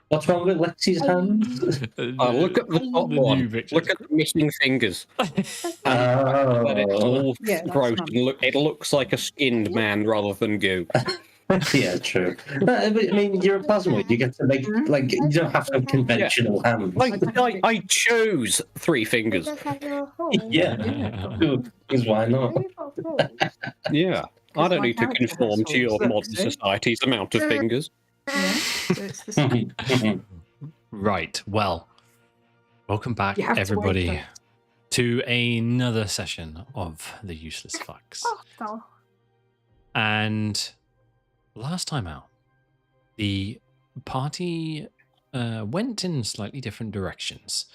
What's wrong with Lexi's hands? Look at the top one. Look at the missing fingers. That it's all gross. It looks like a skinned man rather than goo. Yeah, true. I mean, you're a plasmoid. You get to make, like, you don't have to have conventional hands. Like, I chose 3 fingers. Yeah, because why not? Yeah, I don't need to conform to your modern society's amount of fingers. Yeah, so it's the same. Right, well, welcome back, everybody, to another session of The Useless Fucks. Oh. And last time out, the party went in slightly different directions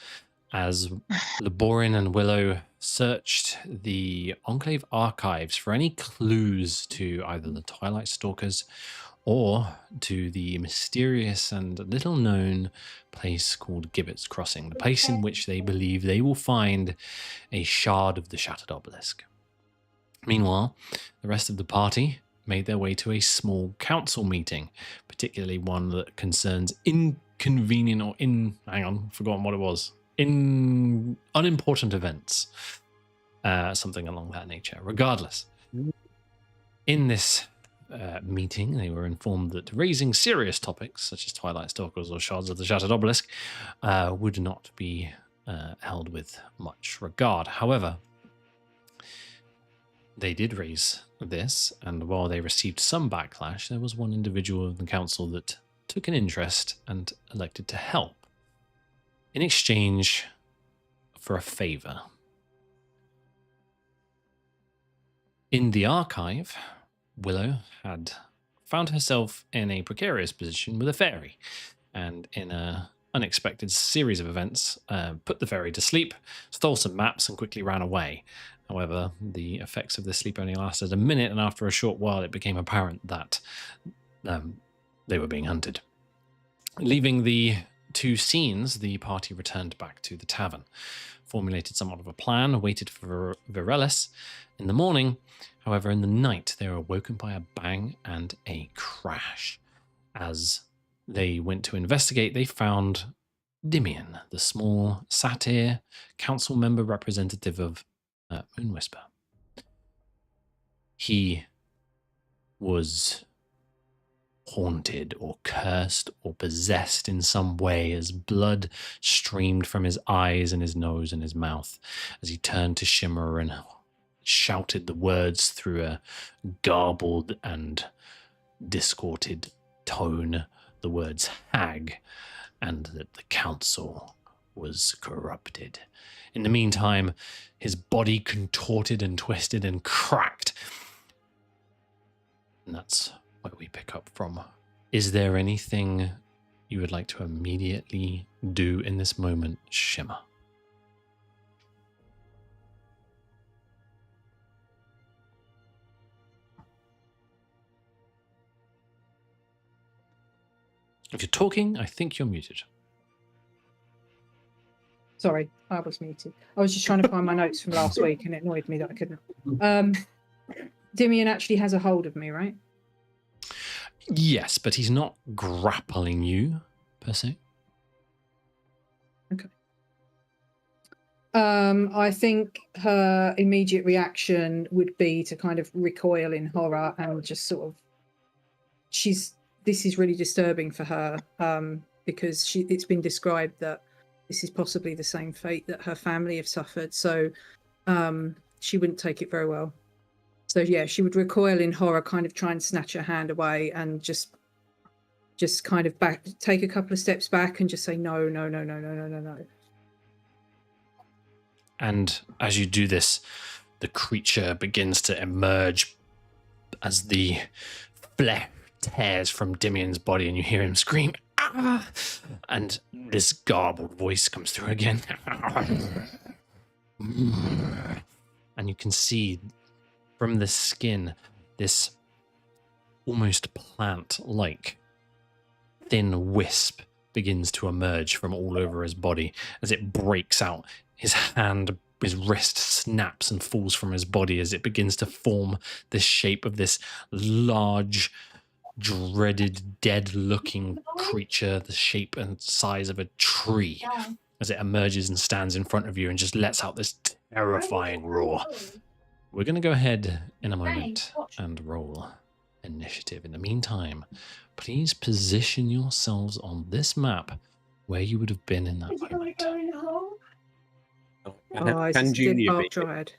as Laborin and Willow searched the Enclave archives for any clues to either the Twilight Stalkers or to the mysterious and little-known place called Gibbet's Crossing, the place in which they believe they will find a shard of the Shattered Obelisk. Meanwhile, the rest of the party made their way to a small council meeting, particularly one that concerns inconvenient or forgotten what it was, unimportant events, something along that nature. Regardless, in this meeting, they were informed that raising serious topics such as Twilight Stalkers or shards of the Shattered Obelisk would not be held with much regard. However, they did raise this, and while they received some backlash, there was one individual of the council that took an interest and elected to help in exchange for a favor. In the archive, Willow had found herself in a precarious position with a fairy, and in an unexpected series of events, put the fairy to sleep, stole some maps, and quickly ran away. However, the effects of this sleep only lasted a minute, and after a short while, it became apparent that they were being hunted. Leaving the two scenes, the party returned back to the tavern, formulated somewhat of a plan, waited for Virelis in the morning. However, in the night, they were awoken by a bang and a crash. As they went to investigate, they found Dimian, the small satyr council member representative of Moonwhisper. He was haunted or cursed or possessed in some way as blood streamed from his eyes and his nose and his mouth as he turned to Shimmer and shouted the words through a garbled and distorted tone, the words hag, and that the council was corrupted. In the meantime, his body contorted and twisted and cracked. And that's where we pick up from. Is there anything you would like to immediately do in this moment, Shimmer? If you're talking, I think you're muted. Sorry, I was muted. I was just trying to find my notes from last week, and it annoyed me that I couldn't. Dimian actually has a hold of me, right? Yes, but he's not grappling you, per se. Okay. I think her immediate reaction would be to kind of recoil in horror and just sort of... This is really disturbing for her because it's been described that this is possibly the same fate that her family have suffered. So she wouldn't take it very well. So yeah, she would recoil in horror, kind of try and snatch her hand away and just kind of take a couple of steps back and just say, no. And as you do this, the creature begins to emerge as the flesh tears from Dimian's body, and you hear him scream, "Ah!" And this garbled voice comes through again. And you can see from the skin this almost plant-like thin wisp begins to emerge from all over his body. As it breaks out, his wrist snaps and falls from his body as it begins to form this shape of this large dreaded, dead-looking creature, the shape and size of a tree, as it emerges and stands in front of you and just lets out this terrifying roar. We're going to go ahead in a moment and roll initiative. In the meantime, please position yourselves on this map where you would have been in that moment. Can Junior be? Dryad.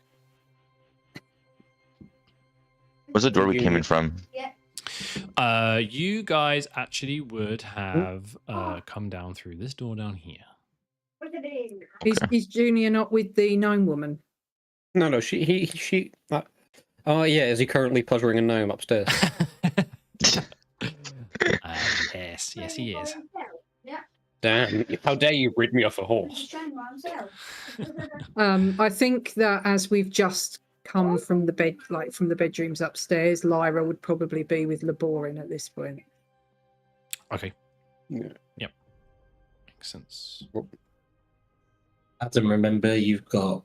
Where's the door we came in from? You guys actually would have come down through this door down here. Is Junior not with the gnome woman? No, she. Oh yeah, is he currently pleasuring a gnome upstairs? Yes, he is. Damn! How dare you rid me of a horse? I think that as we've just come from the bed, like from the bedrooms upstairs, Lyra would probably be with Laborin at this point. Okay. Yeah. Yep. Makes sense. Adam, remember you've got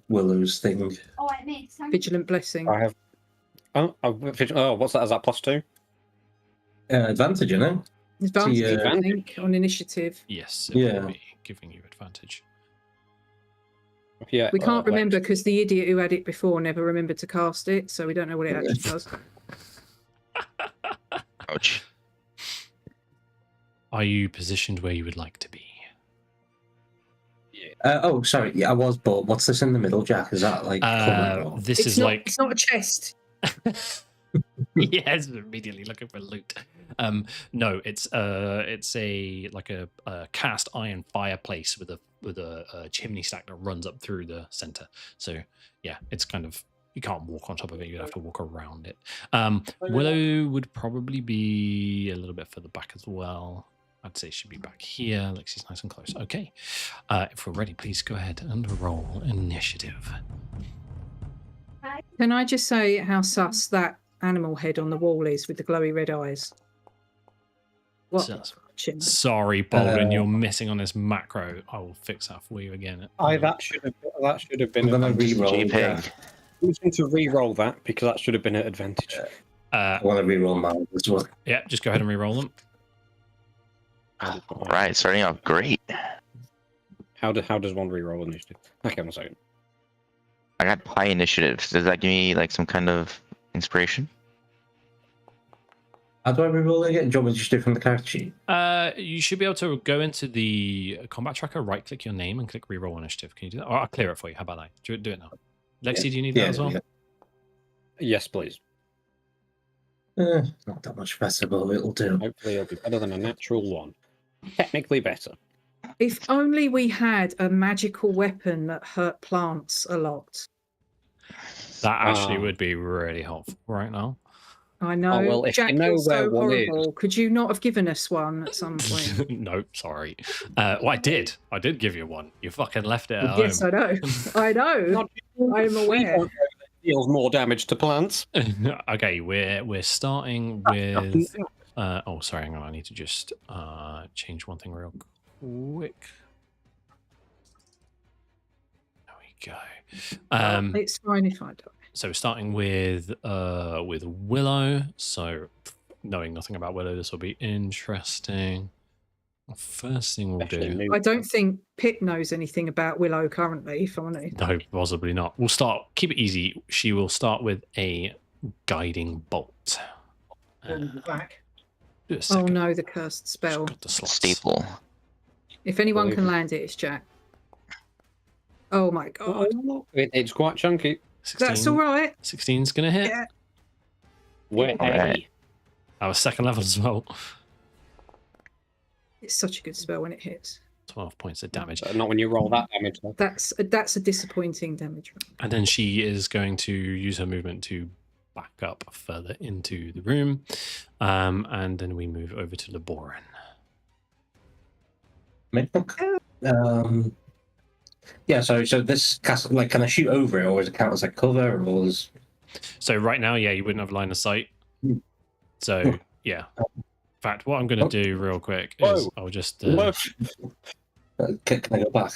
Willow's thing. Vigilant blessing. I have. Oh, what's that? Is that +2? Advantage, you know? Advantage, I think, on initiative. Yes, it will be giving you advantage. Yeah. We can't remember because the idiot who had it before never remembered to cast it, so we don't know what it actually does. Ouch. Are you positioned where you would like to be? Oh, sorry. Yeah, I was, but what's this in the middle, Jack? Is that like... This is like... It's not a chest. Yes, immediately looking for loot. No, it's a like a cast iron fireplace with a chimney stack that runs up through the center. So yeah, it's kind of, you can't walk on top of it. You'd have to walk around it. Willow would probably be a little bit further back as well. I'd say she'd be back here. Lexi's nice and close. Okay, if we're ready, please go ahead and roll initiative. Can I just say how sus that animal head on the wall is with the glowy red eyes? What? Sorry, Baldur, you're missing on this macro. I will fix that for you again. That should have been. I'm going to re-roll. JPEG. I'm going to re-roll that because that should have been an advantage. I want to re-roll mine as well. Yeah, just go ahead and re-roll them. All right, starting off great. How does one re-roll initiative? Okay, one second. I got high initiative. Does that give me like some kind of inspiration? How do I re-roll it again? Do you want me to just do it from the character sheet? You should be able to go into the combat tracker, right-click your name, and click re-roll initiative. Can you do that? Or I'll clear it for you. How about that? Do it now. Lexi, do you need that as well? Yeah. Yes, please. Not that much better, but it'll do. Hopefully, it'll be better than a natural one. Technically better. If only we had a magical weapon that hurt plants a lot. That actually would be really helpful right now. I know. Well, if Jack, you know you're where so one is. horrible. Could you not have given us one at some point? No, sorry. Well, I did. I did give you one. You fucking left it at home. Yes, I know. I know. I am aware. Deals more damage to plants. Okay, we're starting with. Oh, sorry. Hang on. I need to just change one thing real quick. There we go. It's fine if I die. So we're starting with Willow. So knowing nothing about Willow, this will be interesting. First thing we'll do. I don't think Pip knows anything about Willow currently, if I'm honest. No, possibly not. We'll start. Keep it easy. She will start with a guiding bolt. Oh no, the cursed spell. Got the slots. Staple. If anyone can land it, it's Jack. Oh my god. It's quite chunky. 16, That's all right. 16's gonna hit. Yeah. Way. Alright. That was second level as well. It's such a good spell when it hits. 12 points of damage. Not when you roll that damage. Though. That's a disappointing damage roll. And then she is going to use her movement to back up further into the room. And then we move over to Laborin. Yeah, so this castle, like, can I shoot over it, or does it count as like cover, or is... So right now, yeah, you wouldn't have line of sight. So yeah. In fact, what I'm going to do real quick is I'll just can I go back?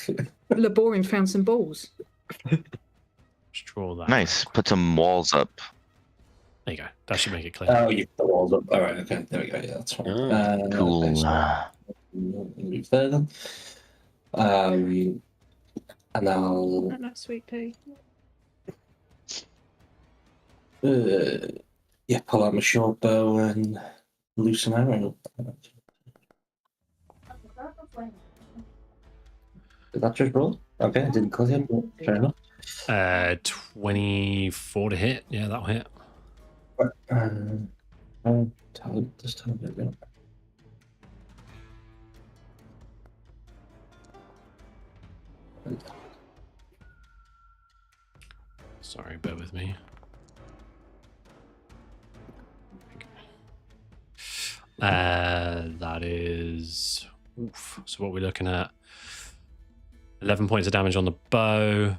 Laborin found some balls. Just draw that. Nice. Put some walls up. There you go. That should make it clear. Oh, you put the walls up. All right, okay, there we go. Yeah, that's fine. Cool. Okay, so move there then. And I'll That sweet pea. pull out my short bow and loose an arrow. Did that just roll? Okay, I didn't click it, but fair enough. 24 to hit. Yeah, that'll hit. Just tell me a bit. Sorry, bear with me. That is... Oof. So what we're looking at, 11 points of damage on the bow,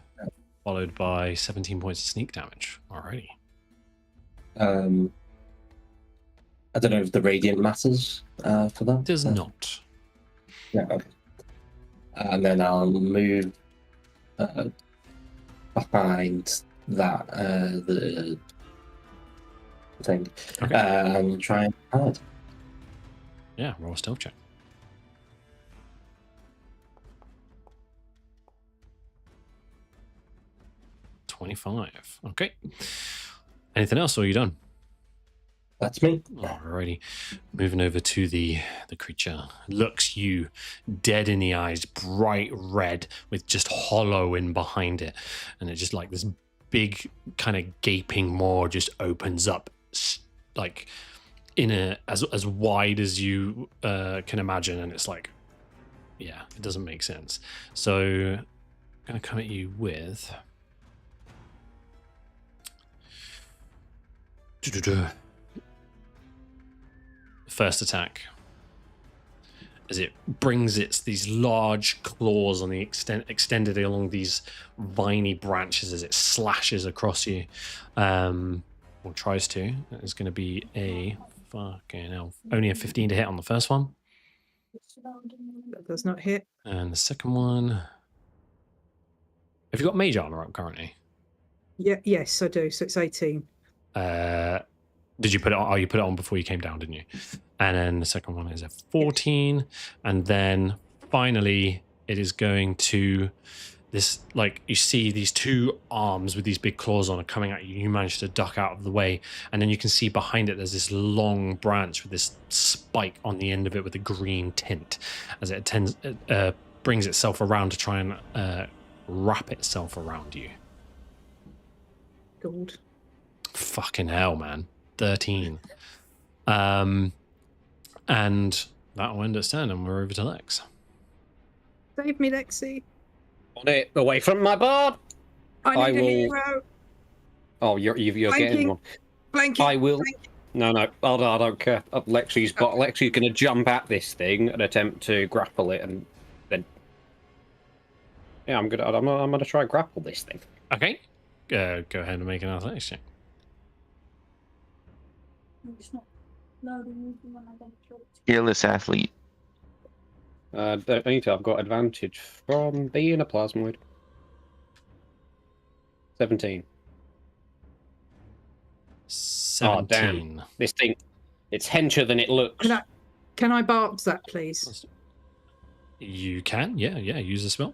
followed by 17 points of sneak damage. Alrighty. I don't know if the radiant matters for that. Does not. Yeah, okay. And then I'll move behind that the thing Okay. and try and hide. Yeah, roll a stealth check. $25. Okay. Anything else, or are you done? That's me. Alrighty. Moving over to the creature. Looks you dead in the eyes, bright red with just hollow in behind it. And it's just like this big kind of gaping maw just opens up like in a as wide as you can imagine. And it's like, yeah, it doesn't make sense. So I'm going to come at you with... First attack, as it brings these large claws on the extended along these viney branches as it slashes across you, or tries to. That is going to be a only a 15 to hit on the first one. That does not hit. And the second one, have you got mage armor up currently? Yeah, yes, I do. So it's 18. Did you put it on? Oh, you put it on before you came down, didn't you? And then the second one is a 14. And then finally, it is going to this, like, you see these two arms with these big claws on it coming at you. You manage to duck out of the way. And then you can see behind it, there's this long branch with this spike on the end of it with a green tint as it brings itself around to try and wrap itself around you. Gold. Fucking hell, man. 13. And that'll end its turn, and we're over to Lex. Save me, Lexi. On it, away from my board. I need a hero. Oh, you're getting one. Blanket. I will. No, I don't care. Lexi's going to jump at this thing and attempt to grapple it, and then yeah, I'm gonna try and grapple this thing. Okay. Go ahead and make an athletics check. Fearless athlete. I've got advantage from being a plasmoid. 17. 17. Oh, damn. This thing, it's hencher than it looks. Can I bark that, please? You can, yeah. Use the spell.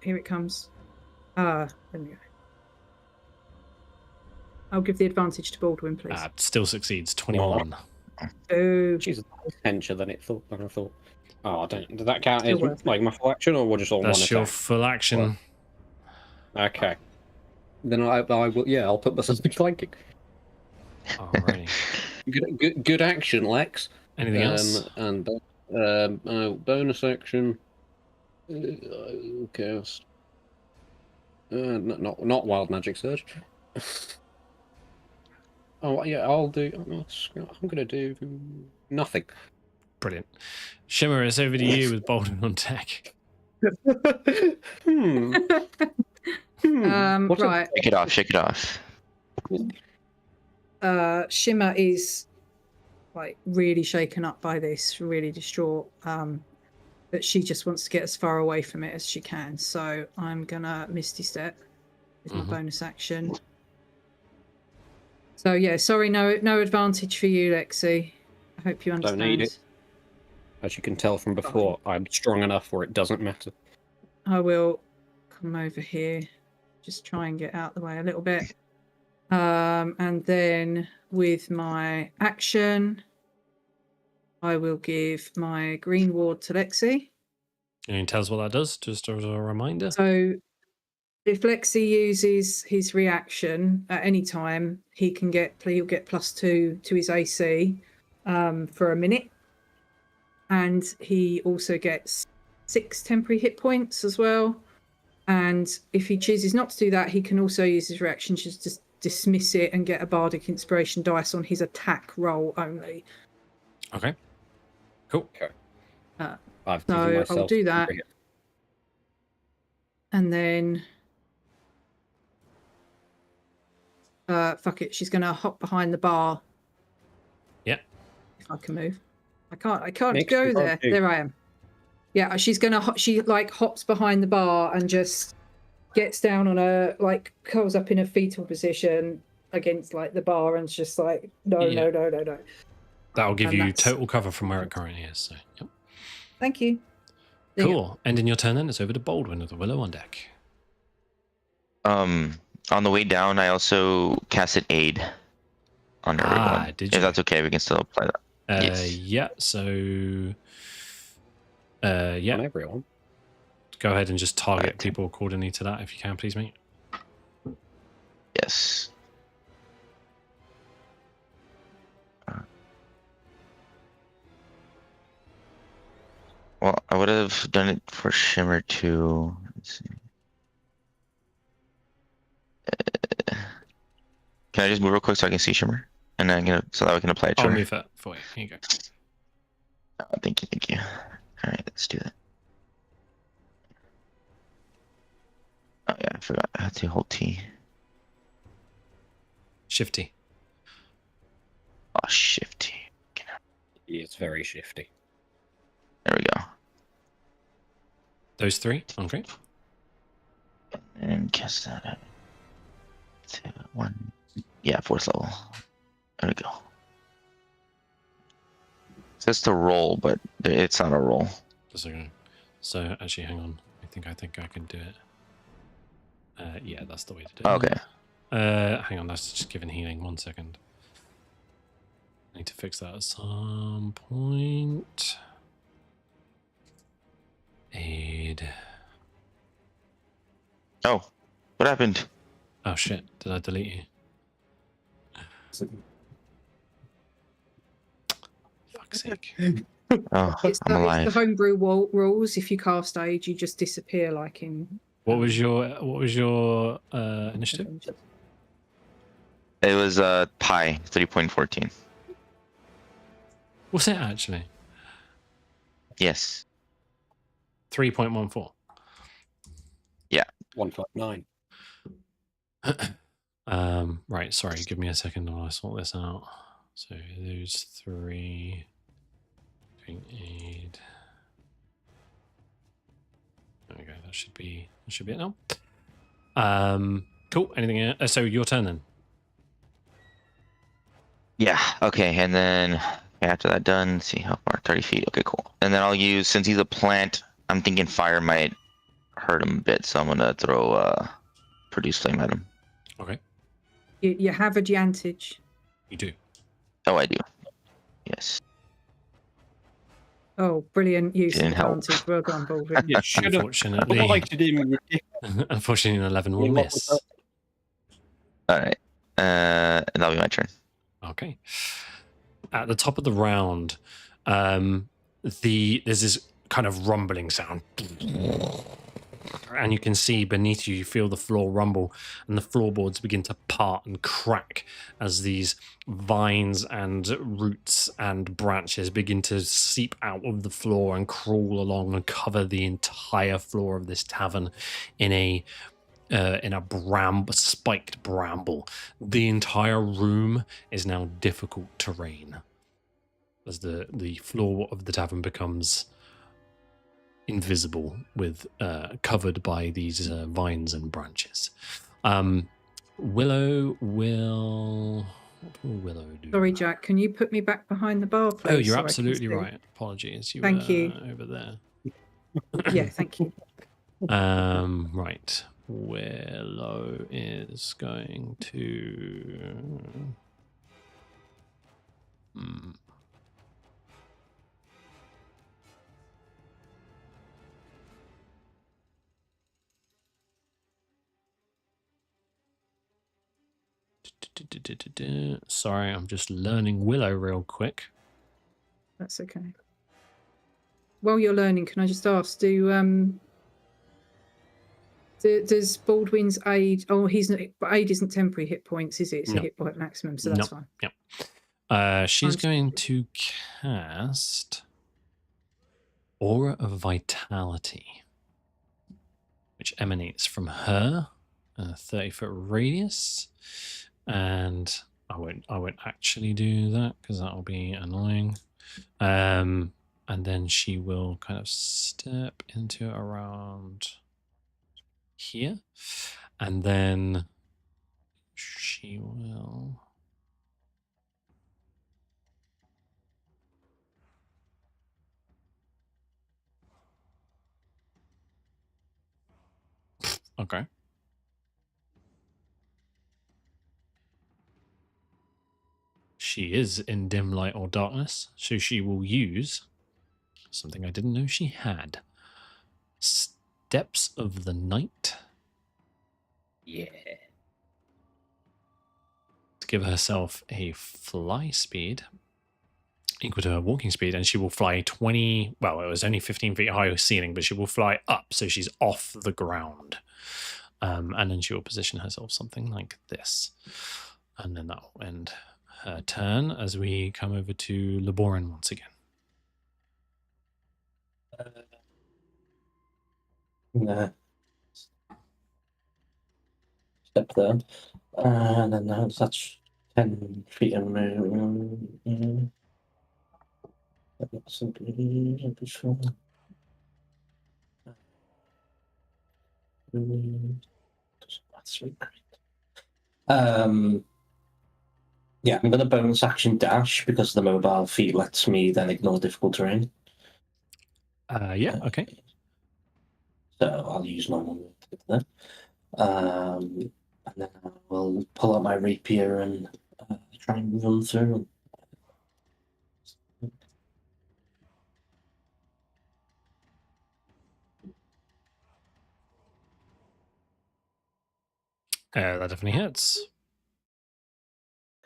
Here it comes. There we go. I'll give the advantage to Baldwin, please. Still succeeds. 21. Oh, Jesus, hencher than I thought. Oh, I don't. Does that count as like my full action, or just all one attack? That's your full action. Okay. Then I will. Yeah, I'll put myself in flanking. Alrighty. Good action, Lex. Anything else? And bonus action. Cast. Not wild magic surge. Oh yeah, I'll do. I'm gonna do nothing. Brilliant. Shimmer, it's over to you with Baldur on deck. Right. Shake it off. Shimmer is like really shaken up by this, really distraught. But she just wants to get as far away from it as she can. So I'm gonna Misty Step with my bonus action. So yeah, sorry, no advantage for you, Lexi. I hope you Don't understand. need it. As you can tell from before, I'm strong enough where it doesn't matter. I will come over here, just try and get out the way a little bit. And then with my action, I will give my green ward to Lexi. Can you tell us what that does, just as a reminder? So if Lexi uses his reaction at any time, he'll get +2 to his AC for a minute. And he also gets 6 temporary hit points as well. And if he chooses not to do that, he can also use his reaction to just dismiss it and get a bardic inspiration dice on his attack roll only. Okay. Cool. Okay. So I'll do that. And then fuck it, she's gonna hop behind the bar. Yeah. If I can move. I can't Makes go you there. hard to. There I am. Yeah, she's gonna she like hops behind the bar and just gets down on her, like curls up in a fetal position against like the bar and just like no. That'll give And you that's- total cover from where it currently is. So, yep. Thank you. There you go. Cool. Ending your turn then, it's over to Baldwin with the Willow on deck. On the way down, I also casted aid on everyone. Did If you? that's okay, we can still apply that. Yes. Yeah, so... On yeah, everyone. go ahead and just target Right. people accordingly to that if you can, please, mate. Yes. Well, I would have done it for Shimmer too. Let's see. Can I just move real quick so I can see Shimmer? And then so that we can apply it to I'll her? move that for you. Here you go. Oh, thank you, thank you. All right, let's do that. Oh yeah, I forgot. I had to hold T. Shifty. Oh, shift T. It's very shifty. There we go. Those three? Okay. And cast that at 2, 1. Yeah, 4th level. There we go. It says to roll, but it's not a roll. Just a second. So, actually, hang on. I think I can do it. Yeah, that's the way to do it. Okay. Hang on, that's just giving healing. 1 second. I need to fix that at some point. Aid. Oh, what happened? Oh shit, did I delete you? Fuck's sake. Oh, It's I'm the alive. homebrew rules. If you cast aid, you just disappear like in. What was your initiative? It was pi 3.14. What's it actually? Yes. 3.14. 159. Right, sorry, give me a second while I sort this out. So those 3 aid. There we go, that should be it now. Cool. Anything else? So your turn then. Yeah. Okay, and then after that done, let's see how far? 30 feet. Okay, cool. And then I'll use, since he's a plant, I'm thinking fire might hurt him a bit, so I'm gonna throw produce flame at him. Okay. You have advantage. You do. Oh, I do. Yes. Oh, brilliant use of Didn't help. advantage. Well done, Baldwin. You should have Unfortunately, avoided him. unfortunately, an 11 will Yeah, what miss. was All right. And that'll be my turn. Okay. At the top of the round, there's this kind of rumbling sound, and you can see beneath you, you feel the floor rumble, and the floorboards begin to part and crack as these vines and roots and branches begin to seep out of the floor and crawl along and cover the entire floor of this tavern in a spiked bramble. The entire room is now difficult terrain as the floor of the tavern becomes invisible, with covered by these vines and branches. Willow will What will Willow do? Sorry, Jack. Can you put me back behind the bar, please? Oh, you're so I can absolutely see? right. Apologies. You Thank were you. over there. Yeah, thank you. Right. Willow is going to. Sorry, I'm just learning Willow real quick. That's okay. While you're learning, can I just ask, does Baldwin's aid? Oh, but aid isn't temporary hit points, is it? It's a No. hit point maximum, so that's No. fine. Yep. She's Understood. going to cast Aura of Vitality, which emanates from her, a 30-foot radius, and I won't actually do that because that'll be annoying. And then she will kind of step into around here, and then she will. Okay. She is in dim light or darkness, so she will use something I didn't know she had. Steps of the Night. Yeah. To give herself a fly speed equal to her walking speed, and she will fly 20. Well, it was only 15 feet high ceiling, but she will fly up, so she's off the ground. And then she will position herself something like this. And then that will end her turn as we come over to Laborin once again. Nah. Step there. And then that's 10 feet and move. Yeah, I'm going to bonus action dash because the mobile feat lets me then ignore difficult terrain. Yeah, okay. So I'll use normal move to get there. And then I will pull out my rapier and try and run through. That definitely hits.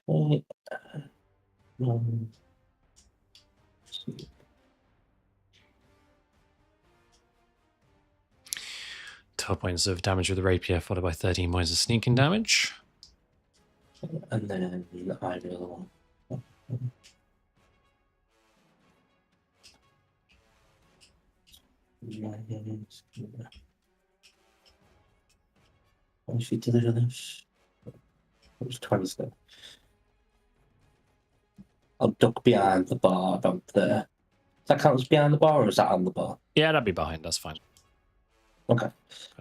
Okay. Twelve points of damage with the rapier, followed by 13 points of sneaking damage. And then I will. How many feet to the others? It was 20 still. I'll duck behind the bar about there. Does that count as behind the bar, or is that on the bar? Yeah, that'd be behind. That's fine. Okay.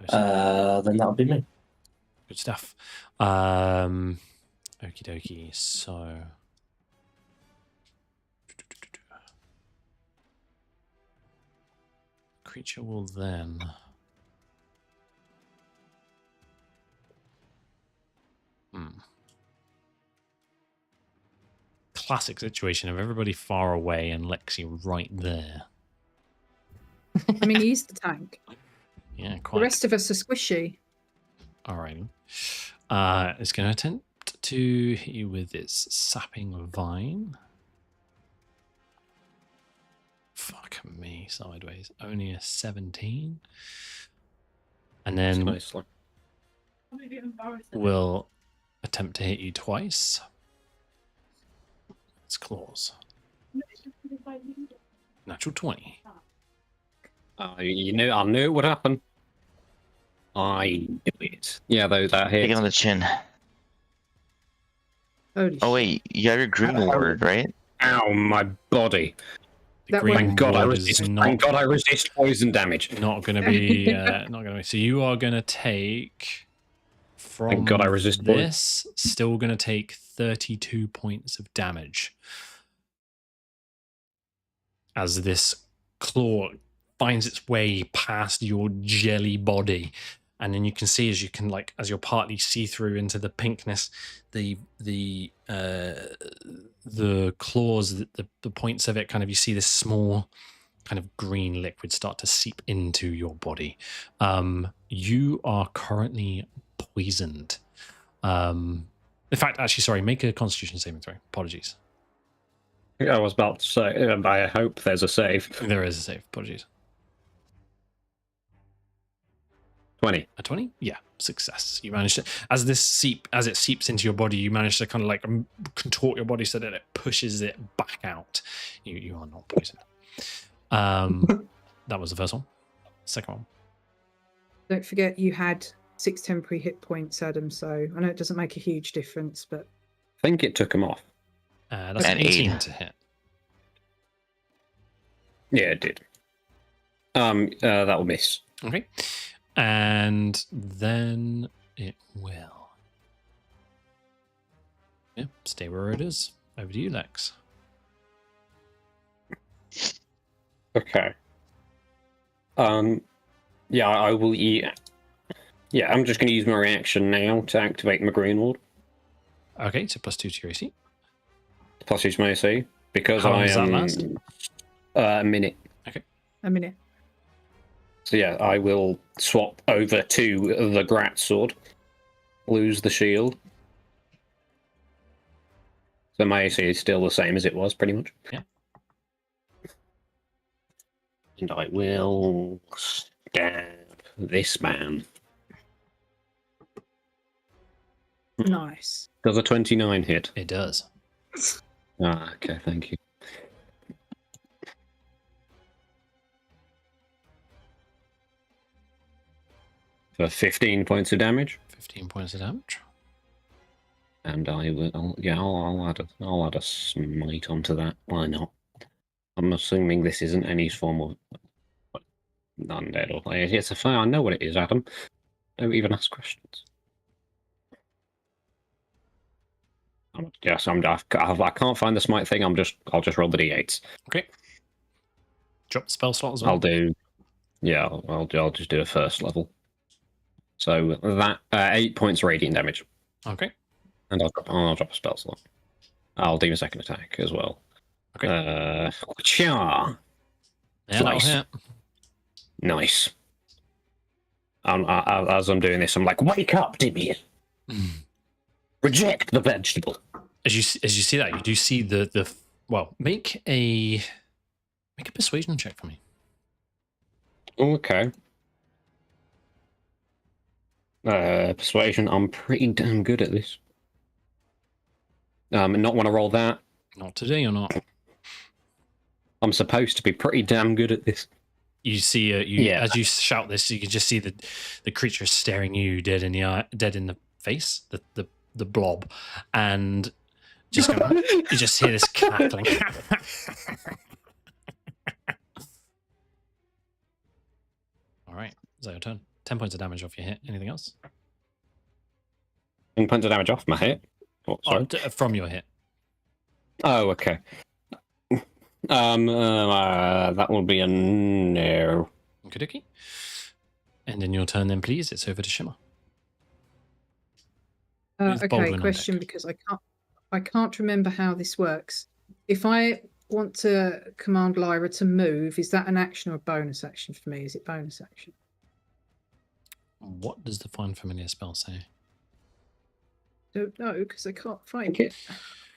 Then that'll be me. Good stuff. Okie dokie. So. Creature will then. Classic situation of everybody far away and Lexi right there. I mean, he's the tank. Yeah, quite. The rest of us are squishy. All right. It's going to attempt to hit you with its sapping vine. Fuck me, sideways. Only a 17. And then we'll attempt to hit you twice. It's claws. Natural 20. You know, I knew it would happen. I knew it. Yeah, though that Take hit. it on the chin. Holy Oh wait, you have your green ward, right? Ow, my body. That Green Thank God I ward is resist. not- Thank God I resist poison damage. Not going to be. Not going to be. So you are going to take from Thank God I resist poison. this, still going to take 32 points of damage as this claw finds its way past your jelly body, and then you can see as you're partly see through into the pinkness, the claws, the points of it, kind of, you see this small kind of green liquid start to seep into your body. You are currently poisoned. In fact, actually, sorry, make a Constitution saving throw. Apologies. I was about to say, I hope there's a save. There is a save. Apologies. 20. A 20? Yeah, success. You managed to, as it seeps into your body, you manage to kind of like contort your body so that it pushes it back out. You are not poisoned. That was the first one. Second one. Don't forget you had 6 temporary hit points, Adam. So I know it doesn't make a huge difference, but I think it took him off. That's And 18 8. to hit. Yeah, it did. That will miss. Okay. And then it will. Yeah, stay where it is. Over to you, Lex. Okay. Yeah, I will eat. Yeah, I'm just going to use my reaction now to activate my green ward. Okay, so +2 to your AC. Plus use my AC because How long I does that am last? a minute. a minute. So yeah, I will swap over to the Grat sword. Lose the shield. So my AC is still the same as it was, pretty much. Yeah. And I will stab this man. Nice. Does a 29 hit? It does. Ah, okay, thank you. For 15 points of damage. 15 points of damage. And I will, I'll add a smite onto that. Why not? I'm assuming this isn't any form of undead or it's a fire. I know what it is, Adam. Don't even ask questions. I can't find the smite thing. I'll just roll the d8s. Okay. Drop the spell slot as well. I'll do. Yeah, I'll just do a first level. So that 8 points radiant damage. Okay. And I'll drop a spell slot. I'll do a second attack as well. Okay. Cha. Yeah, that'll Nice. hit. Nice. As I'm doing this, I'm like, wake up, Damien. Reject the vegetable. As you see that, you do see the well. Make a persuasion check for me. Okay. Persuasion. I'm pretty damn good at this. Not want to roll that. Not today, or not. I'm supposed to be pretty damn good at this. You see, Yeah. as you shout this, you can just see the creature staring you dead in the eye, dead in the face, the blob, and just you just hear this cackling. All right, is that your turn? 10 points of damage off your hit. Anything else? 10 points of damage off my hit. Oh, sorry. From your hit. Oh, okay. That will be a no. Okey-dokey. And in your turn, then please, it's over to Shimmer. With Baldwin Okay, on question deck. because I can't remember how this works. If I want to command Lyra to move, is that an action or a bonus action for me? Is it bonus action? What does the Find Familiar spell say? Don't know because I can't find Okay. it. I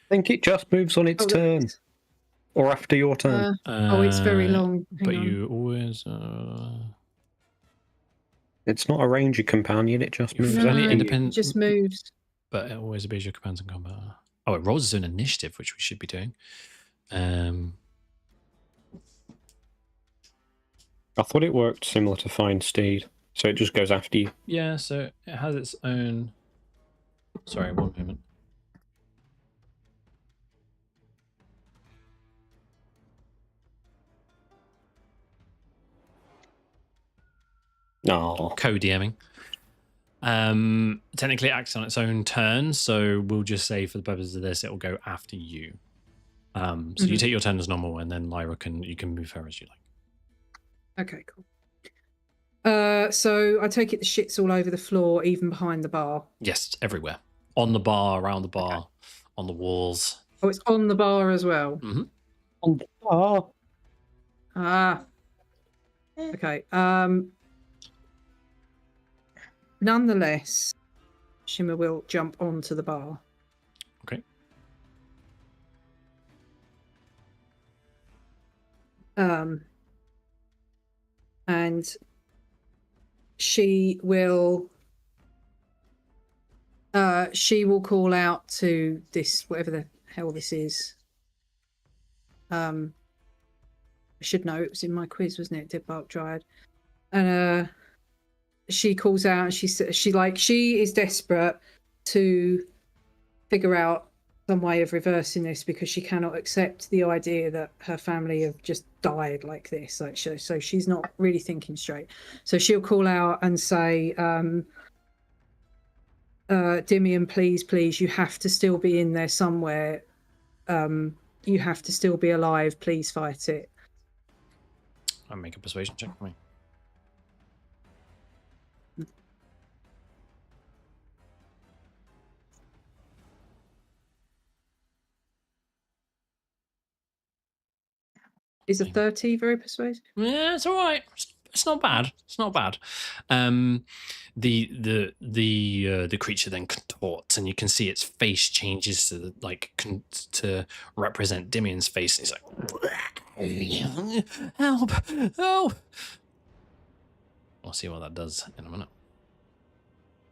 think it just moves on its Oh, there it turn. is. Or after your turn. It's very long. Hang But on. you always It's not a ranger companion, it just You're moves fairly after you. it independent. just moves. But it always obeys your commands in combat. Oh, it rolls its own initiative, which we should be doing. I thought it worked similar to Find Steed. So it just goes after you. Yeah, so it has its own. Sorry, one moment. No. Co-DMing. Technically, it acts on its own turn, so we'll just say for the purposes of this, it will go after you. So you take your turn as normal, and then Lyra you can move her as you like. Okay, cool. So I take it the shit's all over the floor, even behind the bar. Yes, everywhere. On the bar, around the bar, on the walls. Oh, it's on the bar as well. Mm-hmm. On the bar. Ah. Okay. Nonetheless, Shimmer will jump onto the bar. Okay. And she will call out to this, whatever the hell this is. I should know, it was in my quiz, wasn't it? Dead Bark Dryad. And she calls out and she is desperate to figure out some way of reversing this, because she cannot accept the idea that her family have just died like this. Like, so she's not really thinking straight. So she'll call out and say, Dimian, please, you have to still be in there somewhere. You have to still be alive. Please fight it. I'll make a persuasion check for me. Is a 30 very persuasive? Yeah, it's all right. It's not bad. It's not bad. The creature then contorts, and you can see its face changes to to represent Dimian's face. And he's like, "Help! Help!" We'll see what that does in a minute.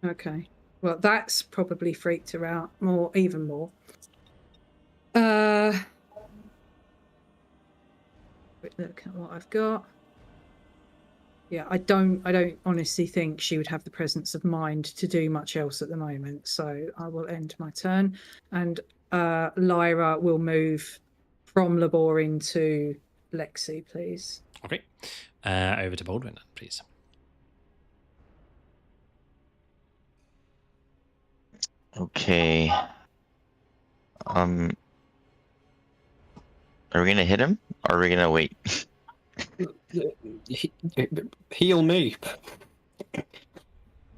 Okay. Well, that's probably freaked her out even more. Quick look at what I've got. Yeah, I don't honestly think she would have the presence of mind to do much else at the moment. So I will end my turn, and Lyra will move from Labor into Lexi, please. Okay. Over to Baldwin, then, please. Okay. Are we gonna hit him, or are we gonna wait? Heal me.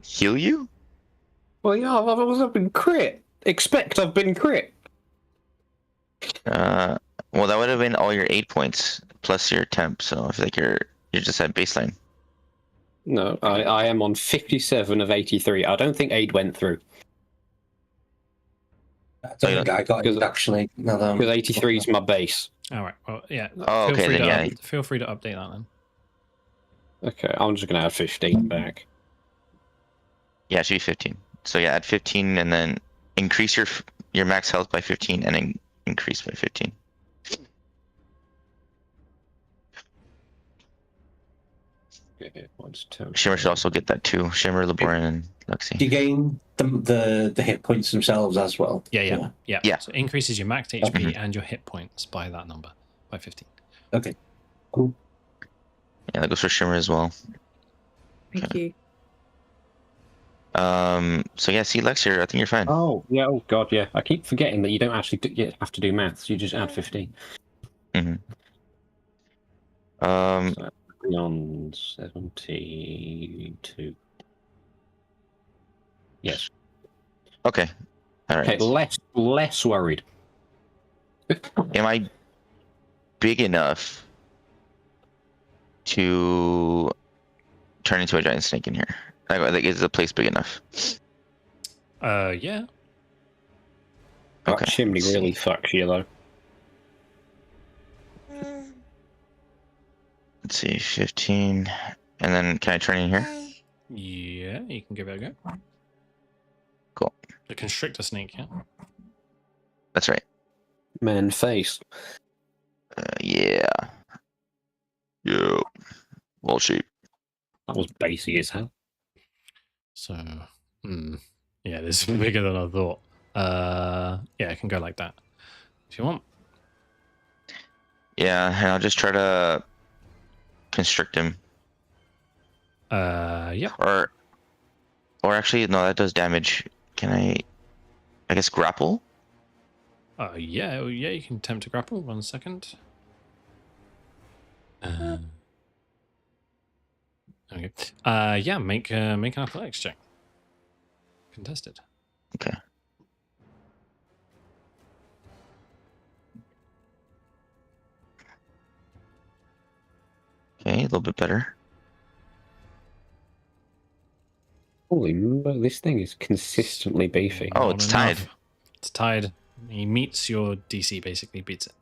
Heal you? Well, yeah, I've been crit. I've been crit. Well, that would have been all your 8 points plus your temp. So I feel like you're just at baseline. No, I am on 57 of 83. I don't think 8 went through. Oh, I got it actually. Because 83 is my base. All right. Well, yeah. Oh, okay, then, yeah. Feel free to update that then. Okay, I'm just gonna add 15 back. Yeah, it should be 15. So yeah, add 15 and then increase your max health by 15 and then increase by 15. Okay, what's total? Shimmer should also get that too. Shimmer, Laboran, and Lexi. Do you gain the hit points themselves as well? Yeah. So it increases your max HP Mhm. and your hit points by that number, by 15. Okay, cool. Yeah, that goes for Shimmer as well. Thank you. So yeah, see Lexi, I think you're fine. Oh, yeah, oh god, yeah. I keep forgetting that you don't actually have to do maths, you just add 15. Mm-hmm. So, beyond 72. Yes. Okay. All right. Okay, less worried. Am I big enough to turn into a giant snake in here? Like, is the place big enough? Yeah. That Okay. chimney really fucks you though. Let's see, 15. And then can I turn in here? Yeah, you can give it a go. Cool. The constrictor snake, yeah? That's right. Man face. Yeah. Yeah. Wall shape. That was basic as hell. So, yeah, this is bigger than I thought. Yeah, it can go like that if you want. Yeah, and I'll just try to constrict him. Yep. Or Or actually, no, that does damage. Can I guess grapple? Yeah, you can attempt to grapple. 1 second. Okay. Yeah, make an athletics check. Contested. Okay. Okay, a little bit better. Holy moly, this thing is consistently beefy. Oh, Not it's tied. enough. It's tied. He meets your DC, basically beats it.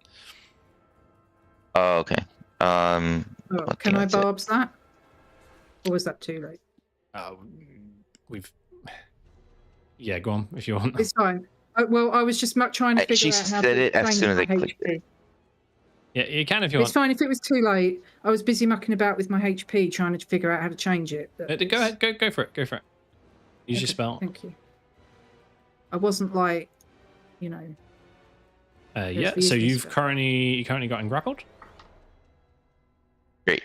Oh, okay. Oh, I can think I that's it. barbs that? Or was that too late? We've. Yeah, go on if you want. It's fine. Well, I was just trying to She figure out how said to it as change soon as my I clicked HP. Yeah, you can if you It's want. fine if it was too late. I was busy mucking about with my HP trying to figure out how to change it. but Go it's- ahead, go for it. Go for it. Use your Okay, spell. Thank you. I wasn't like, you know. Yeah. the So useless you've spell. currently gotten grappled, Great.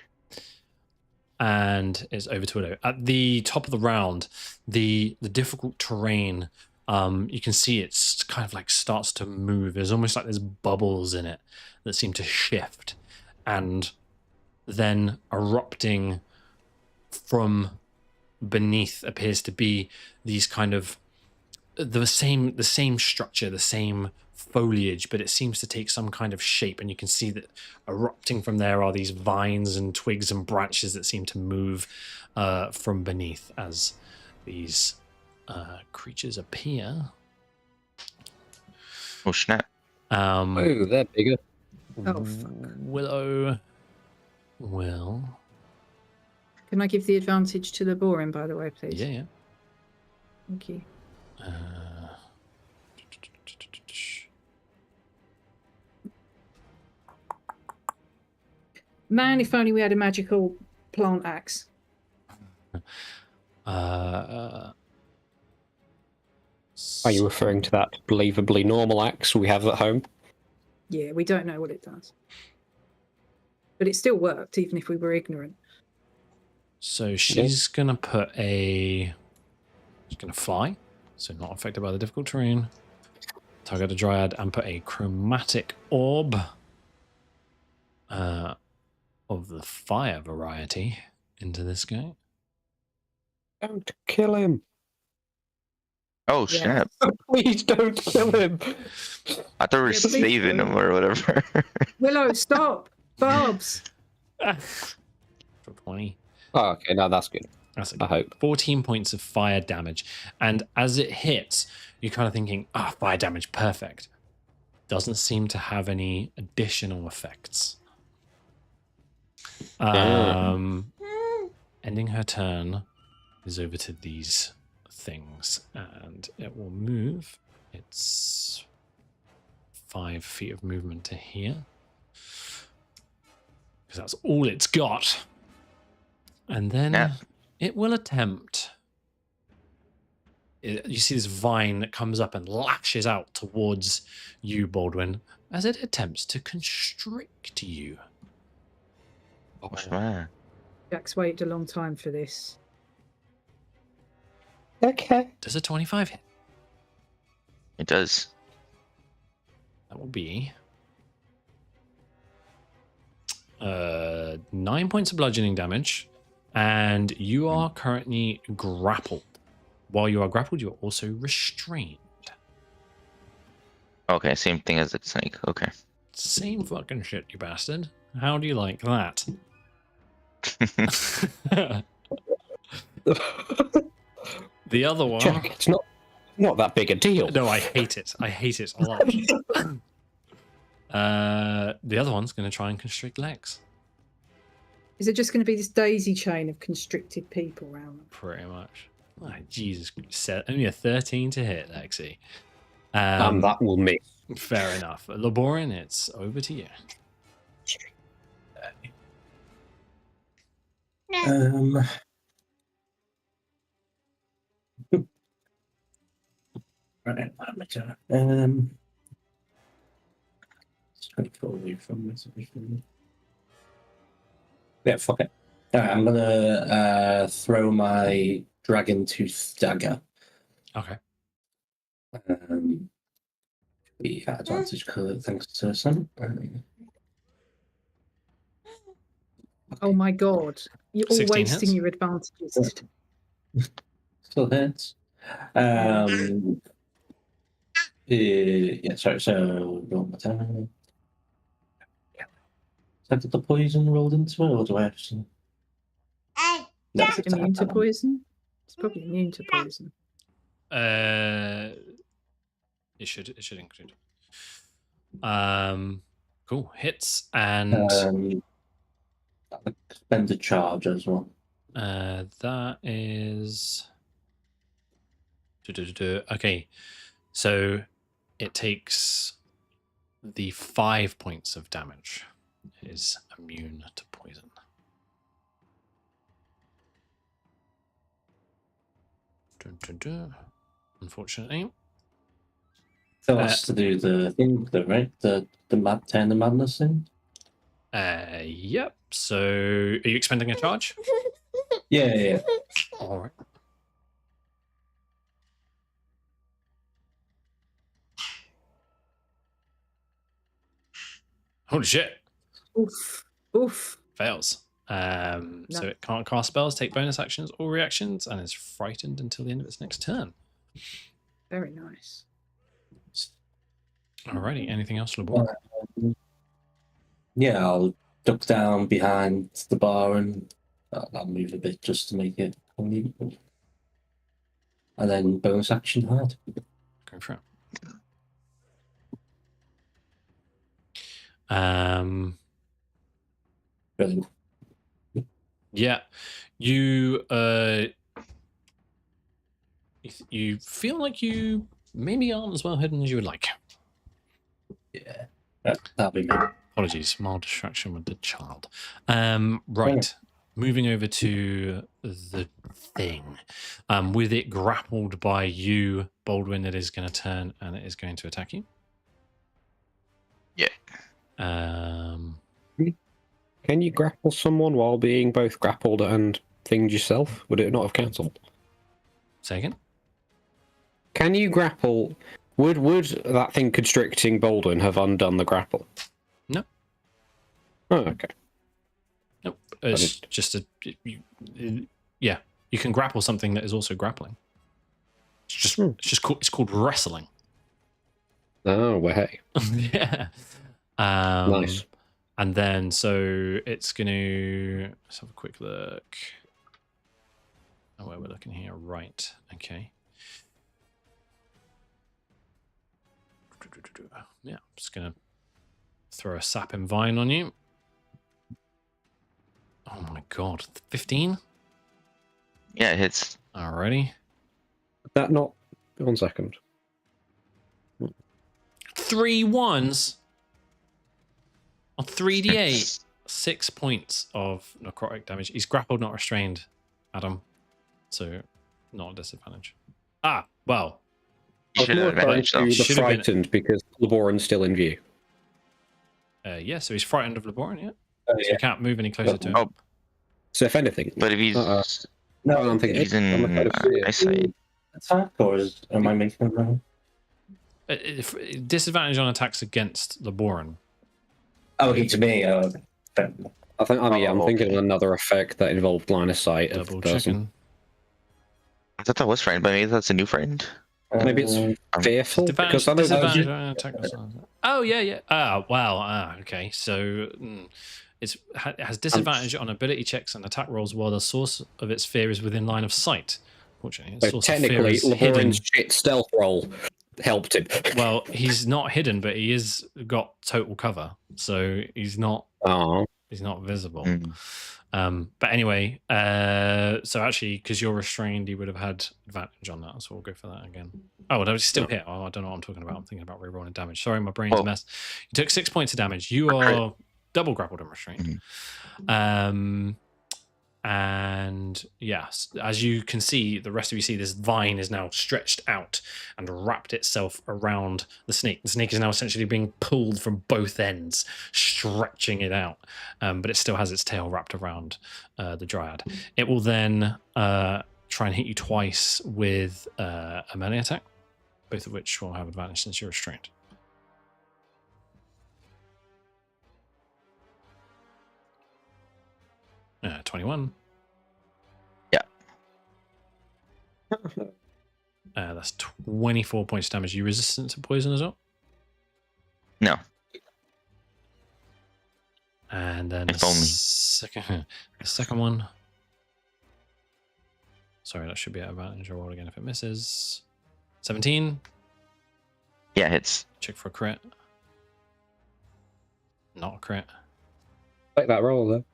and it's over to Willow. At the top of the round, the difficult terrain. You can see it's kind of like starts to move. There's almost like there's bubbles in it that seem to shift, and then erupting from beneath appears to be these kind of the same structure, the same foliage, but it seems to take some kind of shape, and you can see that erupting from there are these vines and twigs and branches that seem to move from beneath as these creatures appear. Oh snap! Oh, they're bigger. Oh, fuck. Willow will. Can I give the advantage to the boring, by the way, please? Yeah. Thank you. Man, if only we had a magical plant axe. Are you referring to that believably normal axe we have at home? Yeah, we don't know what it does. But it still worked, even if we were ignorant. So she's gonna put she's gonna fly, so not affected by the difficult terrain. Target a dryad and put a chromatic orb of the fire variety into this guy. Don't kill him. Oh Yeah. snap! Please don't kill him. I thought we were Yeah, please saving don't. him or whatever. Willow, stop! Barbs! For 20. Oh, okay, now that's good. That's I hope. 14 points of fire damage. And as it hits, you're kind of thinking, fire damage, perfect. Doesn't seem to have any additional effects. Ending her turn is over to these things, and it will move. It's 5 feet of movement to here, because that's all it's got. And then it will attempt. You see this vine that comes up and lashes out towards you, Baldwin, as it attempts to constrict you. Oh man! Jack's waited a long time for this. Okay. Does a 25 hit? It does. That will be 9 points of bludgeoning damage, and you are currently grappled. While you are grappled, you are also restrained. Okay, same thing as the snake. Okay. Same fucking shit, you bastard. How do you like that? The other one. Jack, it's not that big a deal. No, I hate it. I hate it a lot. The other one's going to try and constrict Lex. Is it just going to be this daisy chain of constricted people around them? Pretty much. Oh, Jesus. Only a 13 to hit, Lexi. That will miss. Fair enough. Laborin, it's over to you. Right, my turn. Straightforward from this. Yeah, fuck it. Alright, I'm gonna throw my dragon tooth dagger. Okay. We had advantage thanks to some. Oh my god. You're all 16 wasting hits. your advantages. Still hits. Yeah, sorry, so roll my time. Is that the poison rolled into it, or do I have to? No, it's Immune to poison? It's probably immune to poison. It should include. Cool. Hits and spend a charge as well. that is okay. So it takes the 5 points of damage. It is immune to poison. Unfortunately. So that's to do the thing, though, right? The turn the madness thing. Yep. So are you expending a charge? Yeah. All right. Holy shit. Oof. Fails. So it can't cast spells, take bonus actions or reactions, and is frightened until the end of its next turn. Very nice. Alrighty. Anything else, LeBron? Yeah, I'll duck down behind the bar and I'll move a bit just to make it uneven. And then bonus action hard. Go for it. Brilliant. Yeah, you feel like you maybe aren't as well hidden as you would like. Yeah, that'll be me. Apologies, mild distraction with the child. Right, moving over to the thing. With it grappled by you, Baldwin, it is going to turn and it is going to attack you. Yeah. Can you grapple someone while being both grappled and thinged yourself? Would it not have cancelled? Say again? Can you grapple? Would that thing constricting Baldwin have undone the grapple? No. Oh, okay. Nope. It's just yeah. You can grapple something that is also grappling. It's called wrestling. Oh, well, hey. Yeah. Nice. And then, so it's going to... Let's have a quick look. Oh, where we're looking here. Right. Okay. Yeah. Just going to throw a sapling vine on you. Oh my god. 15? Yeah, it hits. Alrighty. That not... 1 second. 3 1s on 3d8. 6 points of necrotic damage. He's grappled, not restrained, Adam. So, not a disadvantage. Ah, well. You should have advantage, though. The Should have been- frightened because Laboran's still in view. Yeah, so he's frightened of Laboran, yeah? Oh, So you can't move any closer to him. Oh, So if anything... but if he's No, I'm thinking he's in eyesight. attack, or am I making it wrong? Disadvantage on attacks against Laboran. Oh, to me. I'm thinking of another effect that involved line of sight of Double the person. checking. I thought that was friend, but maybe that's a new friend. Maybe it's fearful because I know Disadvantage that on attack. Oh, yeah. Ah, wow. Okay. So it has disadvantage on ability checks and attack rolls while the source of its fear is within line of sight. Fortunately, its so source of fear technically is hidden. Laboran's shit stealth roll helped him. Well, he's not hidden, but he is got total cover, so he's not Oh, visible. Mm. But anyway, so actually, because you're restrained, he would have had advantage on that, so we'll go for that again. Oh, no, it's still hit. Oh, I don't know what I'm talking about. I'm thinking about rerolling damage. Sorry, my brain's a mess. You took 6 points of damage. You are double grappled and restrained. And yes, as you can see, the rest of you see this vine is now stretched out and wrapped itself around the snake. The snake is now essentially being pulled from both ends, stretching it out, but it still has its tail wrapped around the dryad. It will then try and hit you twice with a melee attack, both of which will have advantage since you're restrained. Uh, 21. Yeah. That's 24 points of damage. Are you resistant to poison as well? No. And then If only. the second one. Sorry, that should be at advantage. I'll roll again if it misses. 17. Yeah, hits. Check for a crit. Not a crit. Like that roll though.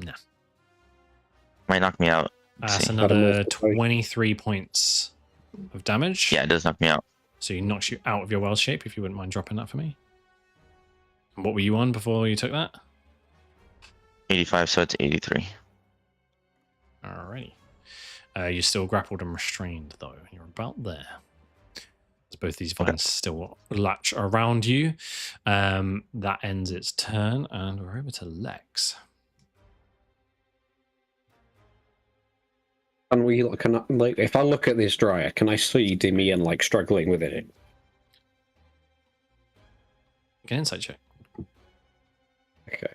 No. Might knock me out. That's See. another Sorry. 23 points of damage. Yeah, it does knock me out. So he knocks you out of your wild shape, if you wouldn't mind dropping that for me. And what were you on before you took that? 85, so it's 83. Alrighty. You're still grappled and restrained, though. You're about there. As both these vines still latch around you. That ends its turn, and we're over to Lex. And we like if I look at this dryer, can I see Dimian like struggling with it? Get an insight check. Okay.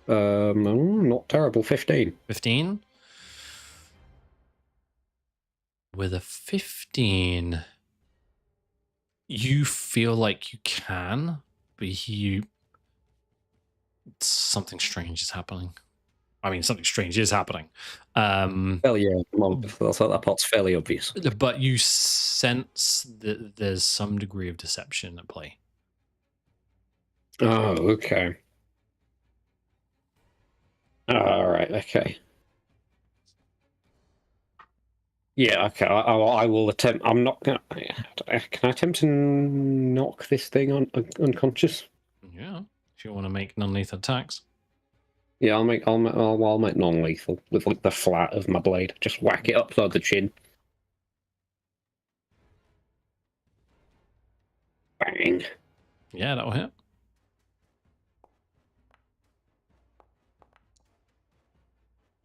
Not terrible. 15. 15. With a 15, you feel like you can, but something strange is happening. I mean, something strange is happening. Well, yeah, that part's fairly obvious. But you sense that there's some degree of deception at play. Oh, okay. All right, okay. Yeah, okay. I will attempt. I'm not gonna. Can I attempt to knock this thing unconscious? Yeah, if you want to make non-lethal attacks. Yeah, I'll make non-lethal with like the flat of my blade. Just whack it upside the chin. Bang. Yeah, that'll hit.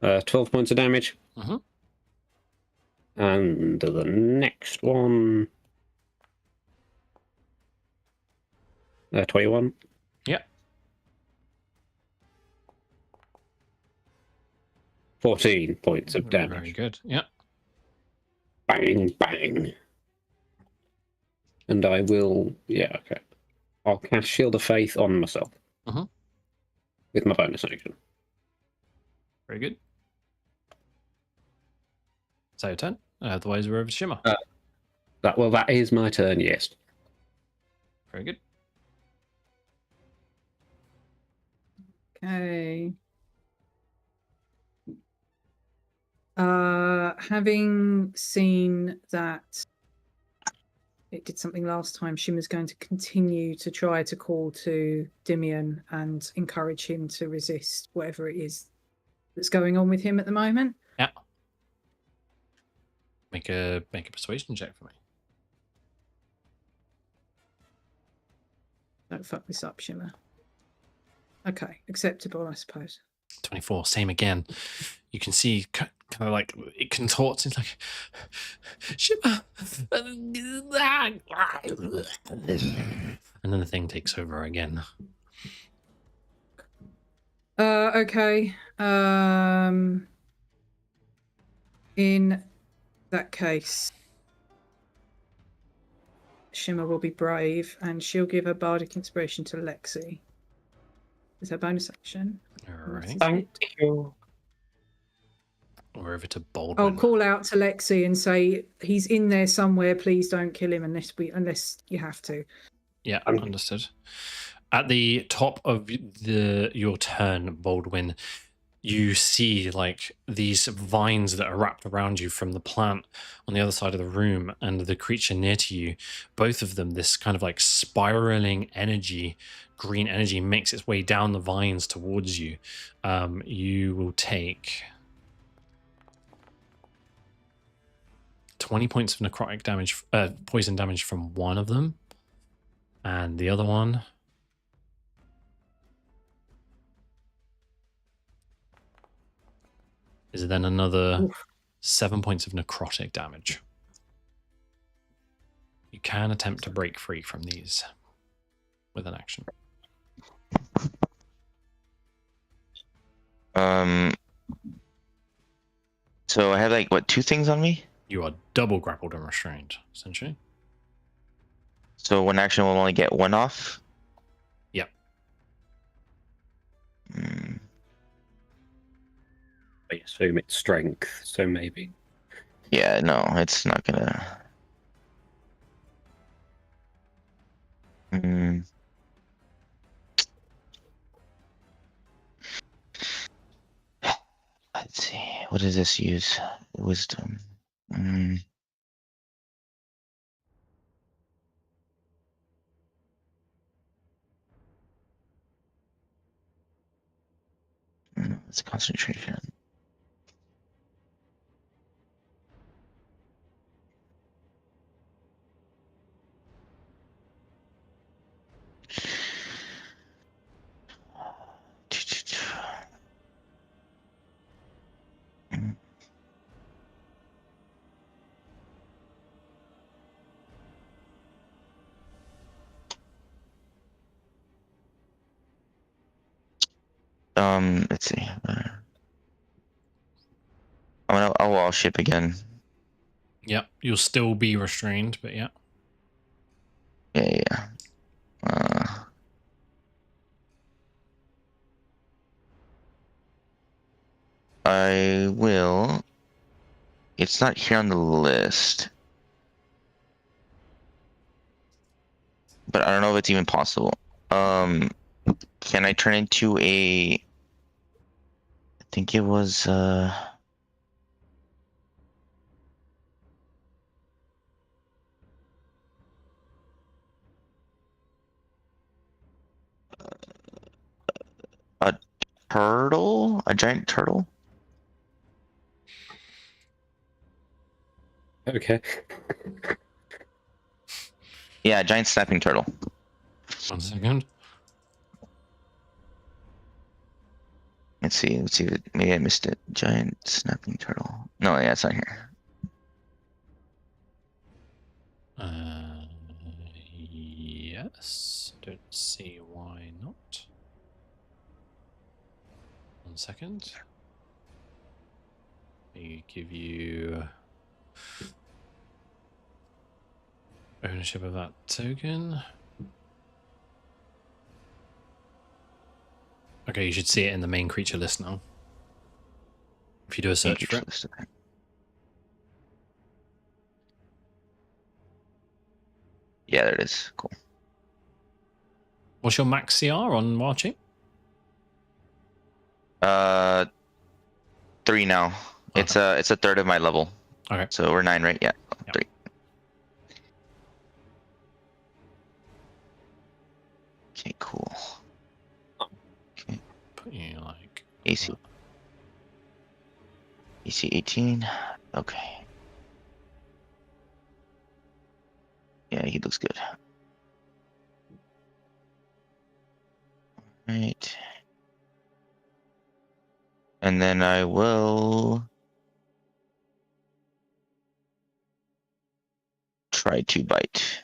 Uh, 12 points of damage. Mhm. And the next one. 21. Yeah. 14 points of damage. Very good. Yeah. Bang, bang. And I will, yeah, okay. I'll cast Shield of Faith on myself. Mhm. With my bonus action. Very good. Is that your turn? Otherwise, we're over to Shimmer. That is my turn, yes. Very good. Okay. Having seen that it did something last time, Shimmer's going to continue to try to call to Dimian and encourage him to resist whatever it is that's going on with him at the moment. Yeah. Make a persuasion check for me. Don't fuck this up, Shimmer. Okay, acceptable, I suppose. 24, same again. You can see kind of like it contorts. It's like, Shimmer. And then the thing takes over again. Okay. In that case, Shimmer will be brave and she'll give her bardic inspiration to Lexi. Is her bonus action? All right. Thank you. We're over to I'll Baldwin. call out to Lexi and say he's in there somewhere. Please don't kill him unless you have to. Yeah, understood. At the top of your turn, Baldwin, you see like these vines that are wrapped around you from the plant on the other side of the room and the creature near to you. Both of them, this kind of like spiraling energy, green energy, makes its way down the vines towards you. You will take 20 points of necrotic damage, poison damage from one of them, and the other one is then another 7 points of necrotic damage. You can attempt to break free from these with an action. So I have like what, 2 things on me? You are double grappled and restrained, essentially. So one action will only get 1 off. Yep. I assume it's strength, so maybe. Yeah, no, it's not gonna. Let's see. What does this use? Wisdom. It's concentration. Let's see. I'll ship again. Yep. You'll still be restrained, but yeah. Yeah. I will. It's not here on the list, but I don't know if it's even possible. Can I turn into a? I think it was a turtle, a giant turtle. Okay. Yeah, a giant snapping turtle. 1 second. Let's see. Maybe I missed it. Giant snapping turtle. No, yeah, it's not here. Yes. Don't see why not. 1 second. We give you ownership of that token. Okay, you should see it in the main creature list now. If you do a search for it. Yeah, there it is. Cool. What's your max CR on marching? 3 now. Okay. It's a third of my level. Okay. So we're 9, right? Yeah. Yep. 3. Okay, cool. Okay. Put you like AC. AC 18. Okay. Yeah, he looks good. Right. And then I will try to bite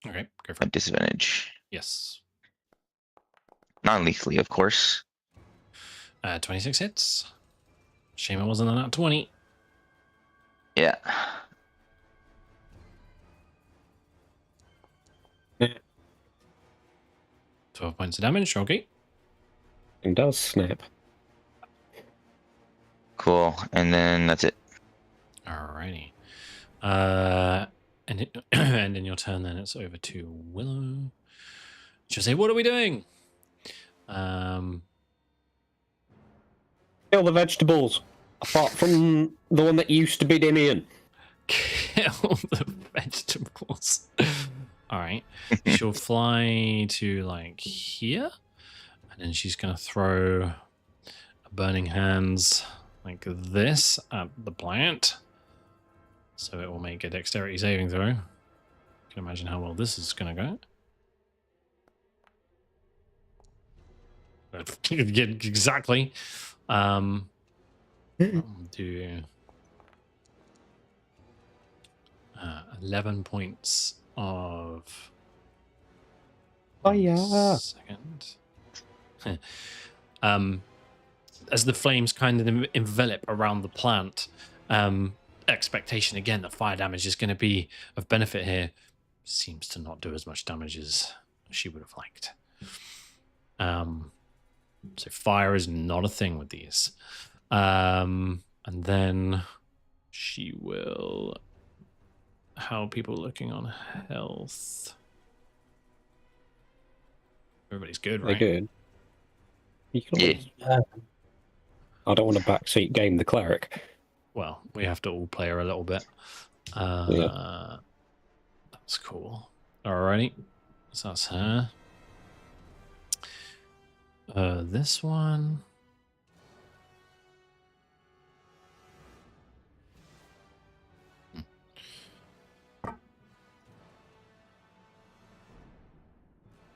Okay, go for at it. disadvantage. Yes. Non-lethally, of course. 26 hits. Shame it wasn't a nat 20. Yeah. Yeah. 12 points of damage, okay. And does snap. Cool. And then that's it. Alrighty. And and in your turn, then it's over to Willow. She'll say, "What are we doing?" Kill the vegetables. Apart from the one that used to be Dimian. Kill the vegetables. All right. She'll fly to like here, and then she's gonna throw a burning hands like this at the plant. So it will make a dexterity saving throw. You can imagine how well this is gonna go. Exactly. Do 11 points of. Fire. Second. As the flames kind of envelop around the plant, expectation again that fire damage is going to be of benefit here seems to not do as much damage as she would have liked. So fire is not a thing with these. And then she will. How are people looking on health? Everybody's good, They're right? good. You can Yeah. always- I don't want to backseat game the cleric. Well, we have to all play her a little bit. That's cool. Alrighty. So that's her. This one.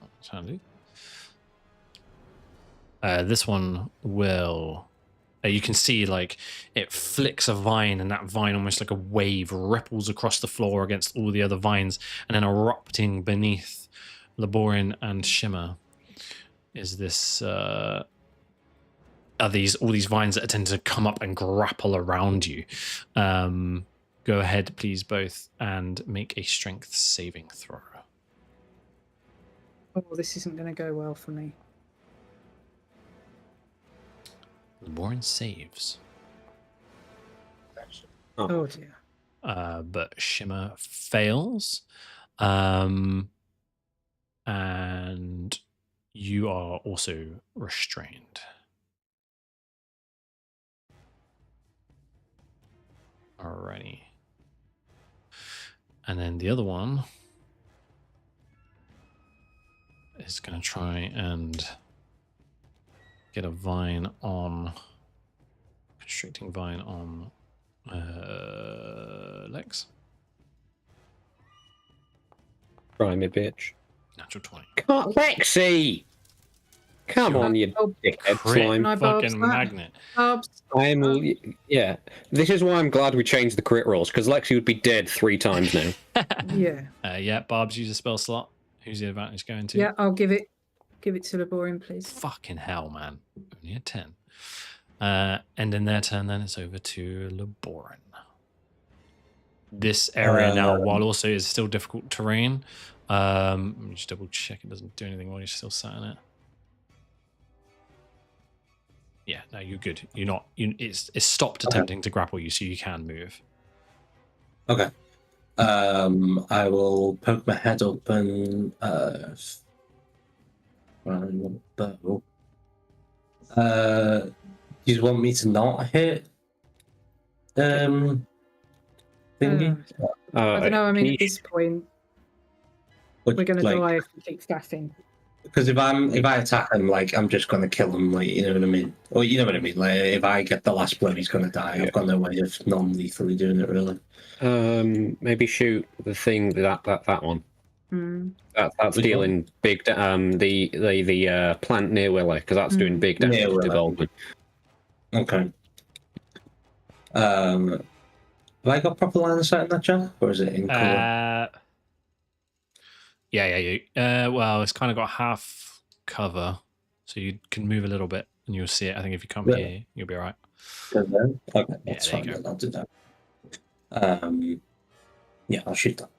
That's handy. This one will. You can see like it flicks a vine, and that vine almost like a wave ripples across the floor against all the other vines, and then erupting beneath Laborin and Shimmer is this. Are these all these vines that tend to come up and grapple around you? Go ahead, please, both, and make a strength saving throw. Oh, this isn't going to go well for me. Laborin saves. Oh dear. But Shimmer fails. And you are also restrained. Alrighty. And then the other one is going to try and get a vine on, constricting vine on Lex. Try me, bitch. Natural 20. Can't Lexi! Come on, you Oh, dickhead Crit slime. I fucking barbs that? magnet. Barbs. Yeah. This is why I'm glad we changed the crit rolls, because Lexi would be dead 3 times now. Yeah. Yeah, Barb's use a spell slot. Who's the advantage going to? Yeah, I'll give it to Laborin, please. Fucking hell, man. Only a 10. And in their turn, then it's over to Laborin. This area now, while also is still difficult terrain, let me just double check it doesn't do anything while you're still sat in it. Yeah, no, you're good. You're not. It's stopped attempting to grapple you, so you can move. Okay. I will poke my head up and bow. Do you want me to not hit? Thingy? I don't know. I mean, at this point, we're going to die if we keep faffing. Because if I attack him, like I'm just gonna kill him, like you know what I mean, or you know what I mean. Like if I get the last blow, he's gonna die. Yeah. I've got no way of non-lethally doing it, really. Maybe shoot the thing that one. That's Which dealing big. The plant near Willow, because that's doing big damage Near Willow. development. Okay. Have I got proper line of sight in that, Jack, or is it in cover? Yeah. Well, it's kind of got half cover, so you can move a little bit and you'll see it. I think if you come here, you'll be all right. Okay, that's there fine. you go. Then I'll do that. Yeah, I'll shoot that.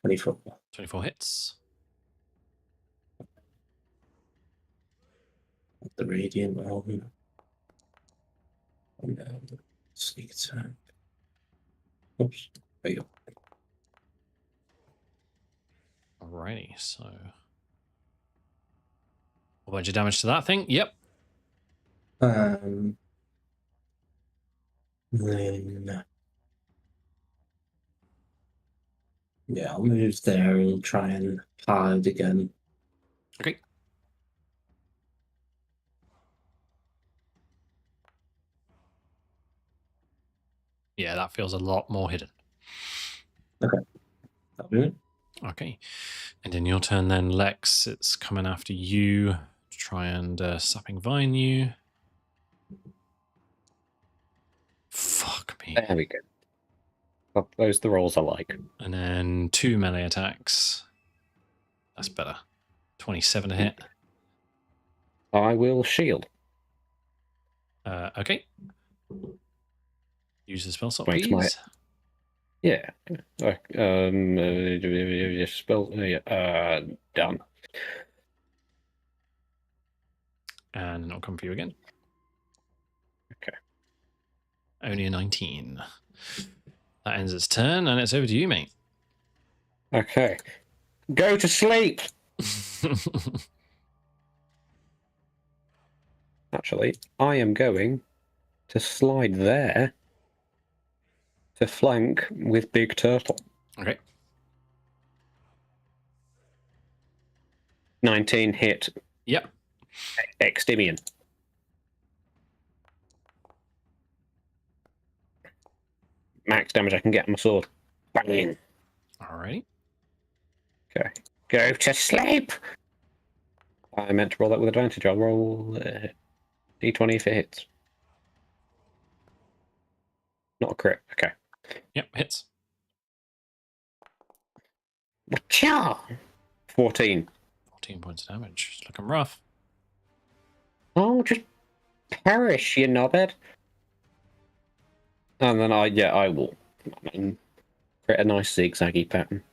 $24. 24 hits. The radiant element. And then sneak attack. Oops. There you go. Alrighty, so a bunch of damage to that thing. Yep. Then yeah, I'll move there and try and hide again. Okay. Yeah, that feels a lot more hidden. Okay. That'll do it. Okay. And in your turn then, Lex, it's coming after you to try and sapping vine you. Fuck me. There we go. Oh, those are the rolls I like. And then 2 melee attacks. That's better. 27 to hit. I will shield. Okay. Use the spell slot, Makes please. Yeah. Spell. Done. And it'll come for you again. Okay. Only a 19. That ends its turn, and it's over to you, mate. Okay. Go to sleep. Actually, I am going to slide there to flank with Big Turtle. Okay. 19 hit. Yep. Extimian. Max damage I can get on my sword. Bang. Alright. Okay. Go to sleep. I meant to roll that with advantage. I'll roll d20 if it hits. Not a crit. Okay. Yep, hits. Cha! 14. 14 points of damage. It's looking rough. Oh, just perish, you knobhead. And then I will create a nice zigzaggy pattern.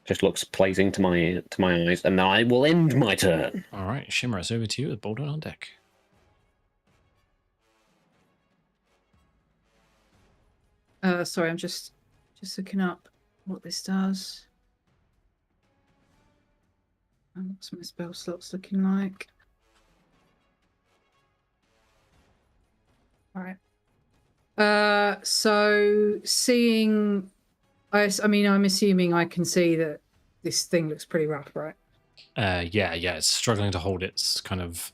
Just looks pleasing to my eyes, and then I will end my turn. Alright, Shimmer, it's over to you with Baldur on deck. Sorry, I'm just looking up what this does. And what's my spell slots looking like? All right. So seeing, I mean, I'm assuming I can see that this thing looks pretty rough, right? Yeah, it's struggling to hold its kind of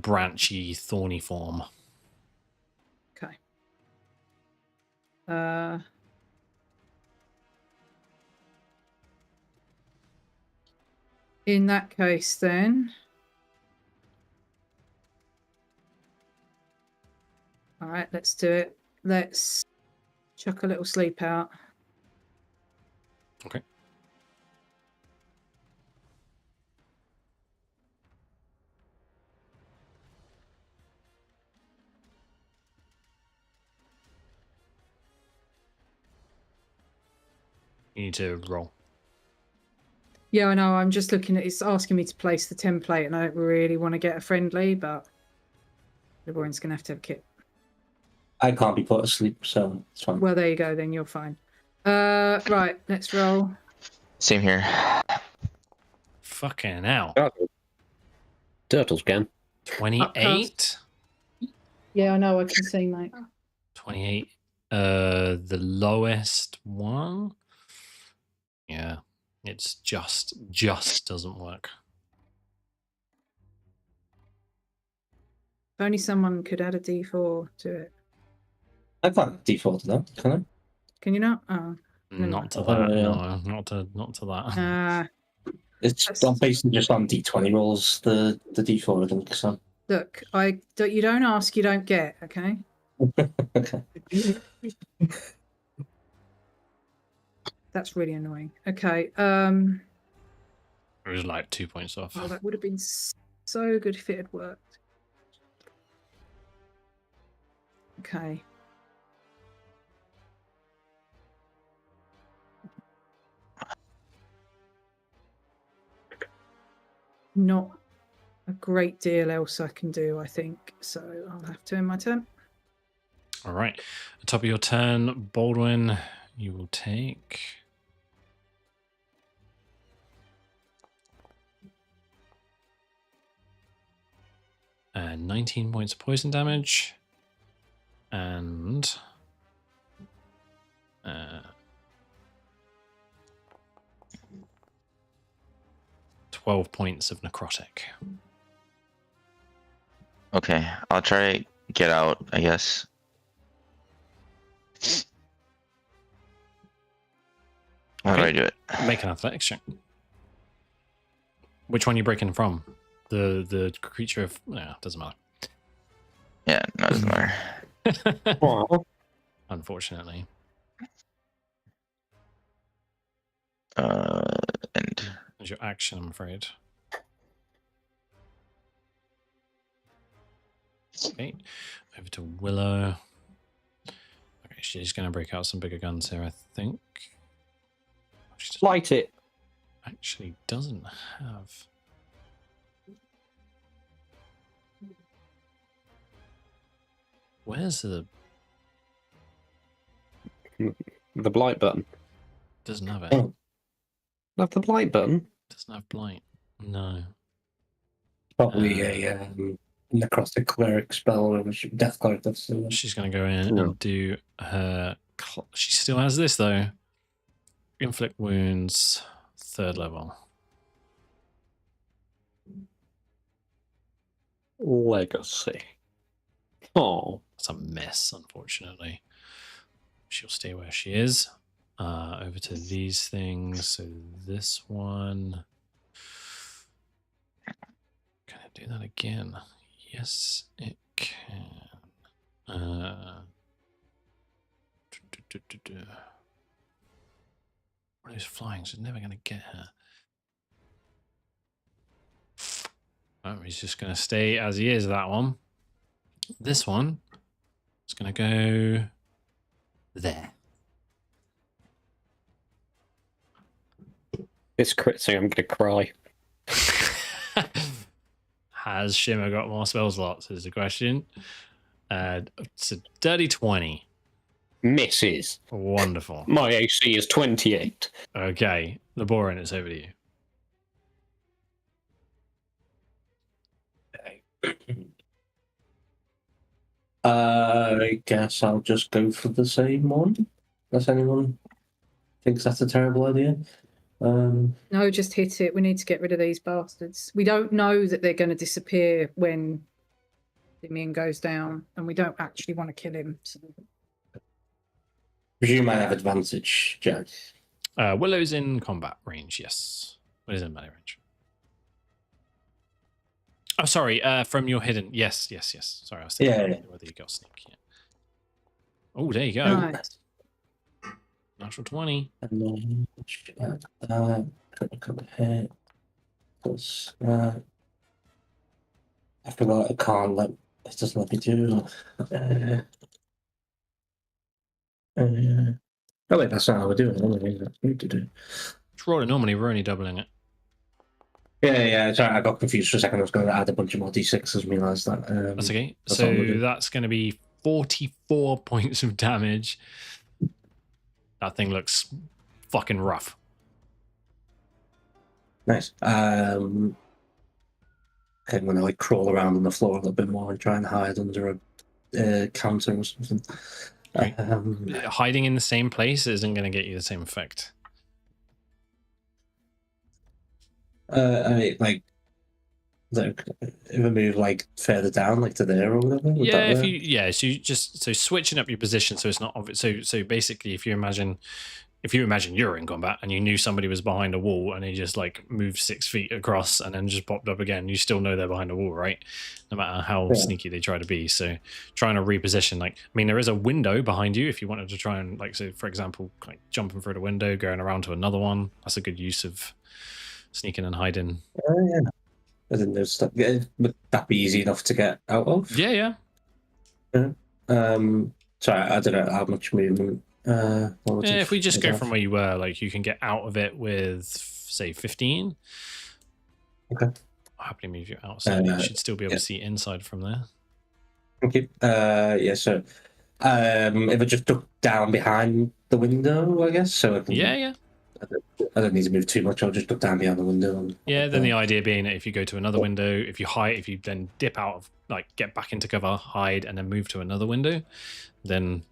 branchy, thorny form. Okay. In that case, then. All right, let's do it. Let's chuck a little sleep out. Okay. You need to roll. Yeah, I know. I'm just looking at it's asking me to place the template, and I don't really want to get a friendly, but everyone's going to have a kit. I can't be put asleep, so it's fine. Well, there you go. Then you're fine. Right, let's roll. Same here. Fucking hell. Turtles can. 28? Yeah, I know. I can see, mate. 28. The lowest one? Yeah. It's just doesn't work. If only someone could add a D4 to it. I can't default to that, can I? Can you not? Oh, never Not mind. to that, yeah. no. Not to that. It's I'm basically just on D20 rolls, the D4, I think, so. Look, you don't ask, you don't get. Okay. Okay. That's really annoying. Okay. It was like 2 points off. Oh, that would have been so good if it had worked. Okay. Not a great deal else I can do, I think. So I'll have to end my turn. All right. At the top of your turn, Baldwin, you will take... And 19 points of poison damage. And... 12 points of necrotic. Okay, I'll try get out, I guess. How do Okay. I do it? Make an athletics check. Which one are you breaking from? The creature of... No, doesn't matter. Yeah, no, it doesn't matter. Wow. Unfortunately. And That's your action, I'm afraid. Okay, over to Willow. Okay, she's going to break out some bigger guns here, I think. She Light it. actually doesn't have... Where's the... The blight button. Doesn't have it. Oh. Love the blight button. Doesn't have blight. No. Probably a necrotic cleric spell or death cleric. That's She's going to go in No. and do her... She still has this, though. Inflict wounds, 3rd level. Legacy. Oh. That's a mess, unfortunately. She'll stay where she is. Over to these things. So this one. Can it do that again? Yes, it can. What is flying? She's never going to get her. Oh, he's just going to stay as he is, that one. This one is going to go there. It's crit, so I'm going to cry. Has Shimmer got more spell slots? Is the question. It's a dirty 20. Misses. Wonderful. My AC is 28. Okay, the Borin, it's over to you. I guess I'll just go for the same one. Unless anyone thinks that's a terrible idea. No, just hit it. We need to get rid of these bastards. We don't know that they're going to disappear when Damien goes down, and we don't actually want to kill him. So. Presume I have advantage, Jack. Willow's in combat range, yes. Willow's in melee range. Oh, sorry, from your hidden. Yes. Sorry, I was thinking whether you got sneak. Yeah. Oh, there you go. Nice. Natural 20. And then critical hit. Plus, I forgot I can't let it doesn't let me do. Oh wait, that's not how we're doing it. Just roll it normally, we're only doubling it. Yeah. Sorry, I got confused for a second. I was going to add a bunch of more d6s and realised that. That's okay. That's all we're So doing. that's going to be 44 points of damage. That thing looks fucking rough. Nice. Okay, I'm going to like crawl around on the floor a little bit more and try and hide under a counter or something. Right. Hiding in the same place isn't going to get you the same effect. If I move like further down, like to there or whatever. would Yeah, that if work? so you just switching up your position so it's not obvious. So basically, if you imagine you're in combat and you knew somebody was behind a wall and they just like moved 6 feet across and then just popped up again, you still know they're behind a wall, right? No matter how sneaky they try to be. So trying to reposition, like, I mean, there is a window behind you if you wanted to try and, like, so for example, like jumping through the window, going around to another one. That's a good use of sneaking and hiding. Yeah. I didn't know stuff. Would that be easy enough to get out of? Yeah. Sorry, I don't know how much movement. If we just go from where you were, like, you can get out of it with, say, 15. Okay. I'll happily move you outside. You should still be able to see inside from there. Okay. Yeah. So, if I just duck down behind the window, I guess. So I can, Yeah. I don't need to move too much. I'll just duck down behind the window. And, Then the idea being that if you go to another window, if you then dip out of, like, get back into cover, hide, and then move to another window, then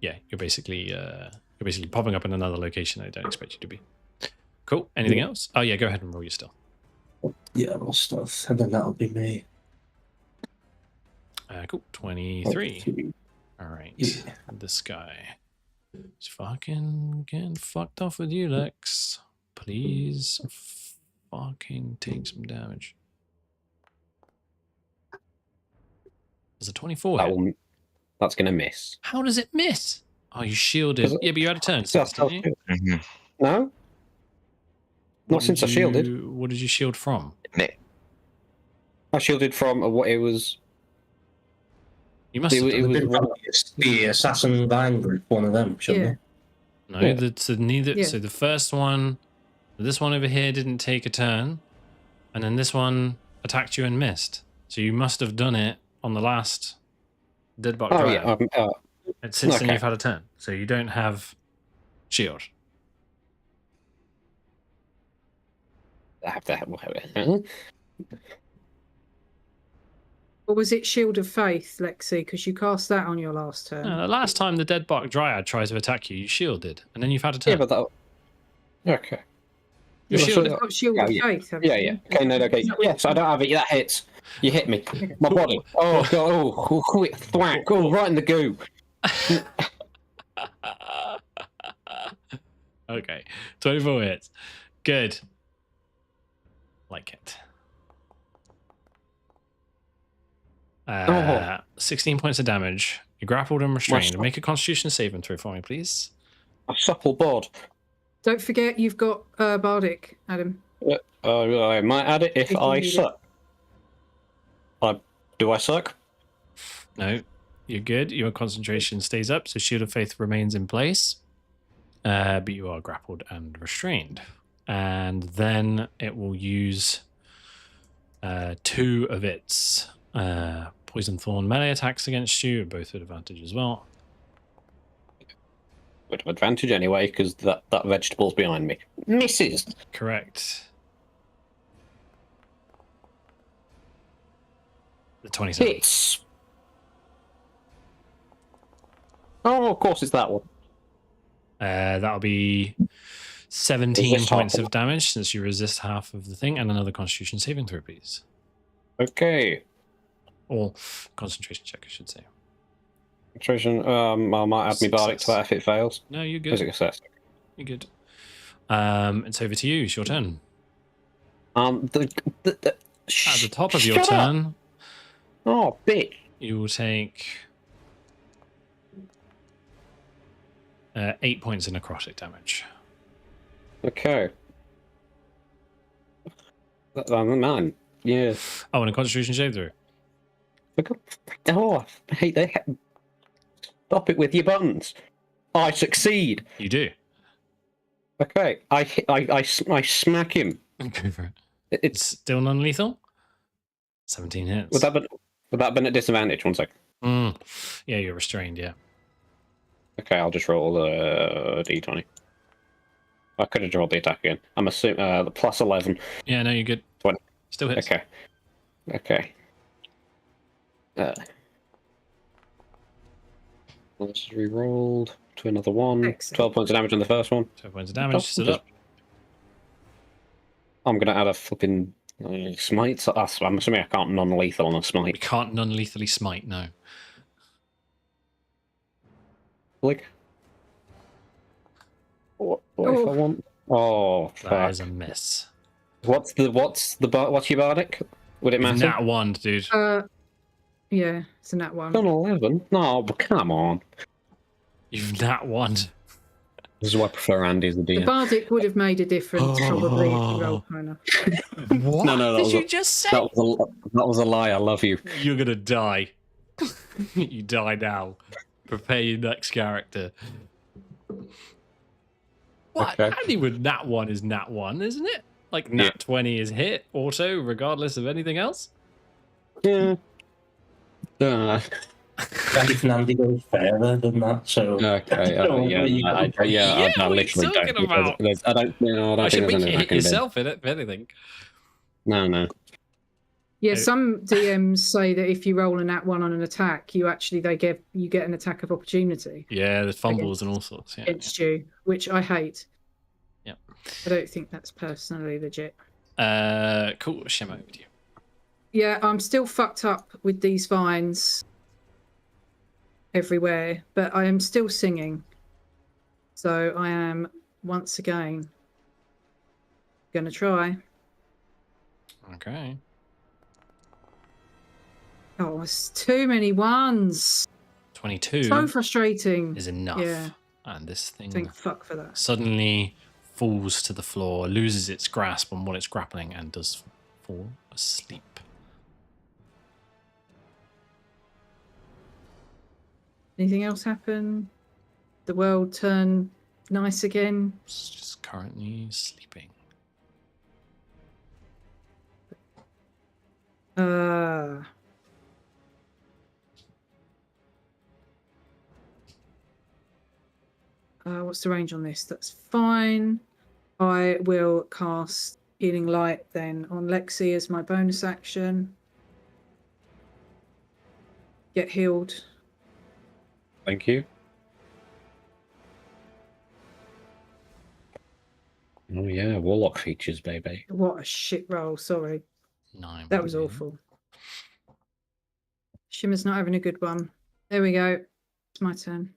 yeah, you're basically popping up in another location they don't expect you to be. Cool. Anything else? Oh yeah, go ahead and roll your stealth. Yeah, roll stuff, and then that'll be me. Cool. 23. All right. Yeah. This guy. It's fucking getting fucked off with you, Lex. Please fucking take some damage. There's a 24 That hit. one, that's gonna miss. How does it miss? Oh, you shielded. Yeah, but you had a turn since, didn't you? Mhm. No, not since I shielded. What did you shield from? I shielded from what it was. You must have It done. was The Assassin Vine group, one of them, shouldn't Yeah. No, Yeah. so neither. Yeah. So the first one, this one over here didn't take a turn, and then this one attacked you and missed. So you must have done it on the last Deadbot Oh Dryad. yeah. And since then okay. you've had a turn, so you don't have shield. I have to have. Or was it Shield of Faith, Lexi? Because you cast that on your last turn. No, the last time the Deadbot Dryad tries to attack you, you shielded, and then you've had a turn. Yeah, but that. Okay. You're Yeah, shielded. You've got Shield Oh, of yeah. Faith, haven't Yeah, you? yeah. Okay, no, okay. Yes, I don't have it. That hits. You hit me. My body. Oh god. Oh, quick thwack. Oh, right in the goo. Okay, 24 hits. Good. Like it. 16 points of damage. You're grappled and restrained. Make a Constitution saving throw for me, please. A supple bod. Don't forget you've got Bardic, Adam. I might add it if If you I need it. suck. Do I suck? No, you're good. Your concentration stays up, so Shield of Faith remains in place. But you are grappled and restrained. And then it will use 2 of its Poison Thorn melee attacks against you, both with advantage as well. With advantage anyway, because that vegetable's behind me. Misses. Correct. The 27. Hits. Oh, of course it's that one. That'll be 17 Resist points half of damage since you resist half of the thing, and another Constitution saving throw, please. Okay. Or concentration check, I should say. Concentration. I might add me bardic to that if it fails. No, you're Is it good. success? You're good. It's over to you. It's your turn. At At the top of your Shut up. turn, Oh, bitch. you will take 8 points of necrotic damage. Okay. Man. Yeah. Oh, and a concentration save through. Oh, I hate that. Stop it with your buttons. I succeed. You do. Okay. I smack him. Go for it. It's It's still non-lethal. 17 hits. would that have been at disadvantage? 1 second. Yeah, you're restrained. Yeah. Okay, I'll just roll the d20. I could have rolled the attack again. I'm assuming the plus 11. Yeah. No, you're good. 20. Still hits. Okay. Okay. Let's re-rolled to another one. Excellent. 12 points of damage on the first one. 12 points of damage. Stood up. I'm gonna add a flipping smite. So I'm assuming I can't non-lethal on a You smite. can't non-lethally smite. No. Like, what if I want? Oh, That fuck. is a miss. What's your bardic? Would it matter? Nat 1, dude. Yeah, it's a nat 1. Done 11. No, but come on. You've nat 1. This is why I prefer Andy as the The DM. Bardic would have made a difference, probably, if you rolled high enough. What No, that did was you a- just say? That was a lie. I love you. You're gonna die. You die now. Prepare your next character. What? Okay. Andy with nat 1 is nat 1, isn't it? Like nat Yeah. 20 is hit, auto, regardless of anything else? Yeah. Even Andy goes further than that, so Okay. I don't know where you I come from. Yeah, I what are you literally talking don't. about? I don't. No, I don't I should think make there's you anything I hit can do. yourself in it, if anything. No. Yeah, Oh. some DMs say that if you roll a nat 1 on an attack, you get an attack of opportunity Yeah, there's fumbles and all sorts. Yeah. against you, which I hate. Yep. I don't think that's personally legit. Cool. Shemo, over to you. Yeah, I'm still fucked up with these vines everywhere, but I am still singing. So I am once again going to try. Okay. Oh, it's too many ones. 22 So frustrating. is enough. Yeah. And this thing Thank fuck for that. suddenly falls to the floor, loses its grasp on what it's grappling, and does fall asleep. Anything else happen? The world turn nice again? It's just currently sleeping. What's the range on this? That's fine. I will cast Healing Light then on Lexi as my bonus action. Get healed. Thank you. Oh yeah, warlock features, baby. What a shit roll. Sorry. 9. That was awful. Shimmer's not having a good one. There we go. It's my turn.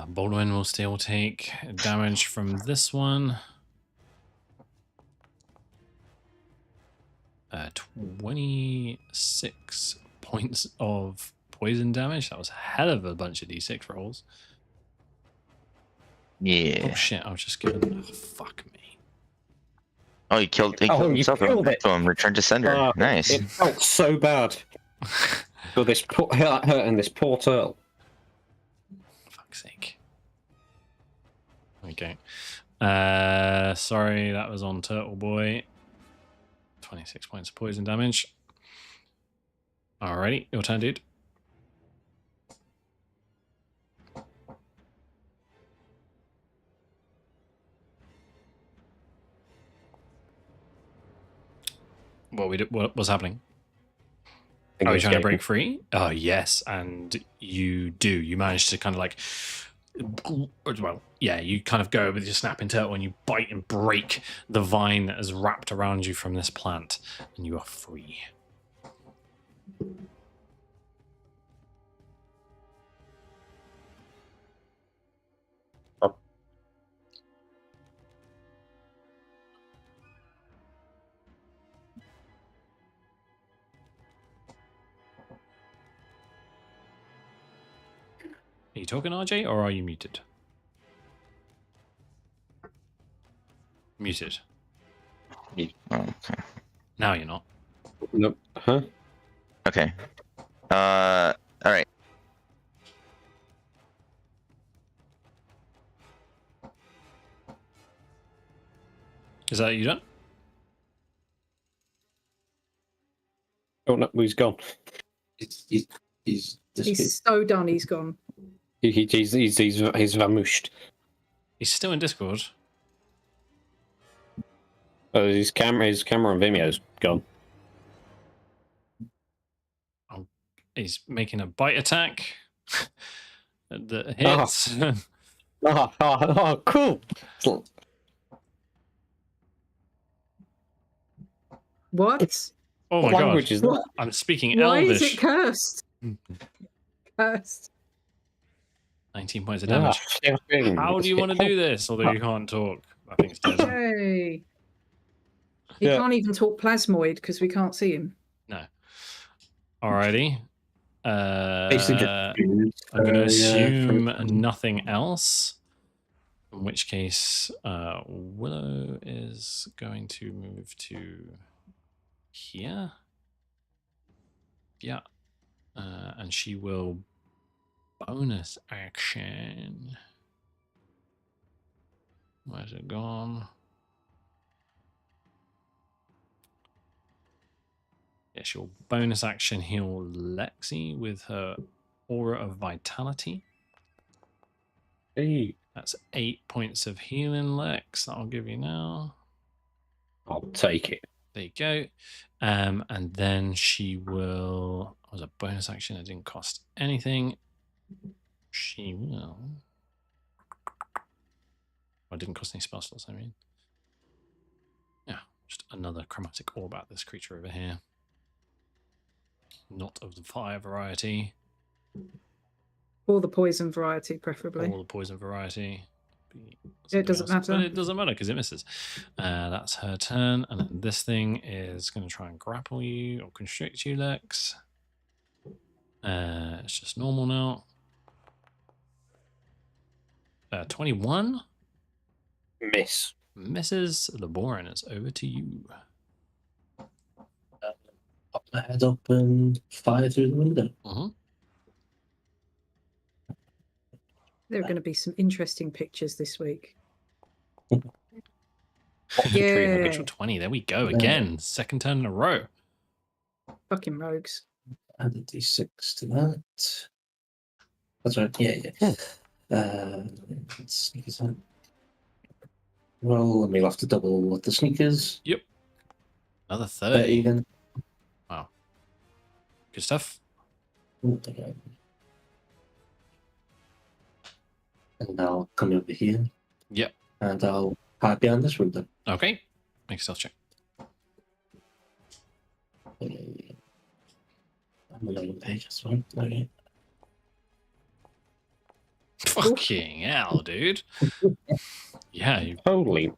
Baldwin will still take damage from this one. 26 points of poison damage. That was a hell of a bunch of d6 rolls. Yeah. Oh shit, I was just giving. Oh, fuck me. Oh, he killed Oh, you himself. killed it. Boom, return to sender. Nice. It felt so bad for this hurting this poor turtle. Fuck's sake. Okay. Sorry, that was on Turtle Boy. 26 points of poison damage. Alrighty, your turn, dude. What's happening? Are you trying to break free? Oh, yes, and you do. You manage to kind of like, well, yeah, you kind of go with your snapping turtle and you bite and break the vine that is wrapped around you from this plant, and you are free. Are you talking, RJ, or are you muted? Muted. Oh, okay. Now you're not. Nope. Huh? Okay. All right. Is that you done? Oh no, he's gone. He's disappeared. He's so done, he's gone. He's vamooshed. He's still in Discord. Oh, his camera on Vimeo's gone. Oh, he's making a bite attack that hits. Cool. What? Oh What my language god. is that? I'm speaking Why Elvish. is it cursed? Cursed. 19 points of damage. How do you want to do this? Although you can't talk. I think it's dead. Yay. He Yeah. can't even talk plasmoid because we can't see him. No. Alrighty. Basically just I'm going to assume from- nothing else. In which case, Willow is going to move to here. Yeah. And she will bonus action. Where's it gone? Yeah, she'll bonus action heal Lexi with her Aura of Vitality. Hey, That's 8 points of healing, Lex. That'll give you now. I'll take it. There you go. And then she will... It was a bonus action. It didn't cost anything. She will... Well, it didn't cost any spell slots, I mean. Yeah, just another chromatic orb at this creature over here. Not of the fire variety. Or the poison variety, preferably. Or the poison variety. It doesn't matter. But it doesn't matter because it misses. That's her turn. And then this thing is going to try and grapple you or constrict you, Lex. It's just normal now. 21 Miss. misses. The Boren is over to you. Pop my head up and fire through the window. There are going to be some interesting pictures this week. Yeah. Yeah. Natural 20. There we go again. Second turn in a row. Fucking rogues. Add a d6 to that. That's right. Yeah. Sneakers out. Roll, and we'll have to double what the sneakers. Yep. Another 30. Again. Wow. Good stuff. Okay. And I'll come over here. Yep. And I'll hide behind this window. Okay. Make a stealth check. I'm on the page as well. Okay. Fucking hell, dude. Yeah, Holy.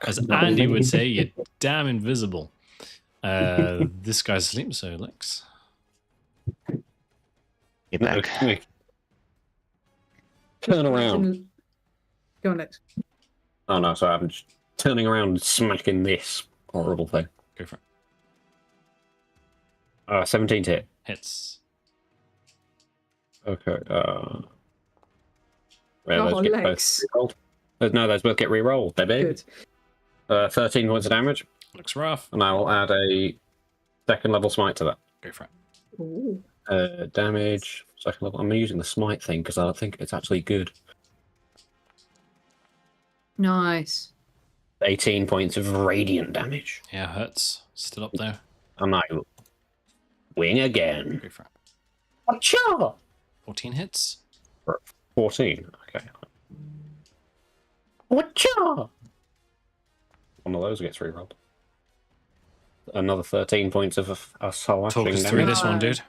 as Andy would say, you're damn invisible. This guy's asleep, so Lex. Get back. Turn around. Go on, Lex. Oh no, sorry, I'm just turning around and smacking this horrible thing. Go for it. 17 to hit. Hits. Okay. Oh, those get both Lex. re-rolled. No, those both get re-rolled, baby. Good. 13 points of damage, Looks rough. and I will add a second level smite to that. Go for it. Ooh. Damage, second level. I'm using the smite thing because I think it's actually good. Nice. 18 points of radiant damage. Yeah, hurts. Still up there. And I wing again. Go for it. Achoo! 14 hits. 14. Okay. Achoo! One of those gets re-rolled. Another 13 points of slashing Talk us through damage. this one, dude.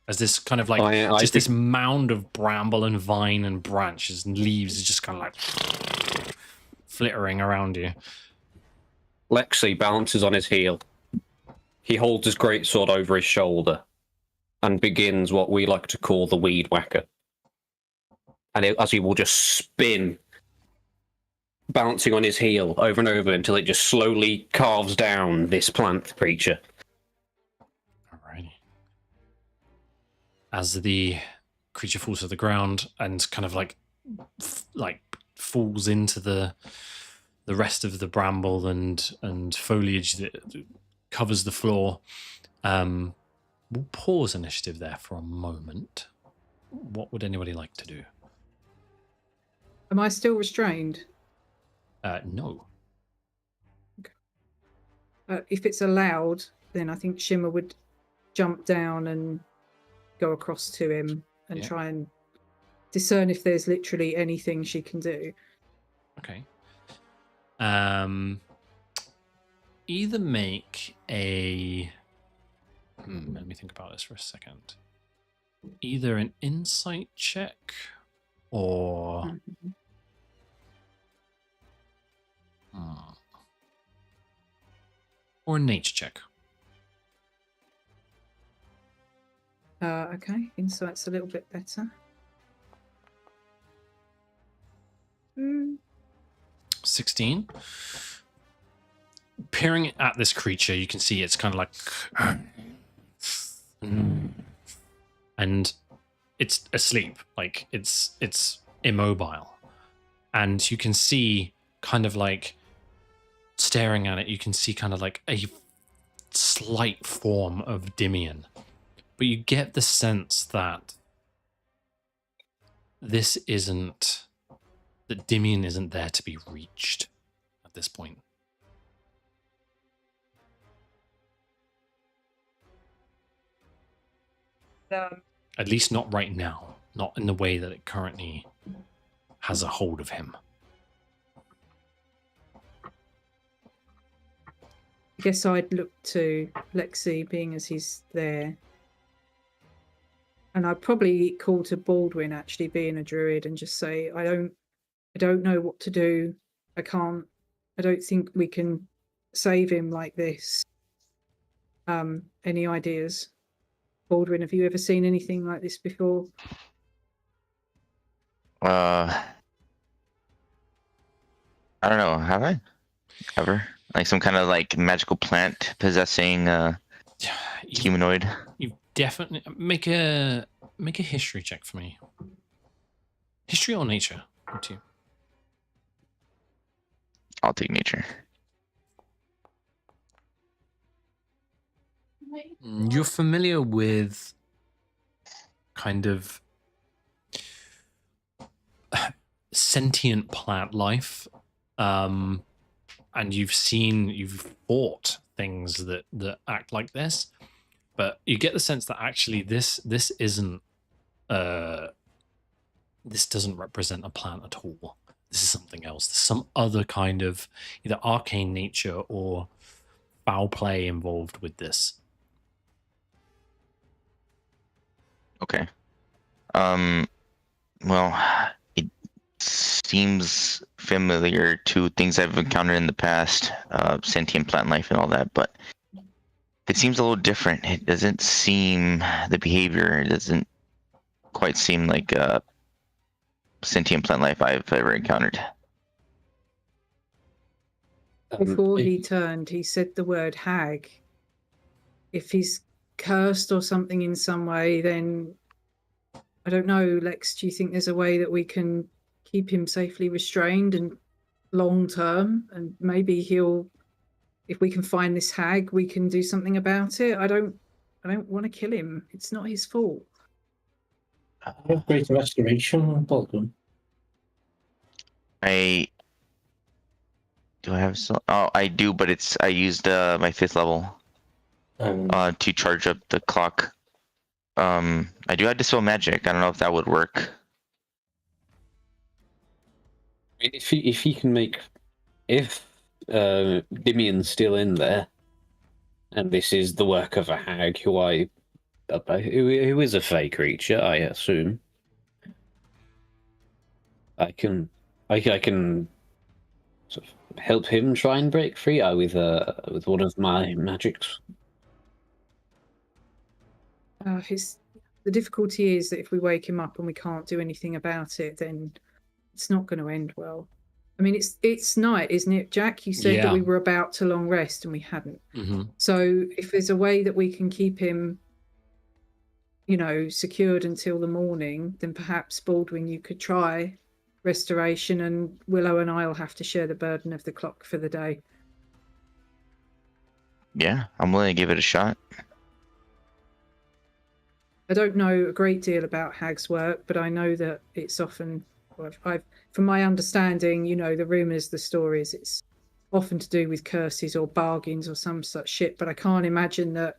As this kind of like I just did- this mound of bramble and vine and branches and leaves is just kind of like flittering around you. Lexi balances on his heel. He holds his greatsword over his shoulder and begins what we like to call the weed whacker. And as he will just spin, bouncing on his heel over and over until it just slowly carves down this plant creature. Alrighty. As the creature falls to the ground and kind of like falls into the rest of the bramble and foliage that covers the floor, we'll pause initiative there for a moment. What would anybody like to do? Am I still restrained? No. If it's allowed, then I think Shimmer would jump down and go across to him and Yeah. try and discern if there's literally anything she can do. Okay. Either make a. Let me think about this for a second. Either an insight check or. Mhm. Or a nature check. Okay, insight's a little bit better. Mm, 16. Peering at this creature, you can see it's kind of like. And it's asleep. Like it's immobile. And you can see kind of like staring at it, you can see kind of like a slight form of Dimian. But you get the sense that this isn't, that Dimian isn't there to be reached at this point. At least not right now. Not in the way that it currently has a hold of him. I guess I'd look to Lexi, being as he's there, and I'd probably call to Baldwin, actually being a druid, and just say, I don't know what to do. I don't think we can save him like this. Any ideas? Baldwin, have you ever seen anything like this before? I don't know. Have I ever like some kind of like magical plant possessing humanoid? You definitely make a history check for me. History or nature? Up to you. I'll take nature. You're familiar with kind of sentient plant life, and you've fought things that act like this, but you get the sense that actually this isn't this doesn't represent a plant at all. This is something else. There's some other kind of either arcane nature or foul play involved with this. Okay. Well, it seems familiar to things I've encountered in the past, sentient plant life and all that, but it seems a little different. It doesn't seem, the behavior, it doesn't quite seem like sentient plant life I've ever encountered. Before he turned, he said the word hag. If he's cursed or something in some way, then I don't know, Lex, do you think there's a way that we can keep him safely restrained and long term? And maybe if we can find this hag, we can do something about it. I don't want to kill him. It's not his fault. I have greater restoration, Baldwin. Do I have some? Oh, I do, but I used my 5th level to charge up the clock. I do have Dispel Magic. I don't know if that would work. I mean, if he can make, if Dimian's still in there, and this is the work of a hag who is a fey creature, I assume, I can sort of help him try and break free with one of my magics. The difficulty is that if we wake him up and we can't do anything about it, then it's not going to end well. I mean, it's night, isn't it, Jack? You said that we were about to long rest and we hadn't. Mm-hmm. So if there's a way that we can keep him, secured until the morning, then perhaps, Baldwin, you could try restoration, and Willow and I'll have to share the burden of the clock for the day. Yeah, I'm willing to give it a shot. I don't know a great deal about hag's work, but I know that it's often, from my understanding, the rumours, the stories, it's often to do with curses or bargains or some such shit, but I can't imagine that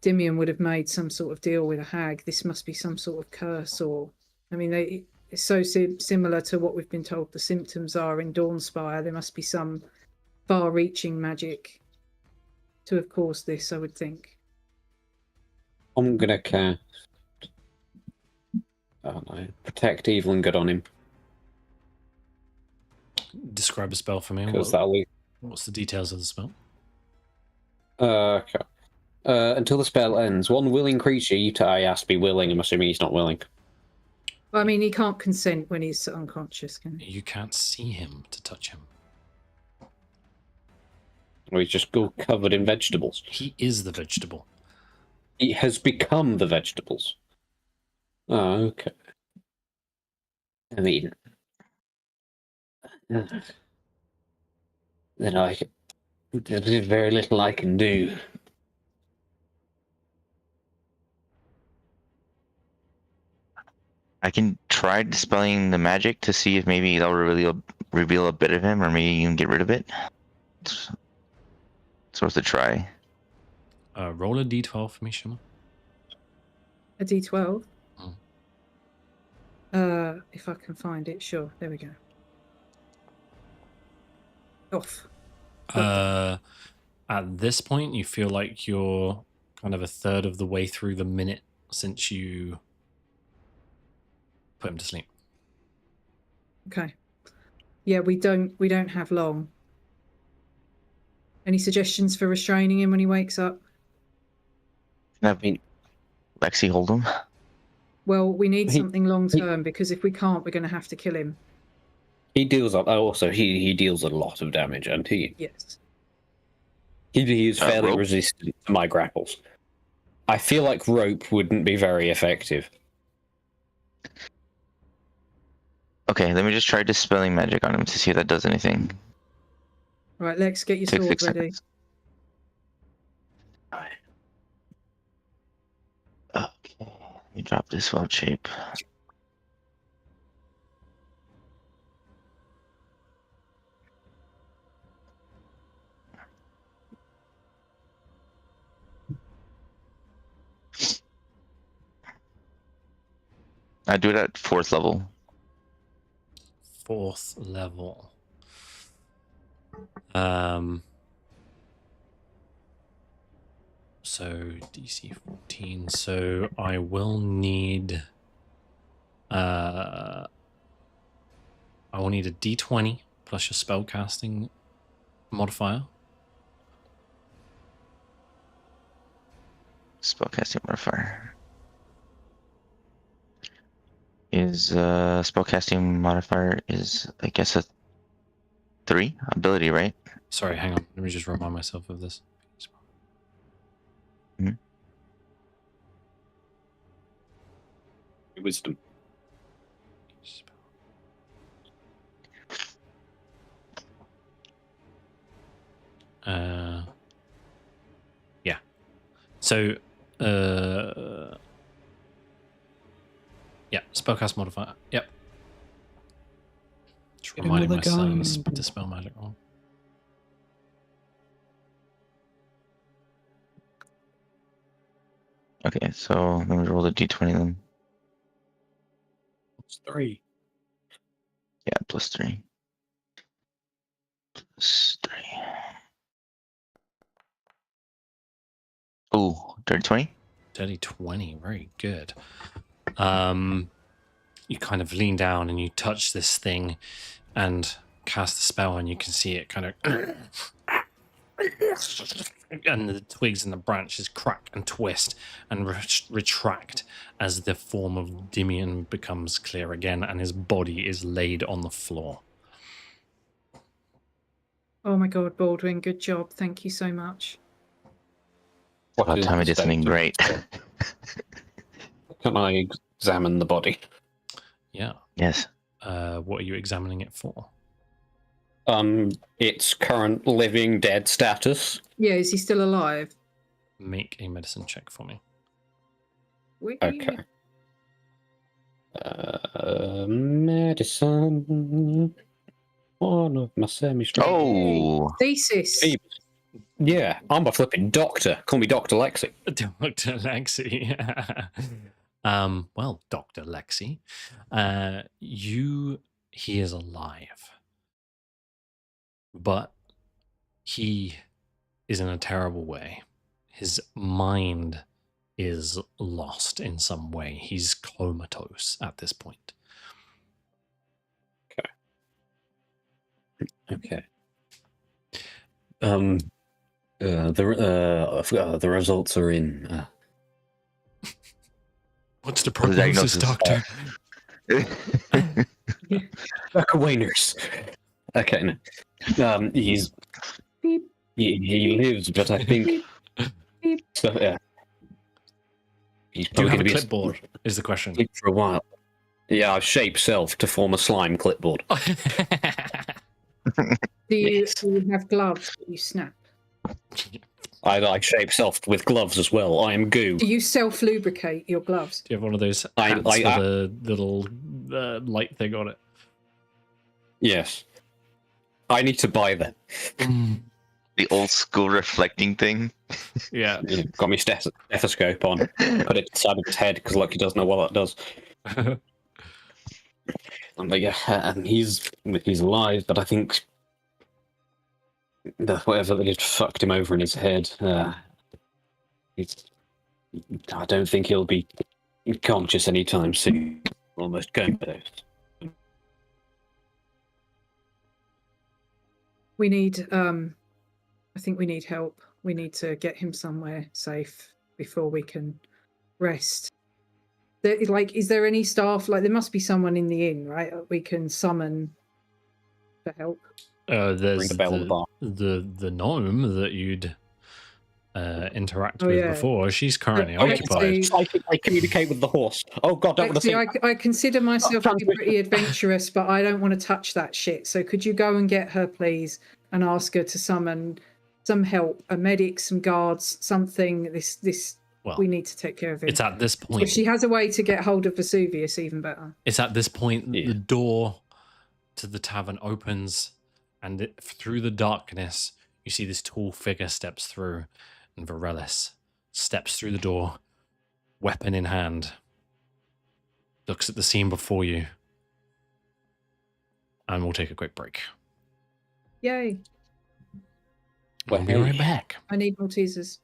Dimian would have made some sort of deal with a hag. This must be some sort of curse, it's so similar to what we've been told the symptoms are in Dawnspire. There must be some far-reaching magic to have caused this, I would think. I'm gonna cast, I don't know, Protect Evil and Good on him. Describe a spell for me. Because What's the details of the spell? Okay. Until the spell ends, one willing creature, I asked to be willing, I'm assuming he's not willing. Well, I mean, he can't consent when he's unconscious, can he? You can't see him to touch him. Or he's just covered in vegetables. He is the vegetable. He has become the vegetables. Oh, okay. I mean, then there's very little I can do. I can try dispelling the magic to see if maybe that'll reveal a bit of him, or maybe you can get rid of it. It's worth a try. Roll a d12 for me, Shimmer. A d12? Oh. If I can find it, sure. There we go. Off. At this point, you feel like you're kind of a third of the way through the minute since you put him to sleep. Okay. Yeah, we don't have long. Any suggestions for restraining him when he wakes up? I mean, Lexi, hold him. Well, we need He- something long he- term because if we can't, we're going to have to kill him. He deals he deals a lot of damage, and he Yes. is fairly Rope? resistant to my grapples. I feel like rope wouldn't be very effective. Okay, let me just try dispelling magic on him to see if that does anything. All right, Lex, get your Take sword 6 ready. seconds. Okay, let me drop this wild shape. I do it at 4th level. 4th level. So DC 14. So I will need I will need a D20 plus your spellcasting modifier. Spellcasting modifier. Is spellcasting modifier is, I guess, a 3 ability, right? Sorry, hang on. Let me just remind myself of this. Wisdom. Yeah. So, yeah, spellcast modifier. Yep. Just Get him reminding with a gun. myself to spell magic roll. Okay, so let me roll the d20 then. It's 3. Yeah, plus 3. Plus 3. Ooh, dirty 20? Dirty 20, very good. You kind of lean down and you touch this thing and cast the spell, and you can see it kind of and the twigs and the branches crack and twist and retract as the form of Dimian becomes clear again, and his body is laid on the floor. Oh my God, Baldwin, good job. Thank you so much. About time I did something great. Can I examine the body? Yeah. Yes. What are you examining it for? Its current living dead status. Yeah, is he still alive? Make a medicine check for me. Whee! Okay. Medicine. One of my semi-strong. Oh, Thesis. Hey, yeah, I'm a flipping doctor. Call me Dr. Lexi. Dr. Lexi. Well, Dr. Lexi, he is alive, but he is in a terrible way. His mind is lost in some way. He's comatose at this point. Okay. The results are in. What's the What's the prognosis, diagnosis? doctor? Back away, nurse. Okay, no. He's Beep. he lives, but I think Beep. so. Yeah, he's Do you probably have a going to be clipboard? Is the question. asleep for a while. Yeah, I've shaped self to form a slime clipboard. Do you Yes. have gloves that you snap? I shape self with gloves as well. I am goo. Do you self-lubricate your gloves? Do you have one of those I- hats I- with a little light thing on it? Yes. I need to buy them. the old school reflecting thing. Yeah. Yeah, got my stethoscope on. Put it inside of his head because Lucky doesn't know what that does. And and he's alive, but I think whatever they just fucked him over in his head. I don't think he'll be conscious anytime soon. Almost comatose. We need I think we need help. We need to get him somewhere safe before we can rest. Is there any staff? Like, there must be someone in the inn, right? We can summon for help. There's the bell on the bar. the gnome that you'd interact Oh, with yeah. before. She's currently Okay, occupied. so- I communicate with the horse. Oh God, don't want to Actually, see. I consider myself to be transmission. pretty adventurous, but I don't want to touch that shit. So could you go and get her, please, and ask her to summon some help, a medic, some guards, something. Well, We need to take care of him. it's at this If point. she has a way to get hold of Vesuvius, even better. It's at this point Yeah. the door to the tavern opens, and through the darkness, you see this tall figure steps through, and Varellis steps through the door, weapon in hand, looks at the scene before you, and we'll take a quick break. Yay! We'll be right hey. back. I need Maltesers.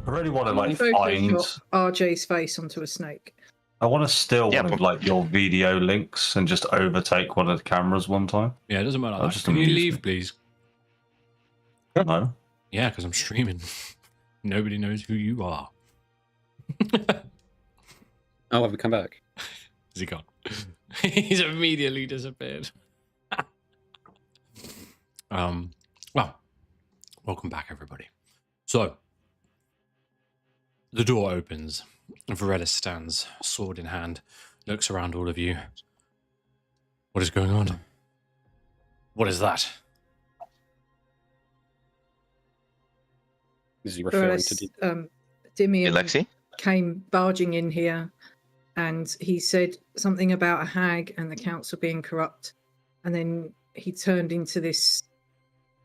I really want to like Photoshop find. RJ's face onto a snake. I want to steal Yeah, one of like your video links and just overtake one of the cameras one time. Yeah, it doesn't matter. That just Can you amused leave, me. please? No. Yeah, because I'm streaming. Nobody knows who you are. Oh, have we come back? Is he gone? He's immediately disappeared. Well, welcome back, everybody. So, the door opens, and Varela stands, sword in hand, looks around all of you. What is going on? What is that? Is he referring Whereas, to? Dimian Alexi? came barging in here, and he said something about a hag and the council being corrupt, and then he turned into this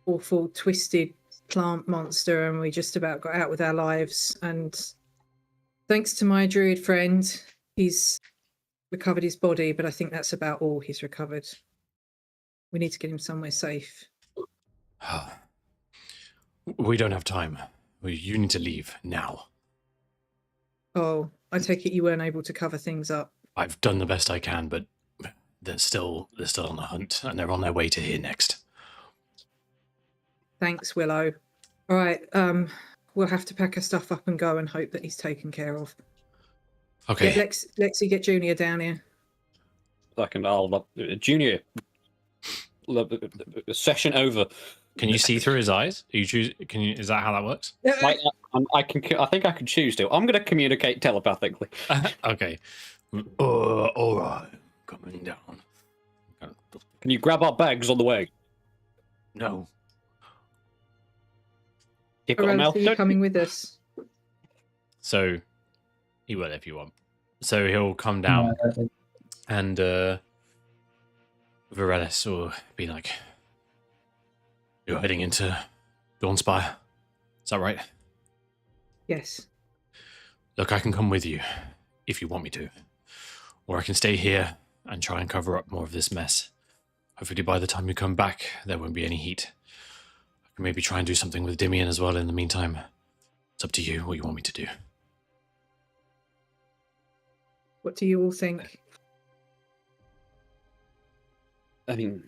awful twisted plant monster, and we just about got out with our lives. And thanks to my druid friend, he's recovered his body, but I think that's about all he's recovered. We need to get him somewhere safe. We don't have time. You need to leave now. Oh, I take it you weren't able to cover things up. I've done the best I can, but they're still on the hunt, and they're on their way to here next. Thanks, Willow. All right, we'll have to pack our stuff up and go and hope that he's taken care of. Okay. Get Lexi, get Junior down here. Second, I'll Junior. Session over. Can you see through his eyes? You choose. Can you? Is that how that works? I think I can choose to. I'm going to communicate telepathically. Okay. All right. Coming down. Can you grab our bags on the way? No. You've got a Aurel, mouth. are you coming with us? So, he will if you want. So he'll come down, and Varelis will be like, "You're heading into Dawnspire. Is that right? Yes. Look, I can come with you if you want me to, or I can stay here and try and cover up more of this mess. Hopefully, by the time you come back, there won't be any heat. I can maybe try and do something with Dimian as well in the meantime. It's up to you what you want me to do." What do you all think? I mean,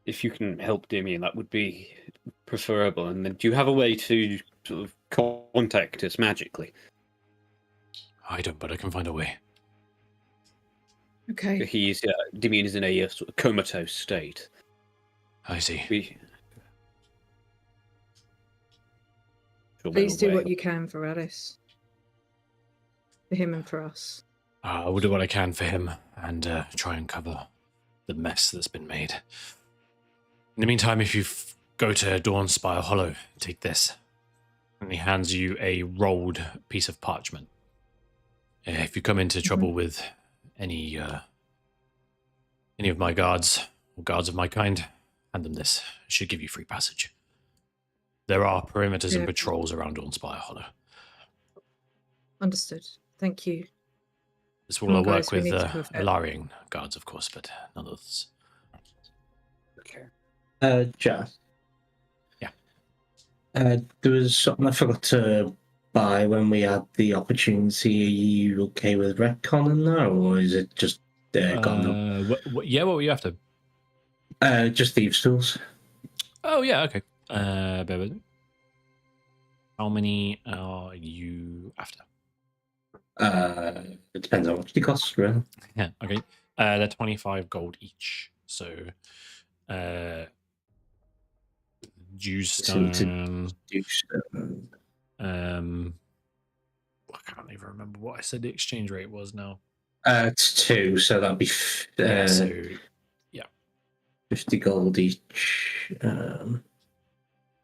if you can help Damien, that would be preferable. And then, do you have a way to sort of contact us magically? I don't, but I can find a way. Okay. Damien is in a sort of comatose state. I see. Please do what you can for Alice. For him and for us. I will do what I can for him and try and cover the mess that's been made. In the meantime, if you go to Dawnspire Hollow, take this. And he hands you a rolled piece of parchment. If you come into trouble with any of my guards, or guards of my kind, hand them this. It should give you free passage. There are perimeters and patrols around Dawnspire Hollow. Understood. Thank you. This will all work guys, we with need to move ahead. Alarian guards, of course, but none others. Jazz. Yeah. There was something I forgot to buy when we had the opportunity. Are you okay with retconning now, or is it just gone? What were you after? Just thieves' tools. Oh, yeah, okay. Bear with me. How many are you after? It depends on how much they cost, really. Yeah, okay. They're 25 gold each. So, Jewstone. I can't even remember what I said the exchange rate was now. It's 2, so that'd be 50 gold each.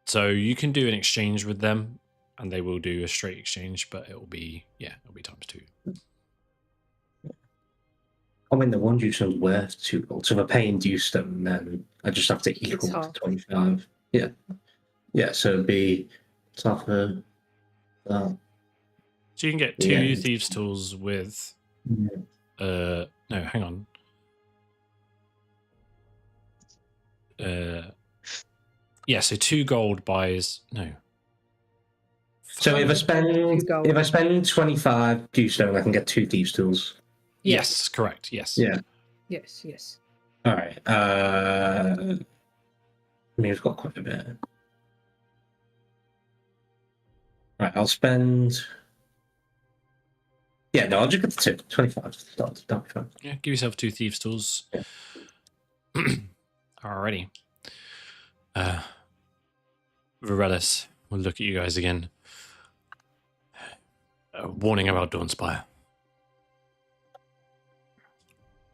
So you can do an exchange with them, and they will do a straight exchange, but it'll be times 2. I mean, the one Jewstone's worth 2 gold. So if I pay in Jewstone, then I just have to equal to 25. Yeah. Yeah, so it'd be half of that. So you can get 2 thieves' tools with. No, hang on. So 2 gold buys. No, So if I gold. spend 25 Dewstone, I can get 2 Thieves' Tools. Yes, correct. Yes. Yeah. Yes. All right. I mean, we've got quite a bit. Right, I'll spend. Yeah, no, I'll just get the 2. 25 to start. That'll be fine. Yeah, give yourself 2 thieves' tools. Yeah. Alrighty. Virelis, we'll look at you guys again. Warning about Dawnspire.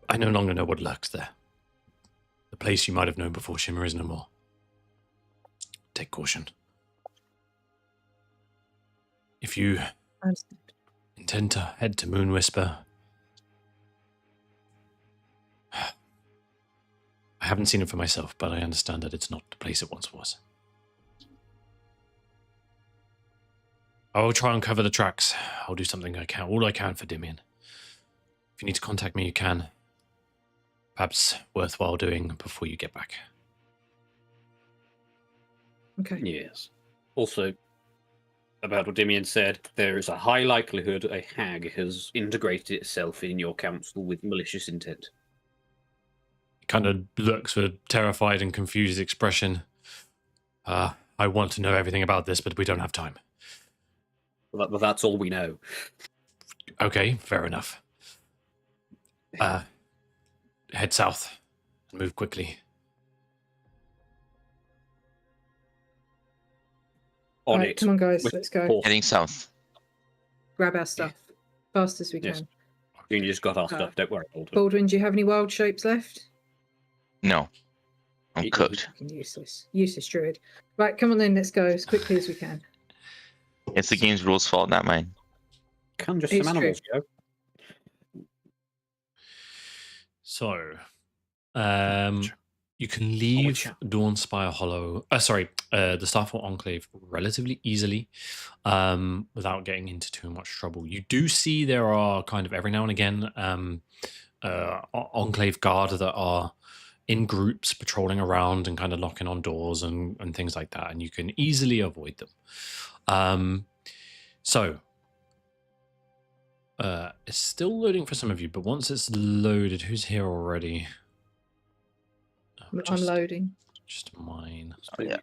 I no longer know what lurks there. The place you might have known before Shimmer is no more. Take caution. If you intend to head to Moon Whisper, I haven't seen it for myself, but I understand that it's not the place it once was. I will try and cover the tracks. I'll do something I can, all I can for Dimian. If you need to contact me, you can. Perhaps worthwhile doing before you get back. Okay. Yes. Also, about what Dimian said, there is a high likelihood a hag has integrated itself in your council with malicious intent. Kind of looks with a terrified and confused expression. I want to know everything about this, but we don't have time. Well, that's all we know. Okay, fair enough. Head south and move quickly. On Right, it. come on, guys, With let's go. force. Heading south. Grab our stuff fast as we Yes. can. You just got our stuff, don't worry, Baldur. Baldwin, do you have any wild shapes left? No. I'm cooked. Fucking useless druid. Right, come on then, let's go as quickly as we can. It's the game's rules' fault, not mine. Conjure It's some animals, Joe. So, you can leave Dawnspire Hollow. The Starfall Enclave relatively easily, without getting into too much trouble. You do see there are kind of every now and again Enclave guard that are in groups patrolling around and kind of knocking on doors and things like that, and you can easily avoid them. It's still loading for some of you, but once it's loaded, who's here already? I'm loading. Just mine. Oh, yeah.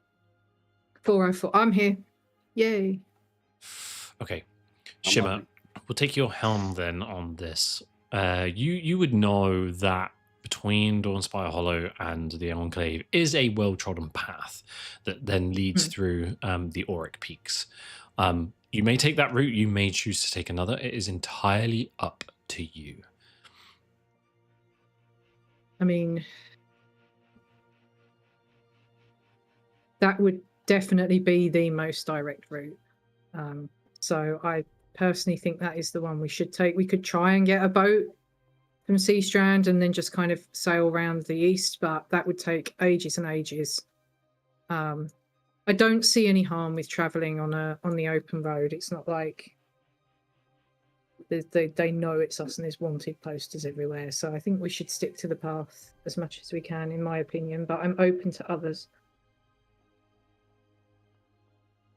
404. I'm here. Yay. Okay. I'm Shimmer, loading. we'll take your helm then on this. You would know that between Dawnspire Hollow and the Enclave is a well-trodden path that then leads through the Auric Peaks. You may take that route, you may choose to take another. It is entirely up to you. I mean, that would definitely be the most direct route. So I personally think that is the one we should take. We could try and get a boat from Sea Strand and then just kind of sail around the east, but that would take ages and ages. I don't see any harm with traveling on the open road. It's not like they know it's us and there's wanted posters everywhere. So I think we should stick to the path as much as we can, in my opinion. But I'm open to others.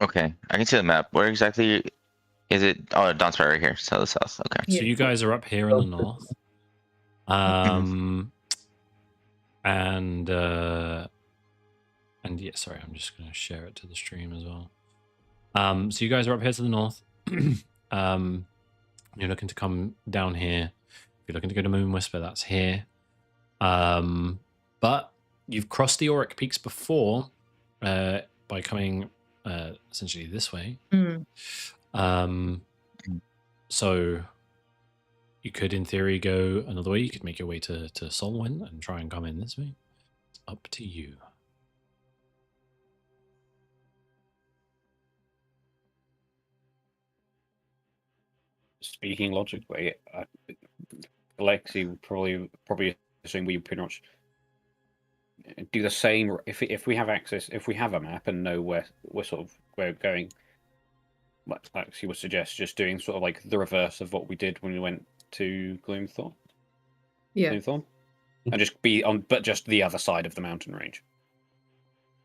Okay, I can see the map. Where exactly is it? Oh, Dawnspire right here, south. Okay. So you guys are up here in the north. And yeah, sorry, I'm just going to share it to the stream as well. So you guys are up here to the north. You're looking to come down here. If you're looking to go to Moon Whisper, that's here. But you've crossed the Auric Peaks before by coming essentially this way. So you could, in theory, go another way. You could make your way to Solwyn and try and come in this way. It's up to you. Speaking logically, Alexi would probably assume we pretty much do the same. If we have access, if we have a map and know where we're going, Alexi would suggest just doing sort of like the reverse of what we did when we went to Gloomthorn. Yeah. Gloomthorn, and just be on, but just the other side of the mountain range.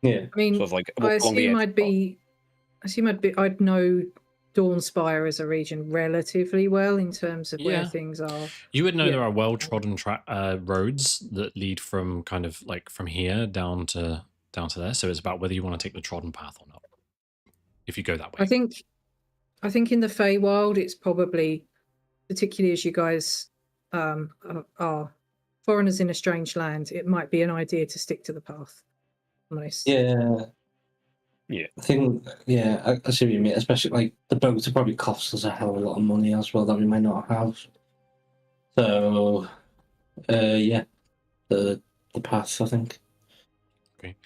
Yeah. I mean, Sort of like I along the assume edge. I'd know Dawnspire as a region relatively well in terms of where Yeah. things are. You would know Yeah. there are well-trodden roads that lead from kind of like from here down to there. So it's about whether you want to take the trodden path or not. If you go that way, I think in the Feywild, it's probably, particularly as you guys are foreigners in a strange land, it might be an idea to stick to the path. I'm honest. Yeah. Yeah. I think, yeah, I see what you mean. Especially like the boats will probably cost us a hell of a lot of money as well that we might not have. So, yeah, the path, I think. I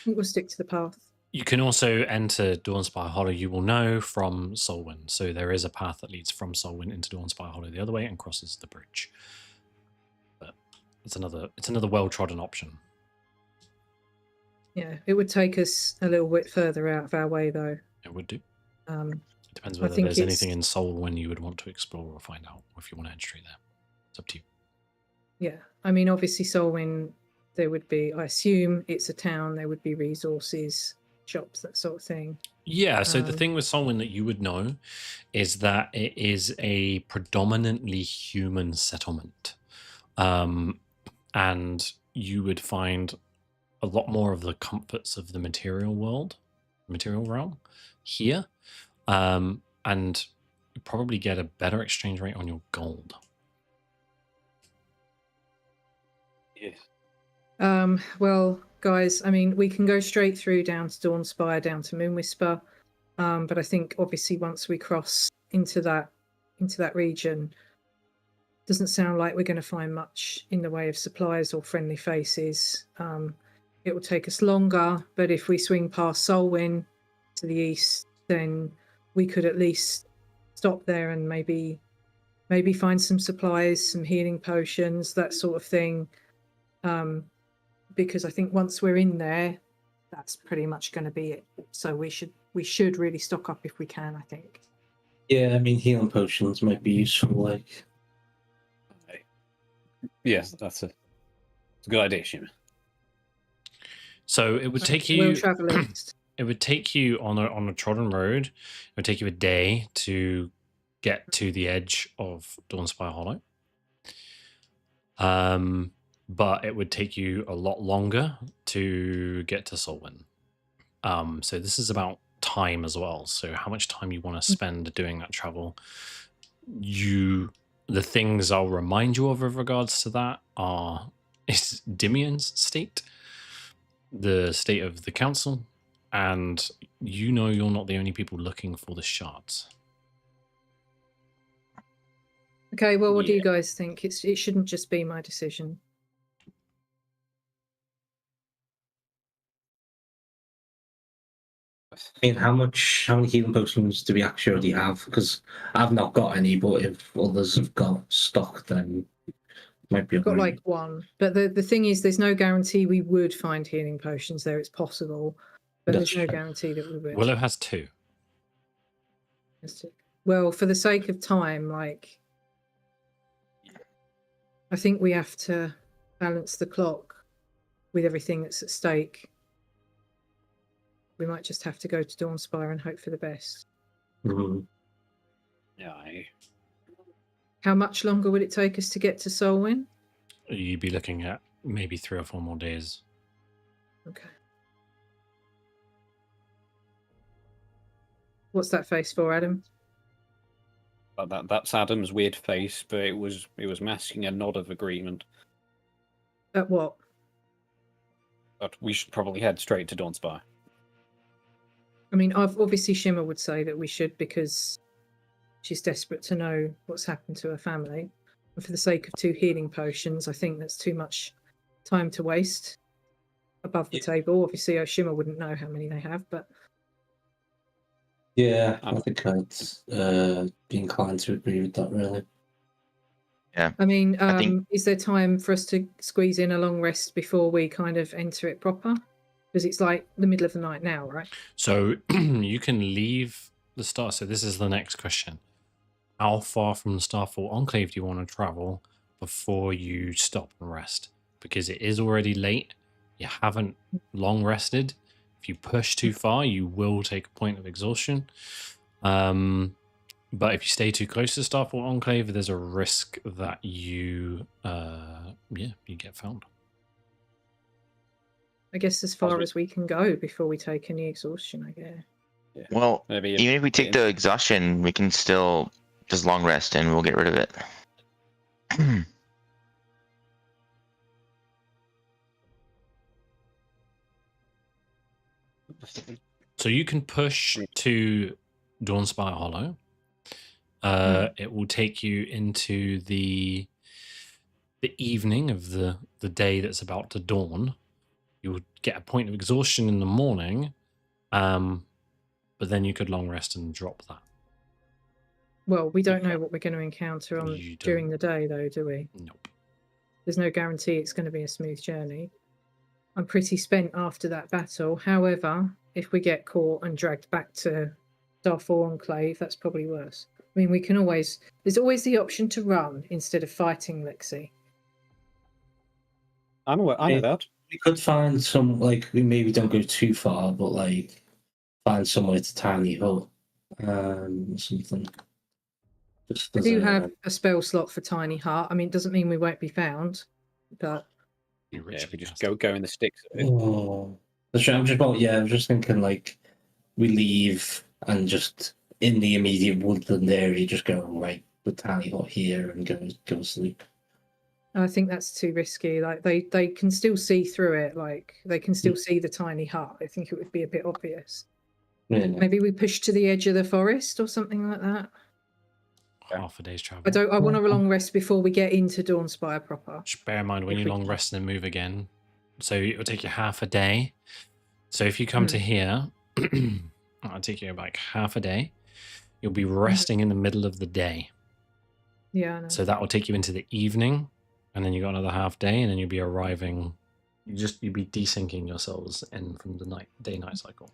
think we'll stick to the path. you can also enter Dawnspire Hollow. You will know from Solwyn. So there is a path that leads from Solwyn into Dawnspire Hollow the other way and crosses the bridge. But it's another well-trodden option. Yeah, it would take us a little bit further out of our way, though. It would do. It depends whether there's anything in Solwyn you would want to explore or find out, or if you want to head straight there. It's up to you. Yeah, I mean, obviously Solwyn, there would be, I assume it's a town, there would be resources, shops, that sort of thing. Yeah, so the thing with Solwyn that you would know is that it is a predominantly human settlement. And you would find a lot more of the comforts of the material realm here. And you probably get a better exchange rate on your gold. Yes. Well, guys, I mean, we can go straight through down to Dawnspire, down to Moonwhisper. But I think obviously once we cross into that region, doesn't sound like we're going to find much in the way of supplies or friendly faces. It will take us longer, but if we swing past Solwyn to the east, then we could at least stop there and maybe find some supplies, some healing potions, that sort of thing. Because I think once we're in there, that's pretty much going to be it. So we should really stock up if we can, I think. Yeah, I mean, healing potions might be useful. Like, Yes, that's a good idea, Shima. So it would take you. It would take you on a trodden road. It would take you a day to get to the edge of Dawnspire Hollow. But it would take you a lot longer to get to Solwyn. So this is about time as well. So how much time you want to spend doing that travel. The things I'll remind you of with regards to that is Dimian's state, the state of the council, and you know you're not the only people looking for the shards. Okay, well, what do you guys think? It shouldn't just be my decision. I mean, how many healing potions do we actually already have? Because I've not got any, but if others have got stock, then it might be. I've got like one, but the thing is, there's no guarantee we would find healing potions there. It's possible, but there's no guarantee that we would. Willow has 2. Well, for the sake of time, like, I think we have to balance the clock with everything that's at stake. We might just have to go to Dawnspire and hope for the best. Mm-hmm. Yeah. How much longer would it take us to get to Solwyn? You'd be looking at maybe 3 or 4 more days. Okay. What's that face for, Adam? That's Adam's weird face, but it was masking a nod of agreement. At what? But we should probably head straight to Dawnspire. I mean, obviously Shimmer would say that we should because she's desperate to know what's happened to her family. And for the sake of 2 healing potions, I think that's too much time to waste above the table. Obviously, Shimmer wouldn't know how many they have, but... Yeah, I think I'd be inclined to agree with that, really. Yeah. I mean, is there time for us to squeeze in a long rest before we kind of enter it proper? Because it's like the middle of the night now, right? So you can leave the Star. So this is the next question. How far from the Starfall Enclave do you want to travel before you stop and rest? Because it is already late. You haven't long rested. If you push too far, you will take a point of exhaustion. But if you stay too close to Starfall Enclave, there's a risk that you get found. I guess as far as we can go before we take any exhaustion, I guess. Yeah. Well, Maybe even if we take the exhaustion, we can still just long rest and we'll get rid of it. So you can push to Dawnspire Hollow. It will take you into the evening of the day that's about to dawn. You would get a point of exhaustion in the morning, but then you could long rest and drop that. Well, we don't know what we're going to encounter during the day, though, do we? Nope. There's no guarantee it's going to be a smooth journey. I'm pretty spent after that battle. However, if we get caught and dragged back to Starfall Enclave, that's probably worse. I mean, there's always the option to run instead of fighting, Lexi. I know that. We could find some, like, we maybe don't go too far, but, like, find somewhere to tiny hut, or something. Just We do have a spell slot for tiny hut. I mean, it doesn't mean we won't be found, but... Yeah, if we just go in the sticks. Oh, I'm just thinking, like, we leave and just in the immediate woodland area, just go right the tiny hut here and go sleep. I think that's too risky. Like they can still see through it. Like they can still see the tiny hut. I think it would be a bit obvious. Yeah. Maybe we push to the edge of the forest or something like that. Half a day's travel. I want a long rest before we get into Dawnspire proper. Just bear in mind when you long rest and then move again. So it'll take you half a day. So if you come to here, it'll take you like half a day. You'll be resting in the middle of the day. Yeah, I know. So that will take you into the evening, and then you got another half day, and then you'll be arriving. You'll be desyncing yourselves in from the day-night cycle.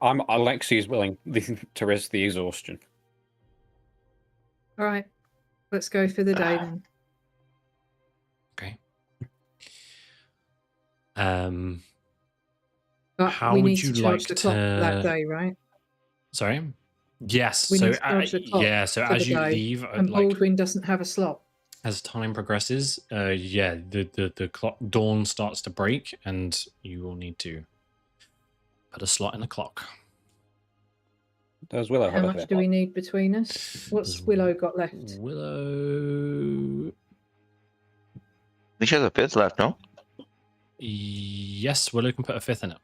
Alexi is willing to risk the exhaustion. All right, let's go for the day then. Okay. But how we would need you to charge like the clock for that to- day, right? Sorry. Yes. We so need to charge the clock so for as the you day, leave, and like Baldwin doesn't have a slot. as time progresses, the clock dawn starts to break, and you will need to put a slot in the clock. Does Willow How have much do we need between us? What's Willow got left? Willow. She has a fifth left, no? Yes, Willow can put a fifth in it.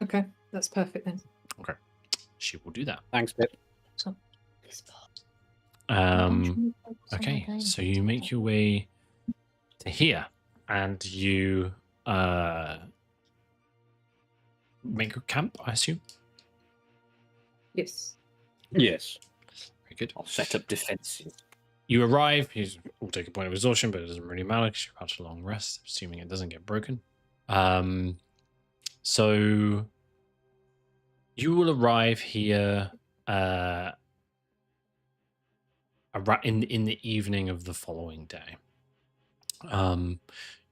Okay, that's perfect then. Okay, she will do that. Thanks, Pip. Okay, so you make your way to here, and you make a camp, I assume. Yes. Yes. Very good. I'll set up defenses. You arrive. We'll take a point of exhaustion, but it doesn't really matter because you're about to long rest, assuming it doesn't get broken. So you will arrive here in the evening of the following day. You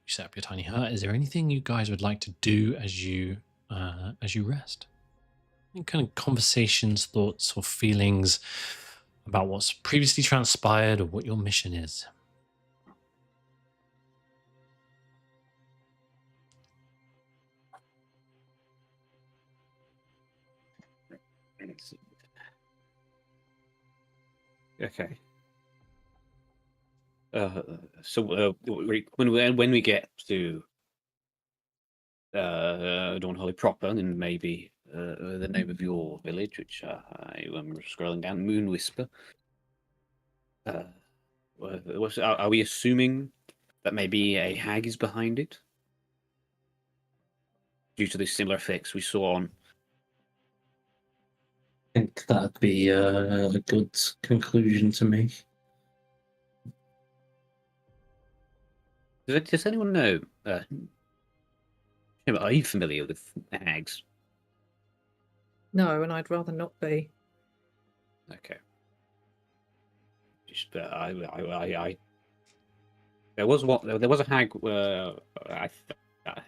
set up your tiny hut. Is there anything you guys would like to do as you rest? Any kind of conversations, thoughts, or feelings about what's previously transpired or what your mission is? Okay. So when we get to Dawn Hollow proper, then maybe the name of your village, which I am scrolling down, Moon Whisper. Are we assuming that maybe a hag is behind it due to the similar effects we saw on? I think that'd be a good conclusion to make. Does anyone know? Are you familiar with hags? No, and I'd rather not be. Okay. Just there was a hag. I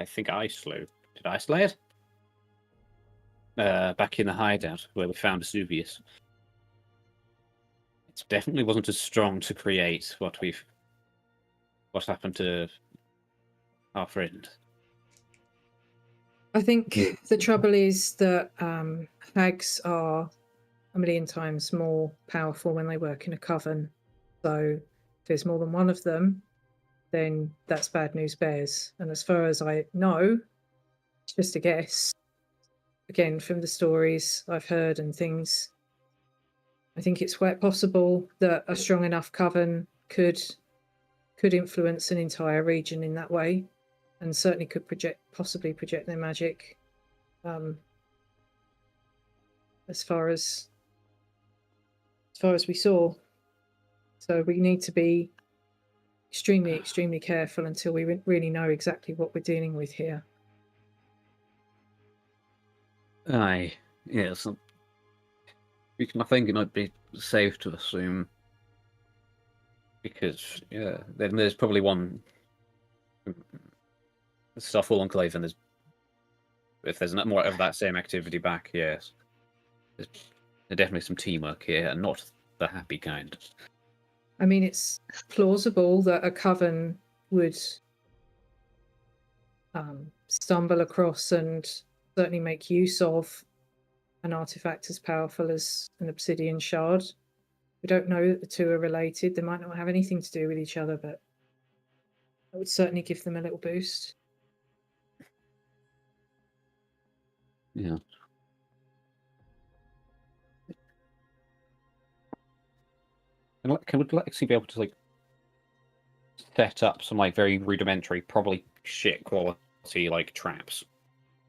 think I slew. Did I slay it? back in the hideout where we found Vesuvius. It definitely wasn't as strong to create what happened to our friend. I think the trouble is that hags are a million times more powerful when they work in a coven. So if there's more than one of them, then that's bad news bears. And as far as I know, it's just a guess. Again, from the stories I've heard and things, I think it's quite possible that a strong enough coven could influence an entire region in that way, and certainly could possibly project their magic. As far as we saw, so we need to be extremely careful until we really know exactly what we're dealing with here. Aye, yes. I think it might be safe to assume, because then there's probably one stuff all enclave, and if there's not more of that same activity back, yes, there's definitely some teamwork here, and not the happy kind. I mean, it's plausible that a coven would stumble across and certainly make use of an artifact as powerful as an obsidian shard. We don't know that the two are related. They might not have anything to do with each other, but that would certainly give them a little boost. Yeah. And would Lexi be able to set up some very rudimentary, probably shit quality traps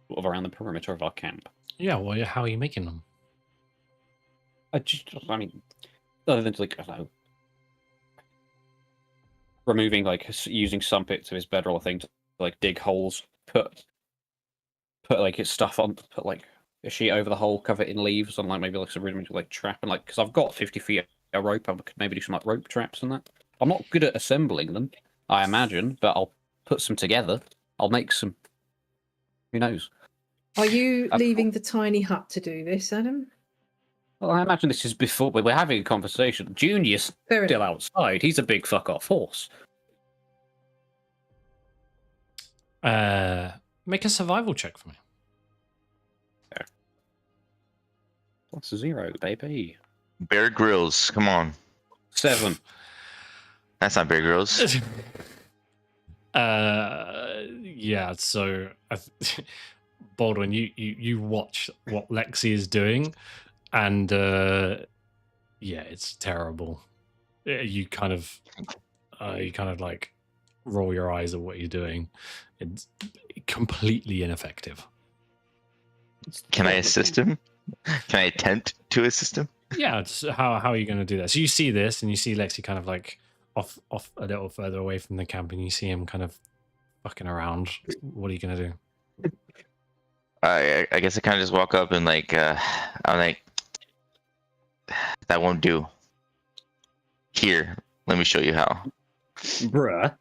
sort of around the perimeter of our camp? Yeah, well, how are you making them? I mean, other than I don't know, removing using some bits of his bedroll thing to dig holes, put his stuff on, put a sheet over the hole, cover it in leaves, and maybe some rudimentary trap, and because I've got 50 feet of rope, I could maybe do some rope traps and that. I'm not good at assembling them, I imagine, but I'll put some together. I'll make some. Who knows? Are you leaving the tiny hut to do this, Adam? Well, I imagine this is before we're having a conversation. Junior's still outside. He's a big fuck off horse. Make a survival check for me. +0, baby. Bear Grylls, come on. 7. That's not Bear Grylls. Yeah. So, Baldwin, you watch what Lexi is doing, and yeah, it's terrible. You kind of roll your eyes at what you're doing. It's completely ineffective. Can I assist him? Can I attempt to assist him? Yeah, it's, how are you going to do that? So you see this, and you see Lexi kind of off a little further away from the camp, and you see him kind of fucking around. What are you going to do? I guess I kind of just walk up and I'm like, that won't do. Here, let me show you how. Bruh.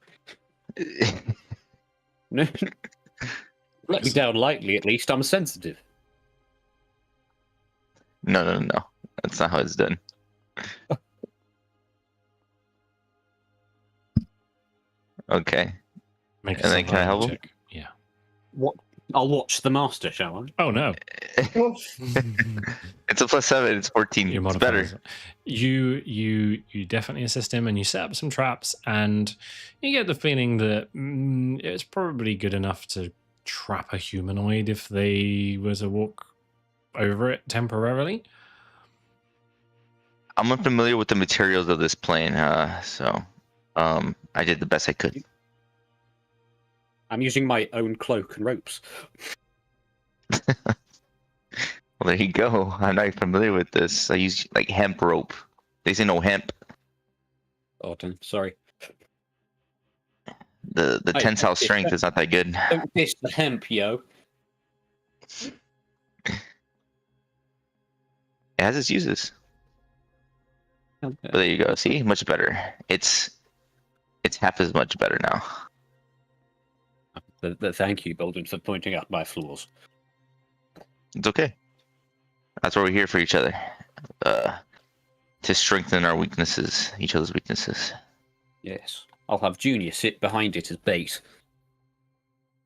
Let me down lightly, at least. I'm sensitive. No. That's not how it's done. Okay. Make a And then can I survival help him? check. Yeah. What? I'll watch the master, shall I? Oh no. It's a +7. It's 14. Your It's better. modifiers. You definitely assist him, and you set up some traps, and you get the feeling that it's probably good enough to trap a humanoid if they were to walk over it temporarily. I'm unfamiliar with the materials of this plane, so I did the best I could. I'm using my own cloak and ropes. Well, there you go. I'm not familiar with this. I use hemp rope. They say no hemp. Oh, damn. Sorry. The tensile strength is not that good. Don't dish the hemp, yo. It has its uses. Okay. But there you go. See, much better. It's half as much better now. Thank you, Baldur, for pointing out my flaws. It's okay. That's why we're here for each other. To strengthen our weaknesses, each other's weaknesses. Yes. I'll have Junior sit behind it as bait.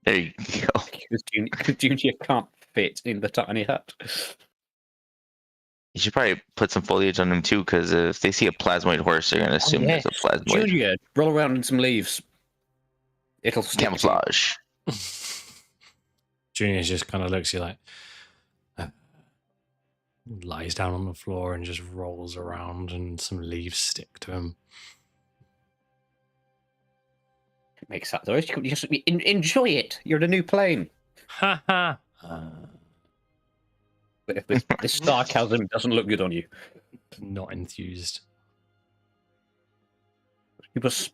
There you go. Because Junior can't fit in the tiny hut. You should probably put some foliage on them too, because if they see a plasmoid horse, they're gonna assume there's a plasmoid. Junior, roll around in some leaves. It'll stick to you. Camouflage. Junior just kind of looks at you like, lies down on the floor and just rolls around, and some leaves stick to him. It makes that though. You just enjoy it. You're the new plane. Ha ha. This sarcasm doesn't look good on you. Not enthused. You must.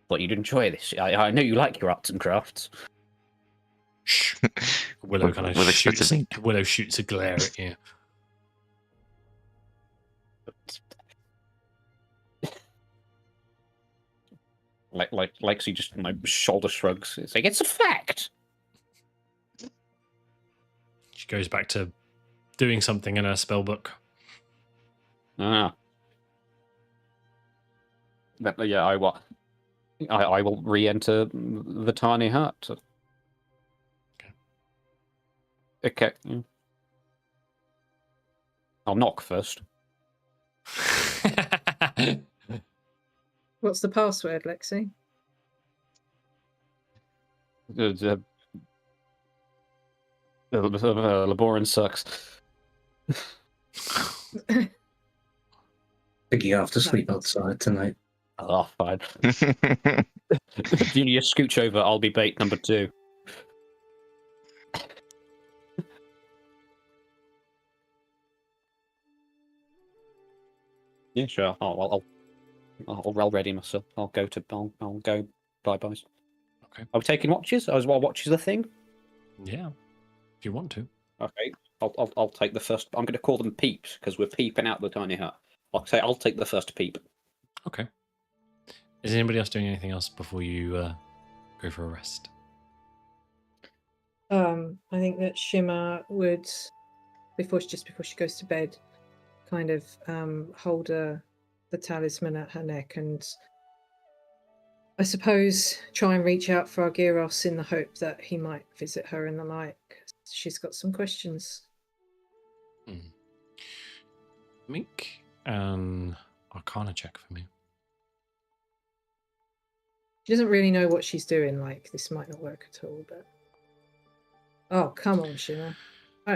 But you'd enjoy this. I know you like your arts and crafts. Shh. Willow kind of shoots. Willow shoots a glare at you. Like she just my shoulder shrugs. It's like it's a fact. She goes back to doing something in her spell book. Ah. But, yeah, I will re-enter the tiny hut. Okay. I'll knock first. What's the password, Lexi? Laborin sucks. I think you have to sleep outside tonight. Oh, fine. Junior, scooch over. I'll be bait number 2. Yeah, sure. I'll ready myself. I'll go bye-byes. Okay. Are we taking watches? As well, watches the thing? Yeah, if you want to. Okay. I'll take the first. I'm going to call them peeps because we're peeping out the tiny hut. I'll take the first peep. Okay. Is anybody else doing anything else before you go for a rest? I think that Shimmer would, before she goes to bed, kind of hold the talisman at her neck and I suppose try and reach out for Argyros in the hope that he might visit her in the night. 'Cause she's got some questions. Make an Arcana check for me. She doesn't really know what she's doing. Like, this might not work at all, but... Oh, come on, Shimmer.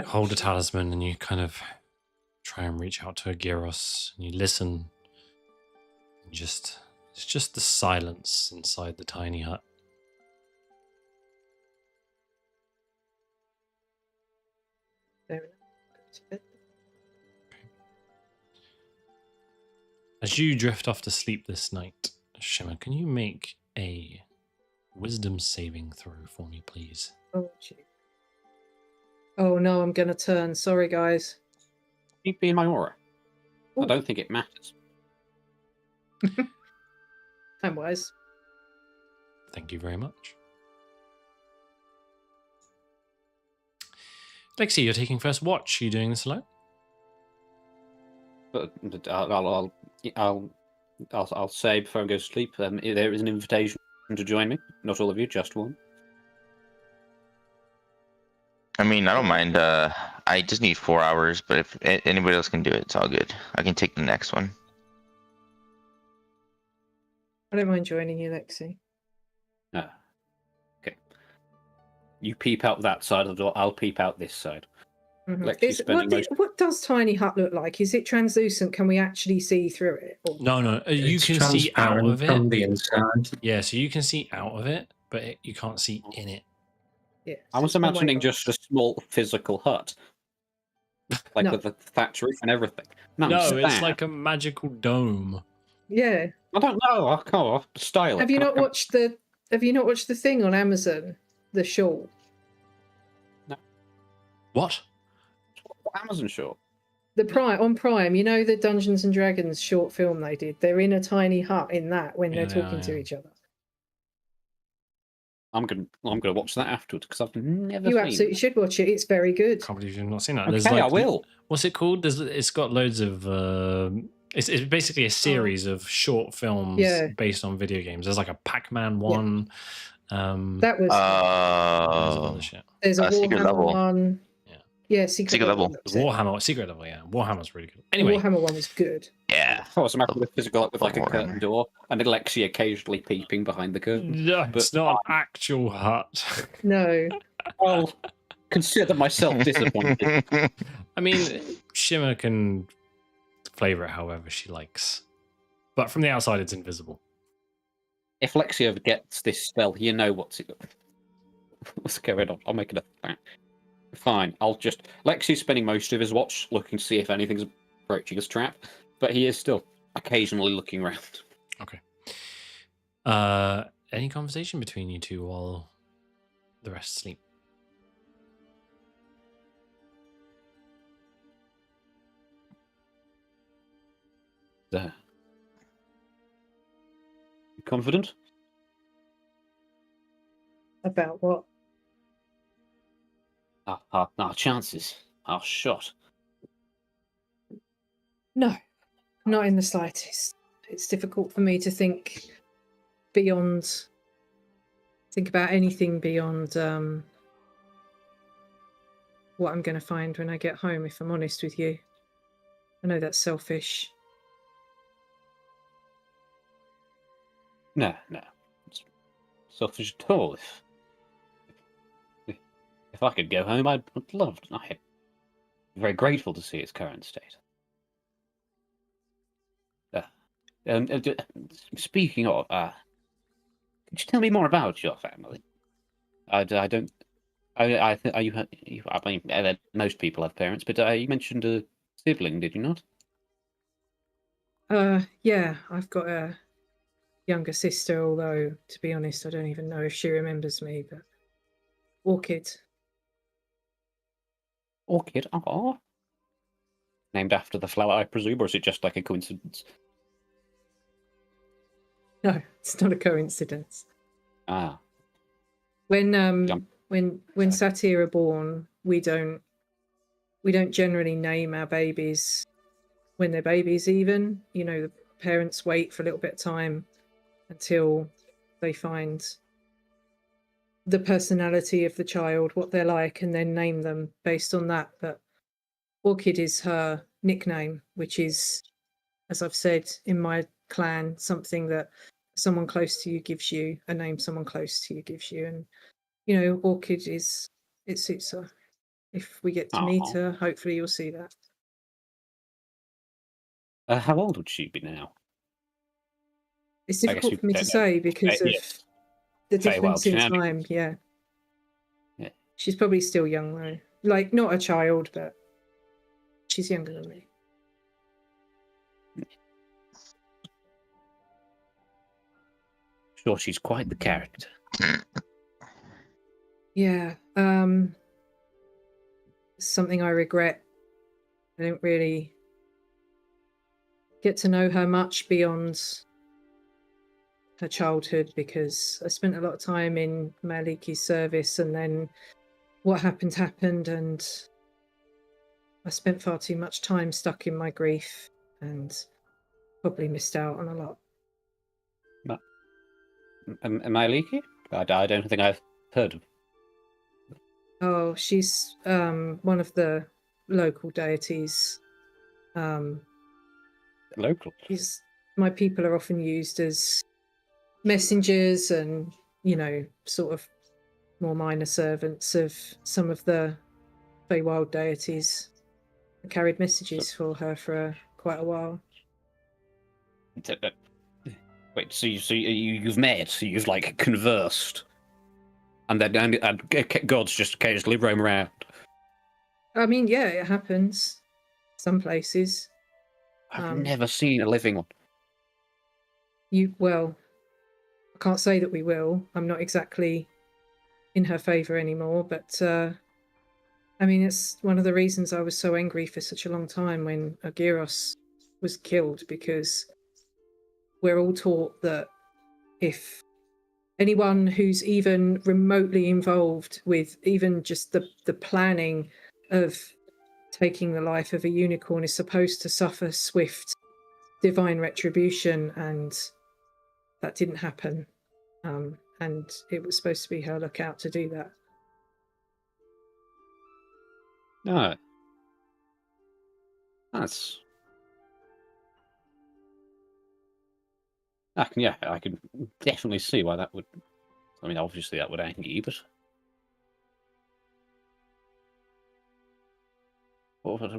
Hold the talisman and you kind of try and reach out to Argyros and you listen. And it's just the silence inside the tiny hut. Fair enough. Go to bed. As you drift off to sleep this night, Shimmer, can you make a wisdom saving throw for me, please? Oh, gee. Oh, no, I'm going to turn. Sorry, guys. Keep me in my aura. Ooh. I don't think it matters. Time-wise. Thank you very much. Lexi, you're taking first watch. Are you doing this alone? But I'll say before I go to sleep, there is an invitation to join me. Not all of you, just one. I mean, I don't mind. I just need 4 hours, but if anybody else can do it, it's all good. I can take the next one. I don't mind joining you, Lexi. Okay. You peep out that side of the door. I'll peep out this side. Mhm. Lexi's spending What does Tiny Hut look like? Is it translucent? Can we actually see through it? Or... No. You It's can see out transparent of it. from the inside. Yeah, so you can see out of it, but you can't see in it. Yeah, I was so it's one imagining way just a small physical hut. Like No. with the thatch roof and everything. No, it's it's that. like a magical dome. Yeah. I don't know. I can't style it. Have you not watched the thing on Amazon? The short. What? Amazon short? The Prime, you know the Dungeons and Dragons short film they did? They're in a tiny hut in that when they're Yeah, they talking are, to yeah. each other. I'm gonna watch that afterwards because I've never You seen absolutely it. should watch it. It's very good. Can't believe you've not seen that. Okay, I will. What's it called? It's got loads of. It's basically a series of short films Yeah. based on video games. There's like a Pac-Man one. That was. loads of other shit. There's a Secret Warhammer Level. one. Yeah. Yeah, Secret Level. The Warhammer Secret Level, yeah. Warhammer's really good. Anyway, The Warhammer one was good. Yeah. Oh, it's a matter of physical with like a Warhammer. curtain door and Alexi occasionally peeping behind the curtain. no, But- it's not an actual hut. No. I'll consider myself disappointed. I mean, Shimmer can flavor it however she likes, but from the outside, it's invisible. If Lexi ever gets this spell, you know what's going on. I'll make it a fine. Lexi's spending most of his watch looking to see if anything's approaching his trap, but he is still occasionally looking around. Okay. Any conversation between you two while the rest sleep? There. You confident? About what? Our chances are shot. No, not in the slightest. It's difficult for me to think about anything beyond what I'm going to find when I get home, if I'm honest with you. I know that's selfish. No. It's selfish at all. If I could go home, I'd love to. I'd be very grateful to see its current state. Speaking of, could you tell me more about your family? I don't. I mean, most people have parents, but you mentioned a sibling, did you not? Yeah, I've got a younger sister, although, to be honest, I don't even know if she remembers me, but Orchid. Orchid? Oh. Named after the flower, I presume, or is it just like a coincidence? No, it's not a coincidence. Ah. When Jump. when satyr are born, we don't generally name our babies when they're babies even. You know, the parents wait for a little bit of time until they find the personality of the child, what they're like, and then name them based on that. But Orchid is her nickname, which is, as I've said in my clan, something that someone close to you gives you, a name someone close to you gives you. And, you know, Orchid it suits her. If we get to meet Aw. her, hopefully you'll see that. How old would she be now? It's I guess difficult you for me to don't know. say because of Yes. the Very well, difference in shenanigans. time. Yeah. Yeah. She's probably still young though. Like, not a child, but she's younger than me. Sure, she's quite the character. Yeah. Something I regret. I don't really get to know her much beyond her childhood because I spent a lot of time in Maliki's service, and then what happened, and I spent far too much time stuck in my grief and probably missed out on a lot. Am I leaky? I don't think I've heard of. Oh, she's one of the local deities. Local. My people are often used as messengers and, you know, sort of more minor servants of some of the Feywild deities. I carried messages for her for quite a while. Wait, so you've met, so you've like conversed, and then and gods just occasionally roam around. I mean, yeah, it happens. Some places. I've never seen a living one. Well, I can't say that we will. I'm not exactly in her favour anymore, but I mean, it's one of the reasons I was so angry for such a long time when Agiros was killed, because we're all taught that if anyone who's even remotely involved with even just the planning of taking the life of a unicorn is supposed to suffer swift divine retribution, and that didn't happen. And it was supposed to be her lookout to do that. No. That's. I can definitely see why that would. I mean, obviously that would anger you, but.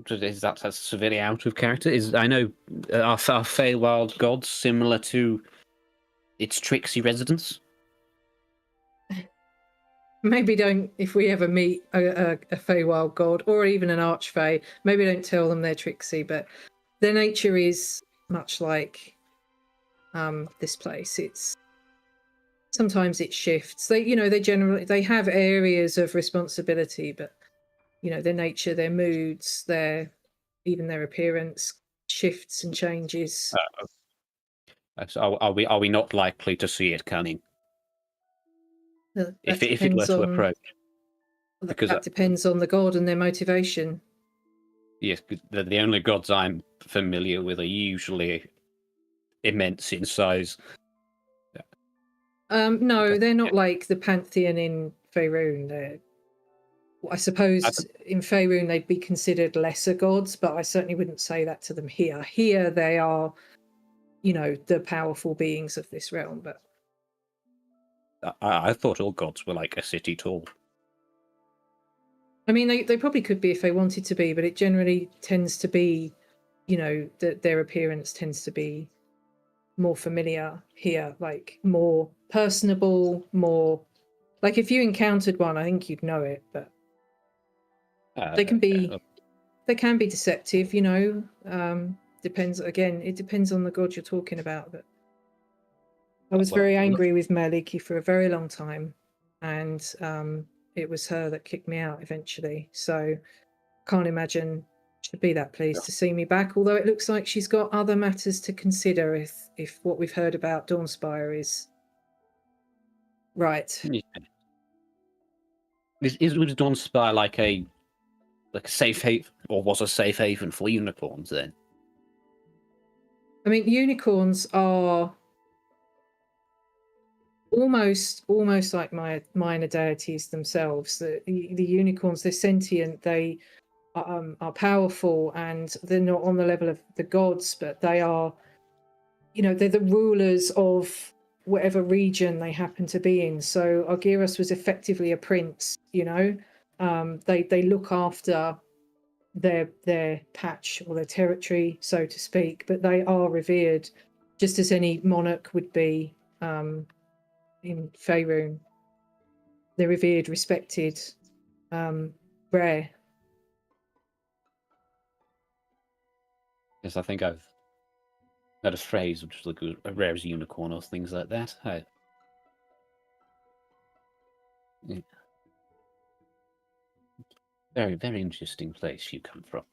Is that severely out of character? I know are Feywild gods similar to its tricksy residents? Maybe don't, if we ever meet a Feywild god or even an Archfey, maybe don't tell them they're tricksy, but their nature is much like this place. It's sometimes it shifts. They have areas of responsibility, but their nature, their moods, even their appearance shifts and changes. So are we not likely to see it coming? If it were to approach? Because that depends on the god and their motivation. Yes, the only gods I'm familiar with are usually immense in size. No, they're not like the pantheon in Faerun. I suppose in Faerun they'd be considered lesser gods, but I certainly wouldn't say that to them here. Here they are, the powerful beings of this realm. But I thought all gods were like a city tall. I mean, they probably could be if they wanted to be, but it generally tends to be, that their appearance tends to be more familiar here, like more personable, more like if you encountered one, I think you'd know it, but they can be deceptive, depends, again, it depends on the god you're talking about. But I was very angry with Maliki for a very long time, and it was her that kicked me out eventually, so can't imagine she'd be that pleased to see me back, although it looks like she's got other matters to consider if what we've heard about Dawnspire is right. Yeah. Was Dawnspire like a safe haven, or was a safe haven for unicorns then? I mean, unicorns are almost like my minor deities themselves. The unicorns, they're sentient, they are powerful, and they're not on the level of the gods, but they are, they're the rulers of whatever region they happen to be in. So Argyros was effectively a prince, they look after their patch or their territory, so to speak, but they are revered just as any monarch would be in Faerun. They're revered, respected, rare. Yes, I think I've heard a phrase which is like a rare as unicorn or things like that. Yeah. Very, very interesting place you come from.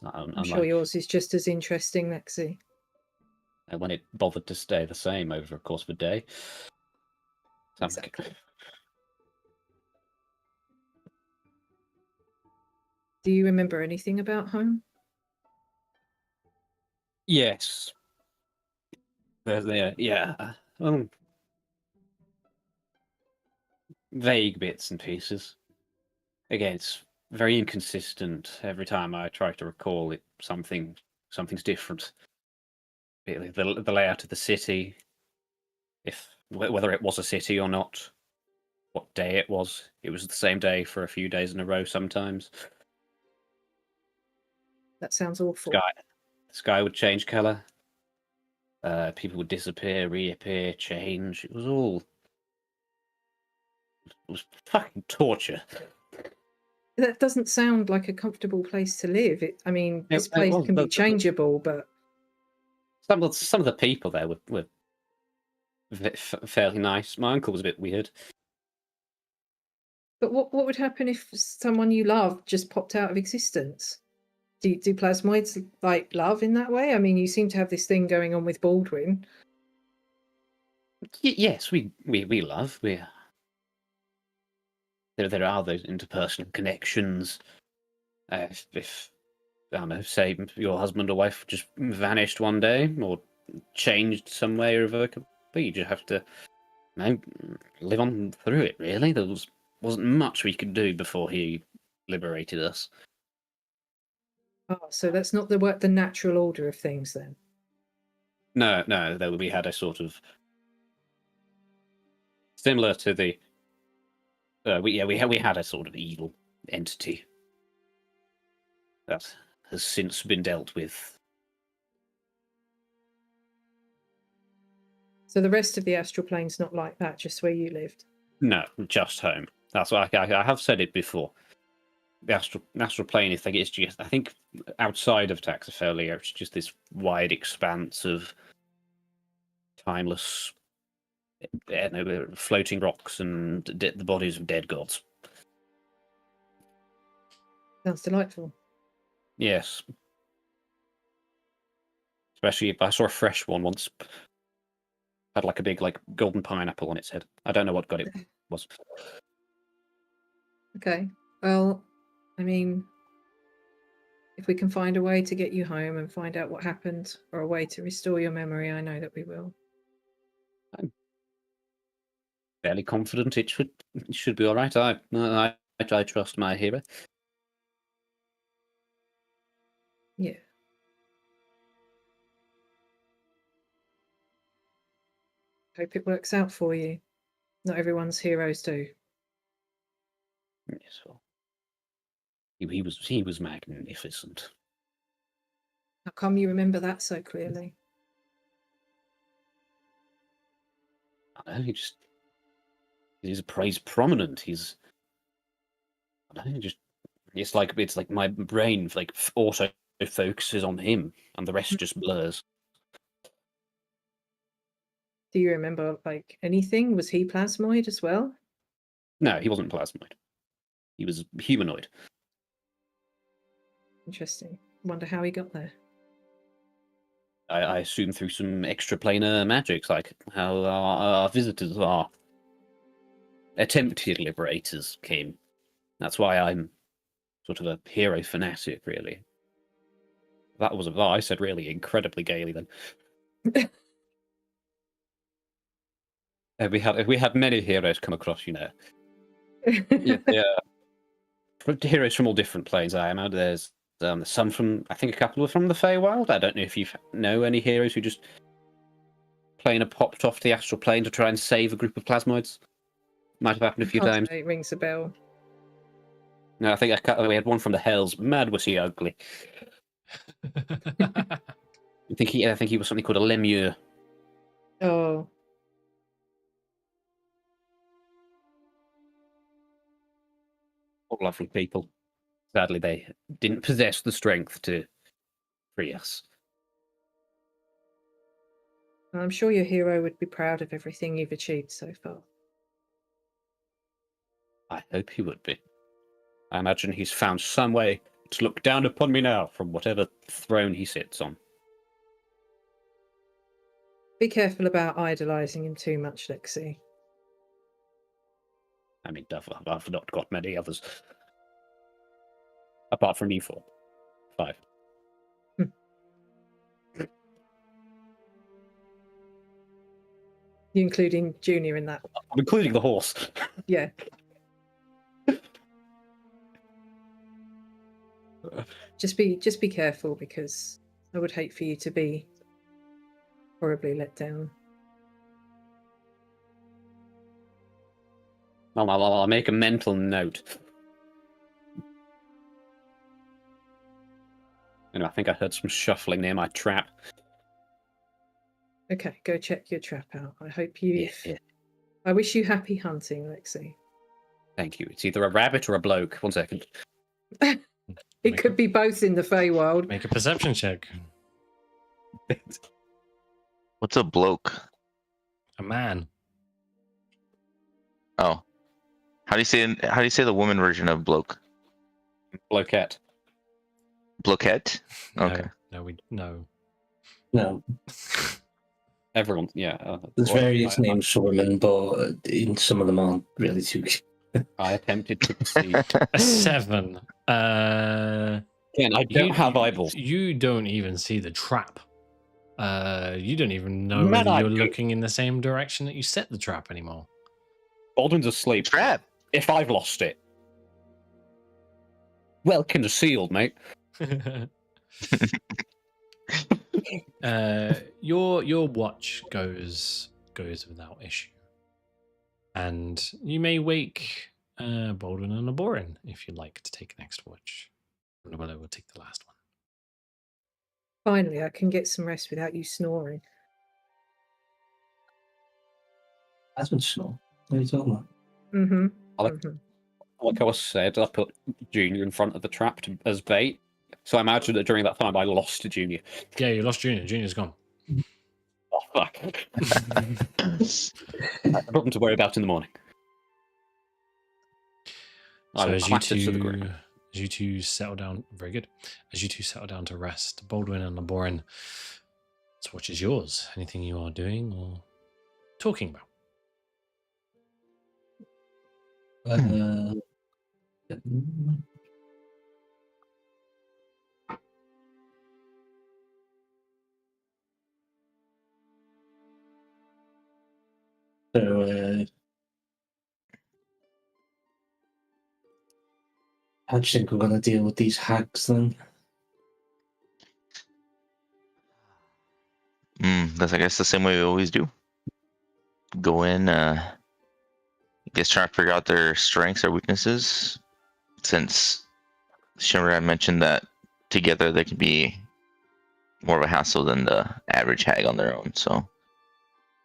I'm sure yours is just as interesting, Lexi. And when it bothered to stay the same over the course of a day. Exactly. Do you remember anything about home? Yes. Yeah. Vague bits and pieces. Again, it's very inconsistent. Every time I try to recall it, something's different. The layout of the city, whether it was a city or not, what day it was the same day for a few days in a row sometimes. That sounds awful. The sky would change colour. People would disappear, reappear, change. It was fucking torture. That doesn't sound like a comfortable place to live. This place can be changeable, but some of the people there were fairly nice. My uncle was a bit weird. But what would happen if someone you love just popped out of existence? Do plasmoids like love in that way? I mean, you seem to have this thing going on with Baldwin. Yes, we love. There are those interpersonal connections. If I don't know, say your husband or wife just vanished one day or changed some way irrevocably, you just have to, you know, live on through it. Really, wasn't much we could do before he liberated us. Oh, so that's not the natural order of things then. No, we had a sort of similar to the. We had a sort of evil entity that has since been dealt with. So the rest of the astral plane's not like that, just where you lived. No, just home. That's why I have said it before. The astral plane, it's just, I think, outside of Taxophilia, it's just this wide expanse of timeless, floating rocks and the bodies of dead gods. Sounds delightful. Yes. Especially if I saw a fresh one once. Had like a big golden pineapple on its head. I don't know what god it was. Okay. Well, I mean, if we can find a way to get you home and find out what happened, or a way to restore your memory, I know that we will. I'm fairly confident it should be all right. I trust my hero. Yeah. Hope it works out for you. Not everyone's heroes do. Yes, well, he was magnificent. How come you remember that so clearly? I don't know, he's prominent. I don't know, it's like my brain auto focuses on him, and the rest just blurs. Do you remember anything? Was he plasmoid as well? No, he wasn't plasmoid. He was humanoid. Interesting. Wonder how he got there. I assume through some extraplanar magics, like how our visitors are. Attempted liberators came. That's why I'm sort of a hero fanatic, really. That was I said really incredibly gaily then. We had many heroes come across, yeah, heroes from all different planes. I imagine there's some from, I think a couple were from the Feywild. I don't know if you know any heroes who just plane popped off the astral plane to try and save a group of plasmoids. Might have happened a few times. It rings a bell. No, I think we had one from the Hells. Mad was he ugly. I think he was something called a Lemure. Oh. All lovely people. Sadly, they didn't possess the strength to free us. I'm sure your hero would be proud of everything you've achieved so far. I hope he would be. I imagine he's found some way to look down upon me now from whatever throne he sits on. Be careful about idolizing him too much, Lexi. I mean, I've not got many others. Apart from you four. 5. You including Junior in that? I'm including the horse. Yeah. Just be careful, because I would hate for you to be horribly let down. I'll make a mental note. I think I heard some shuffling near my trap. Okay, go check your trap out. I hope you. Yeah. I wish you happy hunting, Lexi. Thank you. It's either a rabbit or a bloke. 1 second. It could be both in the Feywild. Make a perception check. What's a bloke? A man. Oh, how do you say the woman version of bloke? Bloquette. Bloquette. Okay. No. No. Everyone, yeah. There's well, various names for women, but in some of them aren't really too. I attempted to see. A 7. Again, I don't have eyeballs. You don't even see the trap. You don't even know Man, whether I you're do. looking in the same direction that you set the trap anymore. Baldwin's asleep. Trap. If I've lost it. Well concealed, mate. Your watch goes without issue, and you may wake Baldwin and Aborin if you'd like to take next watch. And Willow will take the last one. Finally, I can get some rest without you snoring. That's been snore. What are you talking about? Mm-hmm. Like I was said, I put Junior in front of the trap as bait. So I imagine that during that time I lost to Junior. Yeah, you lost Junior. Junior's gone. Oh, fuck. Nothing to worry about in the morning. I So will as you clatter to the ground. two settle down, very good. As you two settle down to rest, Baldwin and Aborin, this watch is yours. Anything you are doing or talking about? So, how do you think we're going to deal with these hags then? That's I guess the same way we always do. Go in, I guess try to figure out their strengths or weaknesses. Since Shimmer had mentioned that together they can be more of a hassle than the average hag on their own. So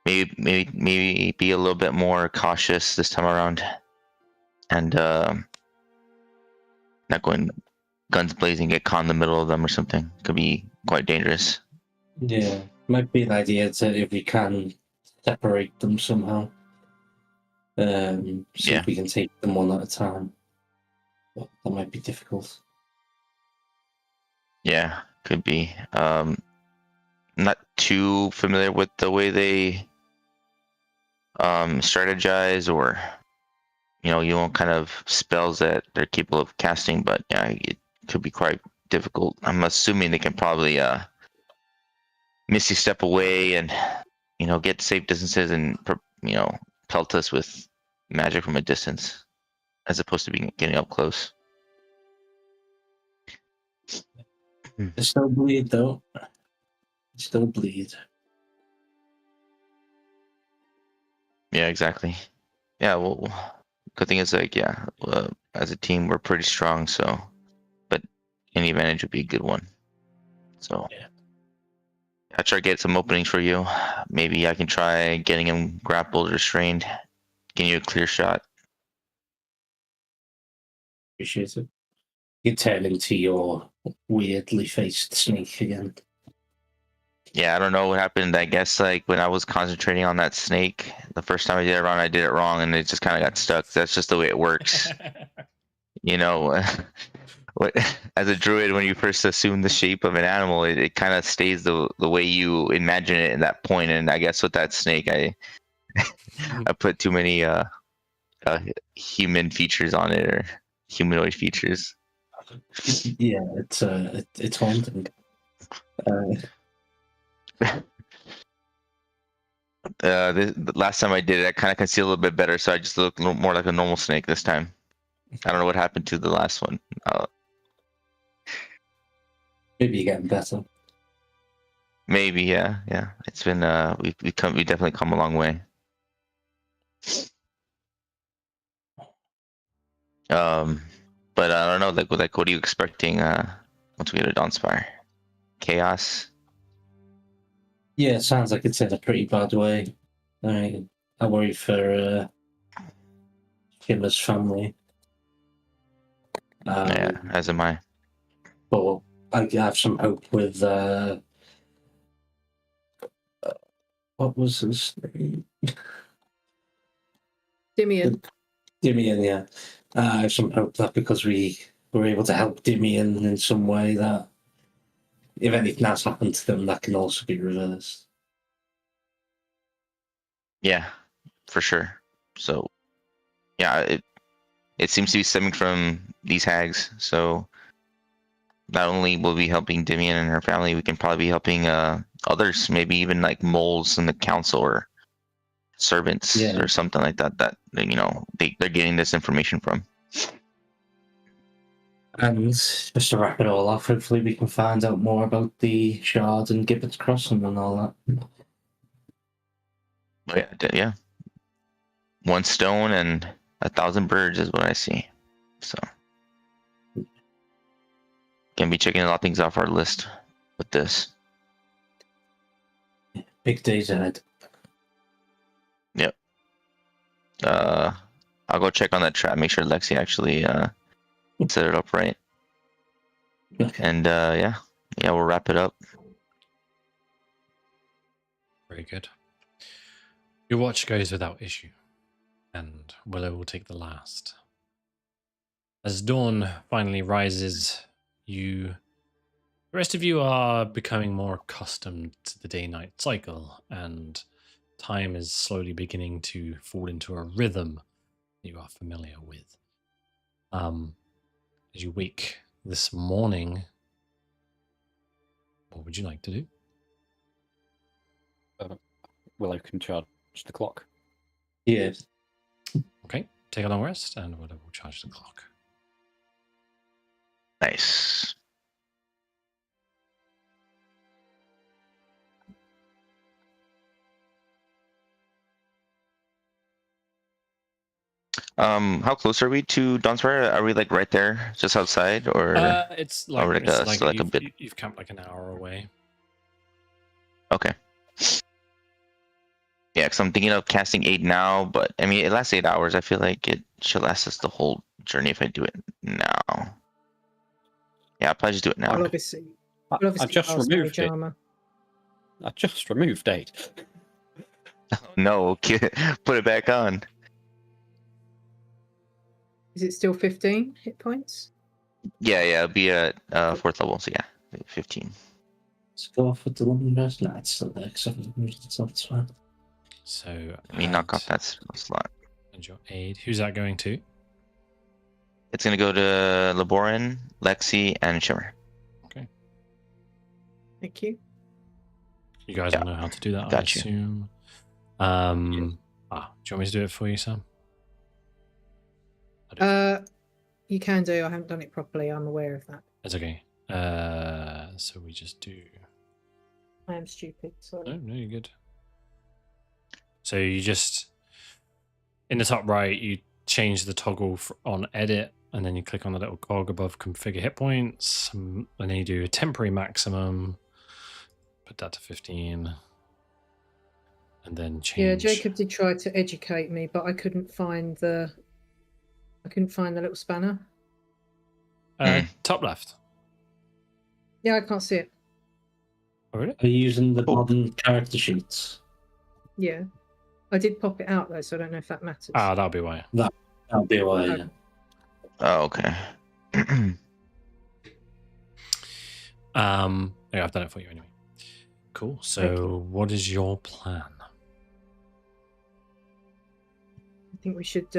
maybe be a little bit more cautious this time around, and not going guns blazing, get caught in the middle of them or something. Could be quite dangerous. Yeah, might be an idea to, if we can, separate them somehow. See if we can take them one at a time. But that might be difficult. Yeah, could be. Not too familiar with the way they strategize, or you know kind of spells that they're capable of casting, but yeah, it could be quite difficult. I'm assuming they can probably misty step away and get safe distances and pelt us with magic from a distance as opposed to getting up close. They still bleed though. They still bleed. Yeah, exactly. Yeah, well, good thing is as a team we're pretty strong, so but any advantage would be a good one. So Yeah. I'll try to get some openings for you. Maybe I can try getting him grappled or restrained, getting you a clear shot. Appreciate it. You turn into your weirdly faced snake again. Yeah, I don't know what happened. I guess like when I was concentrating on that snake, the first time I did it wrong, and it just kind of got stuck. That's just the way it works. As a druid, when you first assume the shape of an animal, it kind of stays the way you imagine it in that point. And I guess with that snake, I put too many human features on it, or humanoid features. Yeah, it's haunting. The last time I did it, I kind of concealed a little bit better, so I just looked more like a normal snake this time. I don't know what happened to the last one. Maybe you're getting better. Maybe, yeah. It's been we definitely come a long way. But I don't know, like what are you expecting once we get to Dawnspire? Chaos? Yeah, it sounds like it's in a pretty bad way. I worry for Shimmer's family. Yeah, as am I. But I have some hope with what was his name? Dimian. Dimian, yeah. I have some hope that because we were able to help Dimian in some way, that if anything has happened to them, that can also be reversed. Yeah, for sure. So, yeah, it seems to be stemming from these hags. So, not only will we be helping Dimian and her family, we can probably be helping others, maybe even like moles in the council or servants Yeah. or something like that. That they're getting this information from. And just to wrap it all off, hopefully we can find out more about the shard and Gibbet's Crossing and all that. But yeah. One stone and 1,000 birds is what I see. So, can be checking a lot of things off our list with this. Big days ahead. I'll go check on that trap, make sure Lexi actually set it up right. Okay. And yeah, we'll wrap it up. Very good. Your watch goes without issue, and Willow will take the last. As dawn finally rises, the rest of you are becoming more accustomed to the day-night cycle, and time is slowly beginning to fall into a rhythm you are familiar with. As you wake this morning, what would you like to do? Willow can charge the clock. Yeah. Okay, take a long rest, and Willow will charge the clock. Nice. How close are we to Donsfire? Are we like right there, just outside, or It's like, or like a bit? you've camped like an hour away. Okay. Yeah, because I'm thinking of casting 8 now, but I mean, it lasts 8 hours. I feel like it should last us the whole journey if I do it now. Yeah, I'll probably just do it now. I'll obviously I just cast removed Mage it. Armor. I just removed 8. No, put it back on. Is it still 15 hit points? Yeah, it'll be at 4th level, so yeah, 15. Let's go off with the long rest. Nah, it's still there, so it's fine. So Let me knock off that slot. and your aid. Who's that going to? It's gonna go to Laboran, Lexi, and Shimmer. Okay. Thank you. You guys Yeah, all know how to do that, I got you. assume. Do you want me to do it for you, Sam? You can do. I haven't done it properly. I'm aware of that. That's okay. So we just do. I am stupid. Sorry. No, you're good. So you just in the top right, you change the toggle on edit, and then you click on the little cog above configure hit points, and then you do a temporary maximum. Put that to 15, and then change. Yeah, Jacob did try to educate me, but I couldn't find the little spanner. Top left. Yeah, I can't see it. Oh, really? Are you using the modern character sheets? Yeah, I did pop it out though, so I don't know if that matters. That'll be why. That'll be why. Yeah. Oh, okay. Yeah, I've done it for you anyway. Cool. So, what is your plan? I think we should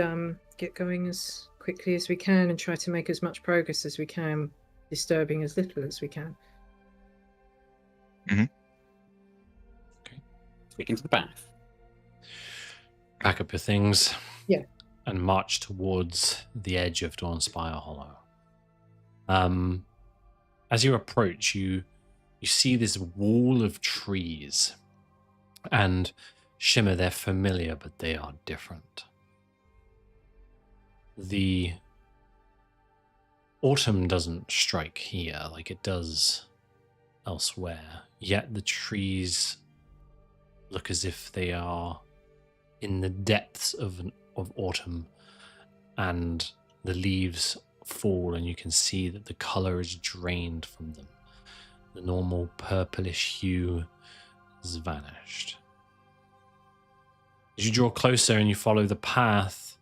get going as quickly as we can and try to make as much progress as we can, disturbing as little as we can. Speaking to the path. Pack up your things. Yeah. And march towards the edge of Dawnspire Hollow. As you approach, you see this wall of trees. And Shimmer, they're familiar, but they are different. The autumn doesn't strike here like it does elsewhere, yet the trees look as if they are in the depths of autumn, and the leaves fall and you can see that the color is drained from them. The normal purplish hue has vanished. As you draw closer and you follow the path,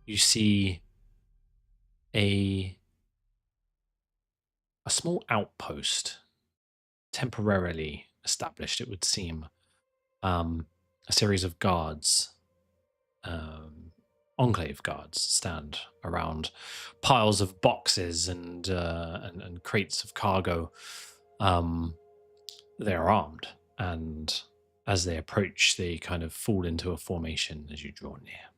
you see a small outpost, temporarily established, it would seem, a series of guards, enclave guards, stand around piles of boxes and crates of cargo. They are armed, and as they approach, they kind of fall into a formation as you draw near.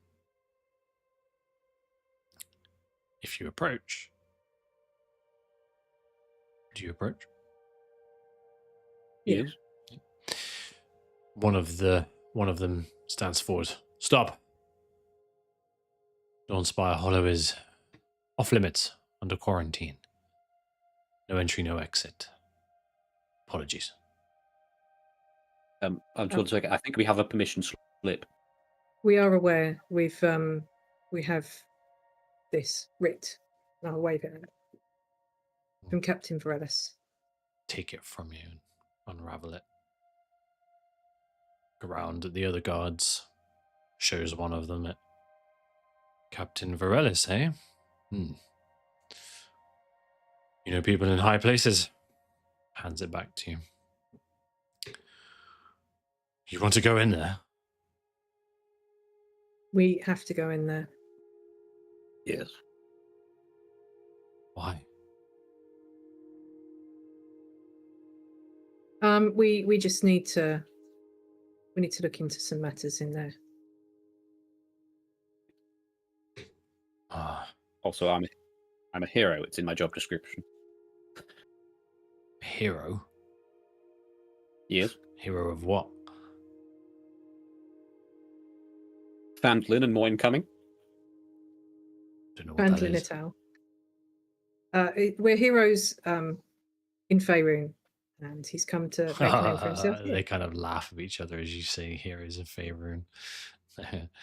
If you approach, do you approach? Yeah. Yes. One of them stands forward. Stop. Dawnspire Hollow is off limits, under quarantine. No entry, no exit. Apologies. I'm told to I think we have a permission slip. We are aware. We have this writ. And I'll wave it at from Captain Varelis. Take it from you and unravel it. Around at the other guards. Shows one of them it. Captain Varelis, eh? You know people in high places. Hands it back to you. You want to go in there? We have to go in there. Yes. Why? We just need to look into some matters in there. Also, I'm a hero. It's in my job description. Hero? Yes. Hero of what? Fandlin and more incoming. Don't know what that Bandlin is. et al. We're heroes in Faerun, and he's come to make a name for himself. They kind of laugh at each other as you say heroes of Faerun.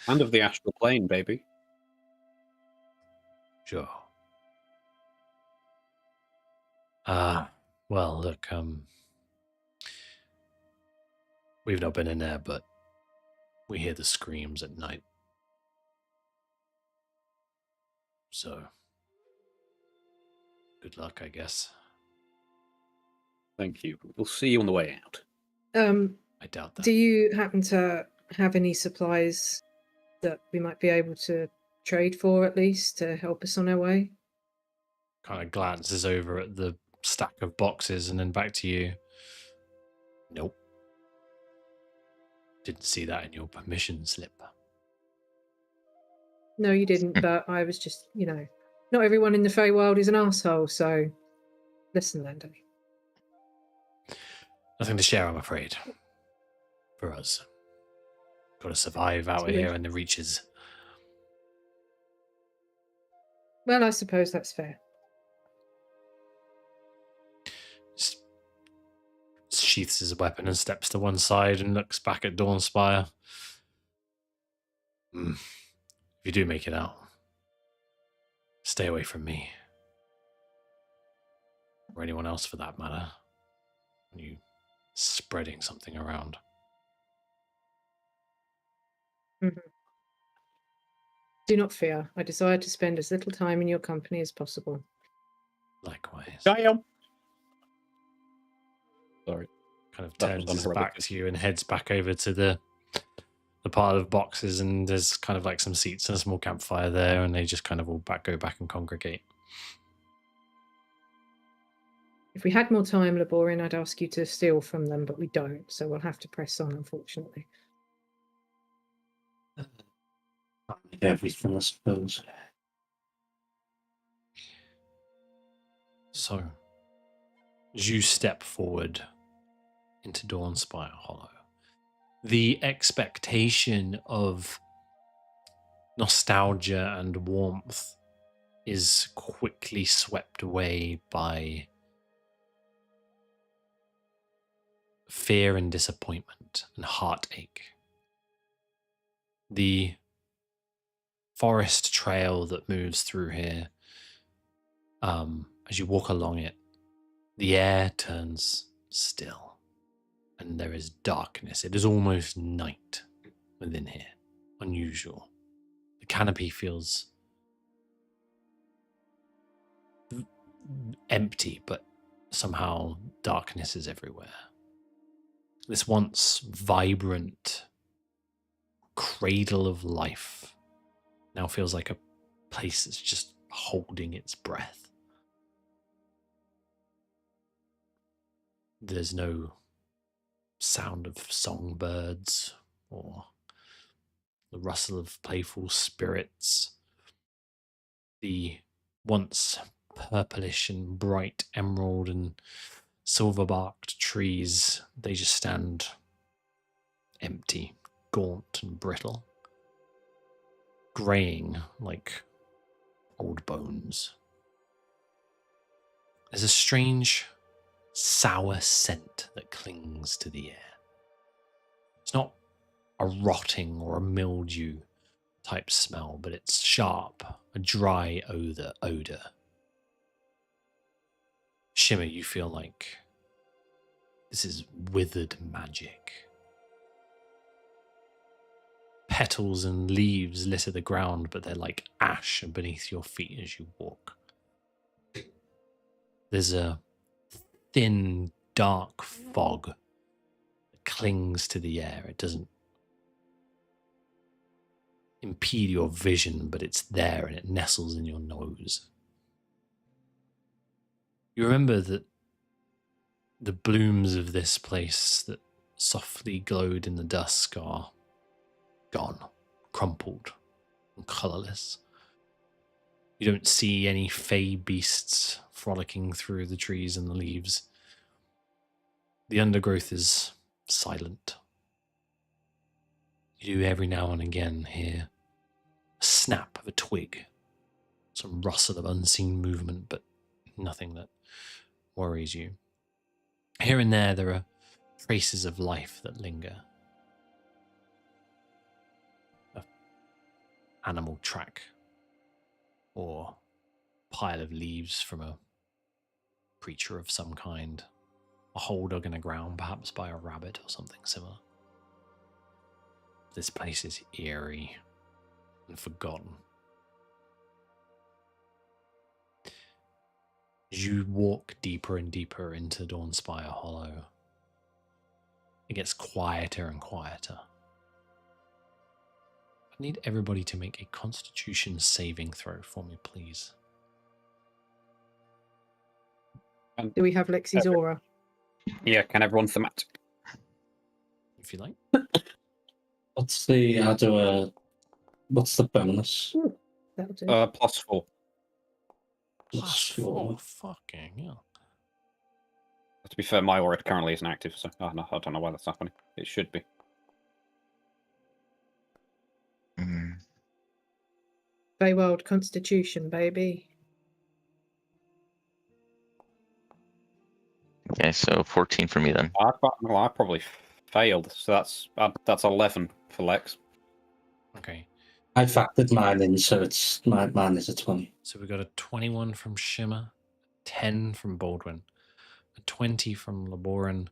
And of the astral plane, baby. Sure. Well, look, we've not been in there, but we hear the screams at night. So, good luck, I guess. Thank you. We'll see you on the way out. I doubt that. Do you happen to have any supplies that we might be able to trade for, at least, to help us on our way? Kind of glances over at the stack of boxes and then back to you. Nope. Didn't see that in your permission slip. No, you didn't, but I was just, not everyone in the Feywild is an arsehole, so listen, Lando. Nothing to share, I'm afraid. For us. Got to survive out here in the reaches. Well, I suppose that's fair. Sheaths his weapon and steps to one side and looks back at Dawnspire. If you do make it out, stay away from me. Or anyone else for that matter. When you spreading something around. Mm-hmm. Do not fear. I desire to spend as little time in your company as possible. Likewise. Damn. Sorry. Kind of turns his back to you and heads back over to the pile of boxes, and there's kind of like some seats and a small campfire there, and they just kind of all go back and congregate. If we had more time, Laborin, I'd ask you to steal from them, but we don't, so we'll have to press on, unfortunately. Everything, I suppose. So, as you step forward into Dawnspire Hollow, the expectation of nostalgia and warmth is quickly swept away by fear and disappointment and heartache. The forest trail that moves through here, as you walk along it, the air turns still and there is darkness. It is almost night within here. Unusual. The canopy feels empty, but somehow darkness is everywhere. This once vibrant cradle of life now feels like a place that's just holding its breath. There's no sound of songbirds or the rustle of playful spirits. The once purplish and bright emerald and silver-barked trees, they just stand empty, gaunt and brittle, greying like old bones. There's a strange, sour scent that clings to the air. It's not a rotting or a mildew type smell, but it's sharp, a dry odor. Shimmer, you feel like this is withered magic. Petals and leaves litter the ground, but they're like ash beneath your feet as you walk. There's a thin, dark fog that clings to the air. It doesn't impede your vision, but it's there and it nestles in your nose. You remember that the blooms of this place that softly glowed in the dusk are gone, crumpled and colourless. You don't see any fey beasts frolicking through the trees and the leaves. The undergrowth is silent. You do every now and again hear a snap of a twig, some rustle of unseen movement, but nothing that worries you. Here and there are traces of life that linger. An animal track or pile of leaves from a creature of some kind, a hole dug in the ground perhaps by a rabbit or something similar. This place is eerie and forgotten. As you walk deeper and deeper into Dawnspire Hollow, it gets quieter and quieter. I need everybody to make a Constitution saving throw for me, please. Do we have Lexi's aura? Yeah, can everyone thematic? If you like. What's the what's the bonus? That'll do. +4. +4. Fucking hell. To be fair, my aura currently isn't active, so I don't know why that's happening. It should be. Feywild Constitution, baby. Okay, so 14 for me then. I probably failed, so that's 11 for Lex. Okay. I factored mine in, so it's mine is a 20. So we got a 21 from Shimmer, 10 from Baldwin, a 20 from Laboran,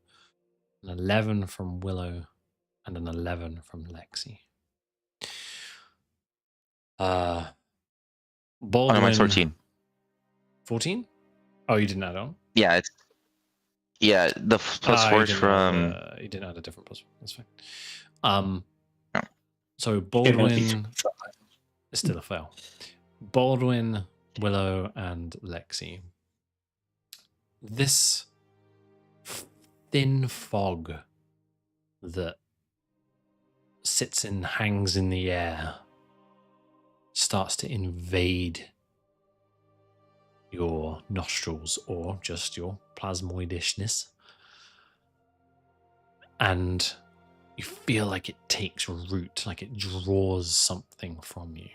an 11 from Willow, and an 11 from Lexi. Baldwin. Oh, no, mine's 14. 14? Oh, you didn't add on? Yeah, the +4 is from. You didn't add a different +4. That's fine. No. So It would be Baldwin is still a fail. Baldwin, Willow, and Lexi. This thin fog that sits and hangs in the air starts to invade your nostrils or just your plasmoidishness. And you feel like it takes root, like it draws something from you.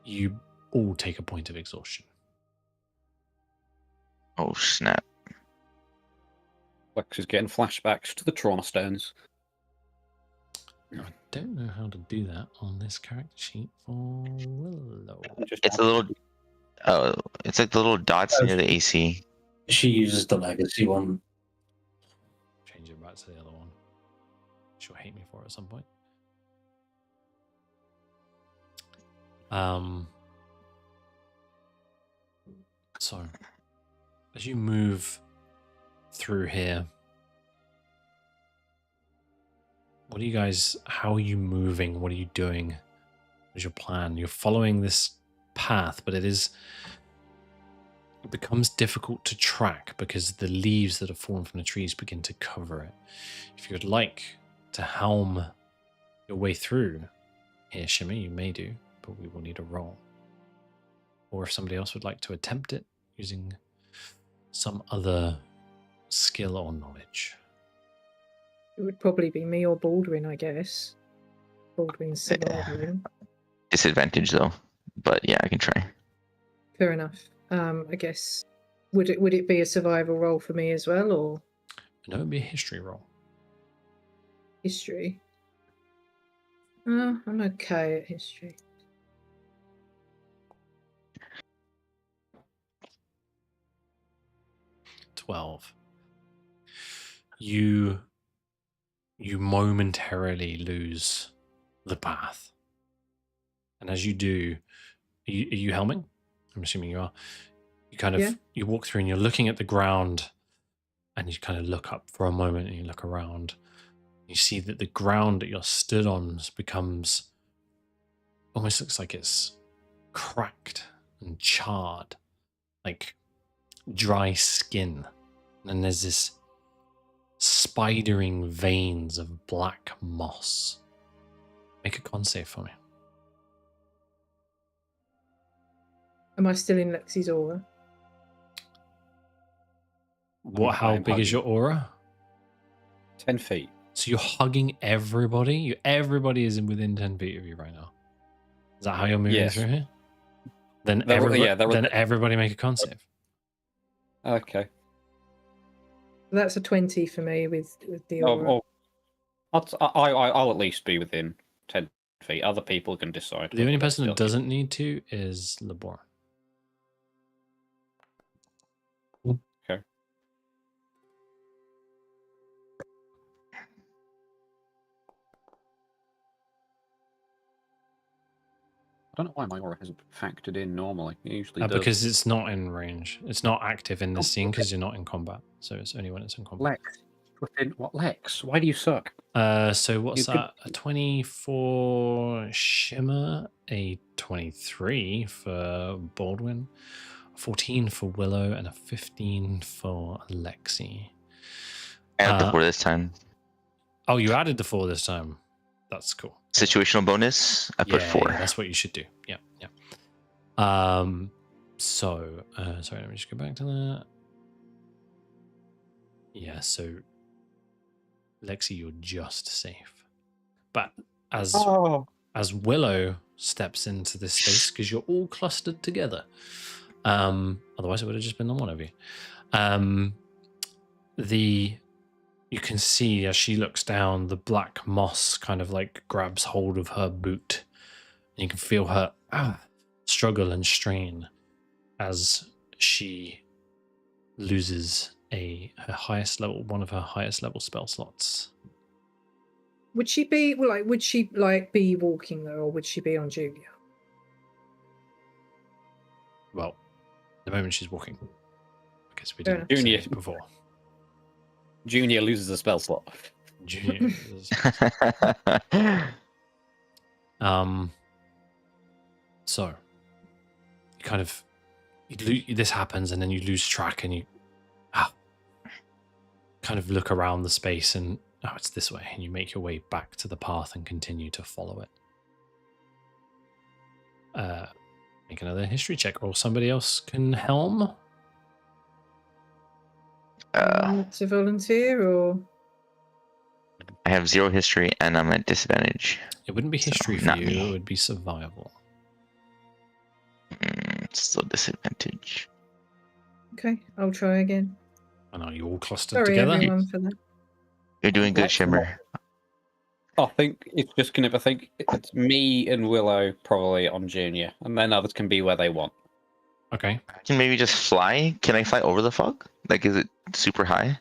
You all take a point of exhaustion. Oh, snap. Lex is getting flashbacks to the trauma stones. I don't know how to do that on this character sheet for Willow. It's a little. Oh, it's like the little dots near the AC. She uses the legacy one. Change it back to the other one. She'll hate me for it at some point. So, as you move through here, What are you guys? How are you moving? What are you doing? What is your plan? You're following this path, but it becomes difficult to track because the leaves that have fallen from the trees begin to cover it. If you would like to helm your way through here, Shimmy, you may do, but we will need a roll. Or if somebody else would like to attempt it using some other skill or knowledge. It would probably be me or Baldwin, I guess. Baldwin's surviving. Disadvantage though, but yeah, I can try. Fair enough. I guess would it be a survival roll for me as well, or No, it would be a history roll. history? I'm okay at history. You momentarily lose the path. And as you do, are you helming? I'm assuming you are. You kind of you walk through and you're looking at the ground and you kind of look up for a moment and you look around. You see that the ground that you're stood on becomes almost looks like it's cracked and charred, like dry skin. And there's this spidering veins of black moss. Make a con save for me. Am I still in Lexi's aura? How big is your aura? 10 feet. So you're hugging everybody? Everybody is within 10 feet of you right now. Is that how you're moving through here? Then everybody make a con save. Okay. That's a 20 for me with the aura. I'll at least be within 10 feet. Other people can decide. The only person that doesn't need to is Labor. Okay. I don't know why my aura hasn't factored in normally. It usually does. Because it's not in range. It's not active in this scene because you're not in combat. So it's only when it's in combat. Lex? Why do you suck? So what's that? A 24 Shimmer, a 23 for Baldwin, a 14 for Willow, and a 15 for Lexi. Add the 4 this time. Oh, you added the 4 this time. That's cool. Situational bonus, I put 4. Yeah, that's what you should do. Yeah. Sorry, let me just go back to that. Yeah, so Lexi, you're just safe. But as Willow steps into this space, because you're all clustered together, otherwise it would have just been the one of you. You can see as she looks down, the black moss kind of like grabs hold of her boot. And you can feel her struggle and strain as she loses one of her highest level spell slots. Would she be be walking though, or would she be on Junior? Well, the moment she's walking, because we didn't Junior say it before. Junior loses a spell slot. Junior. So you kind of this happens, and then you lose track, and you kind of look around the space, and it's this way, and you make your way back to the path and continue to follow it. Make another history check, or somebody else can helm. To volunteer, or I have 0 history and I'm at disadvantage. It wouldn't be history for you. It would be survival. Still disadvantage. Okay, I'll try again. I know you're all clustered Sorry, together. everyone, for that. You're doing good, Shimmer. I think it's just I think it's me and Willow probably on Junior, and then others can be where they want. Okay. I can maybe just fly. Can I fly over the fog? Like, is it super high?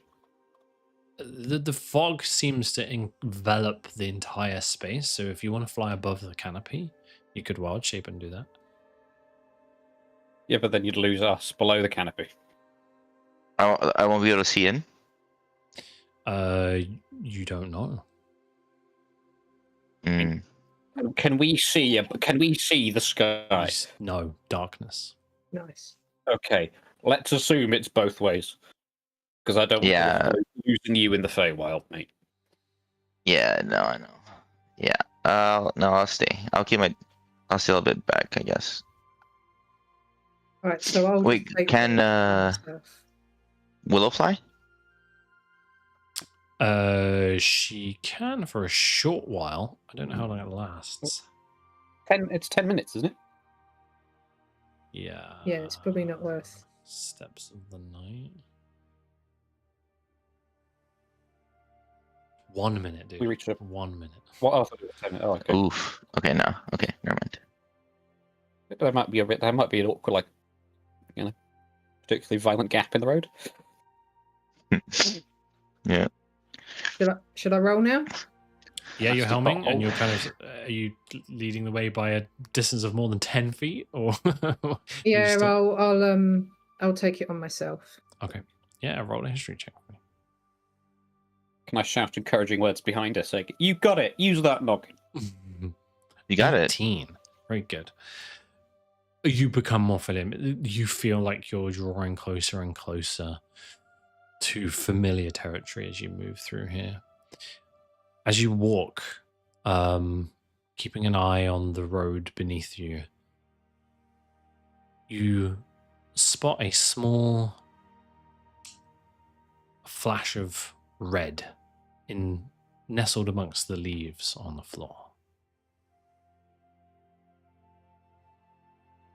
The fog seems to envelop the entire space, so if you want to fly above the canopy, you could wild shape and do that. Yeah, but then you'd lose us below the canopy. I won't be able to see in. You don't know. Can we see? Can we see the sky? No, darkness. Nice. Okay, let's assume it's both ways, because I don't want Yeah. to risk losing you in the Feywild, mate. Yeah, no, I know. Yeah. No, I'll stay. I'll stay a little bit back, I guess. All right, so I'll Wait, just take can stuff. Willow fly? She can for a short while. I don't know how long it lasts. It's 10 minutes, isn't it? Yeah. Yeah, it's probably not worth. Steps of the night. 1 minute, dude. We reached it. 1 minute. What else? 10 minutes. Oh, okay. Oof. Okay, no. Okay, never mind. There might be an awkward, like, particularly violent gap in the road. Yeah. Should I roll now? Yeah, you're Plastic helming, bottle. and you're kind of. Are you leading the way by a distance of more than 10 feet, or? Yeah, I'll take it on myself. Okay. Yeah, roll a history check. Can I shout encouraging words behind us? Like, you got it. Use that noggin. You got it. 18. Very good. You become more familiar. You feel like you're drawing closer and closer to familiar territory as you move through here. As you walk, keeping an eye on the road beneath you, you spot a small flash of red nestled amongst the leaves on the floor.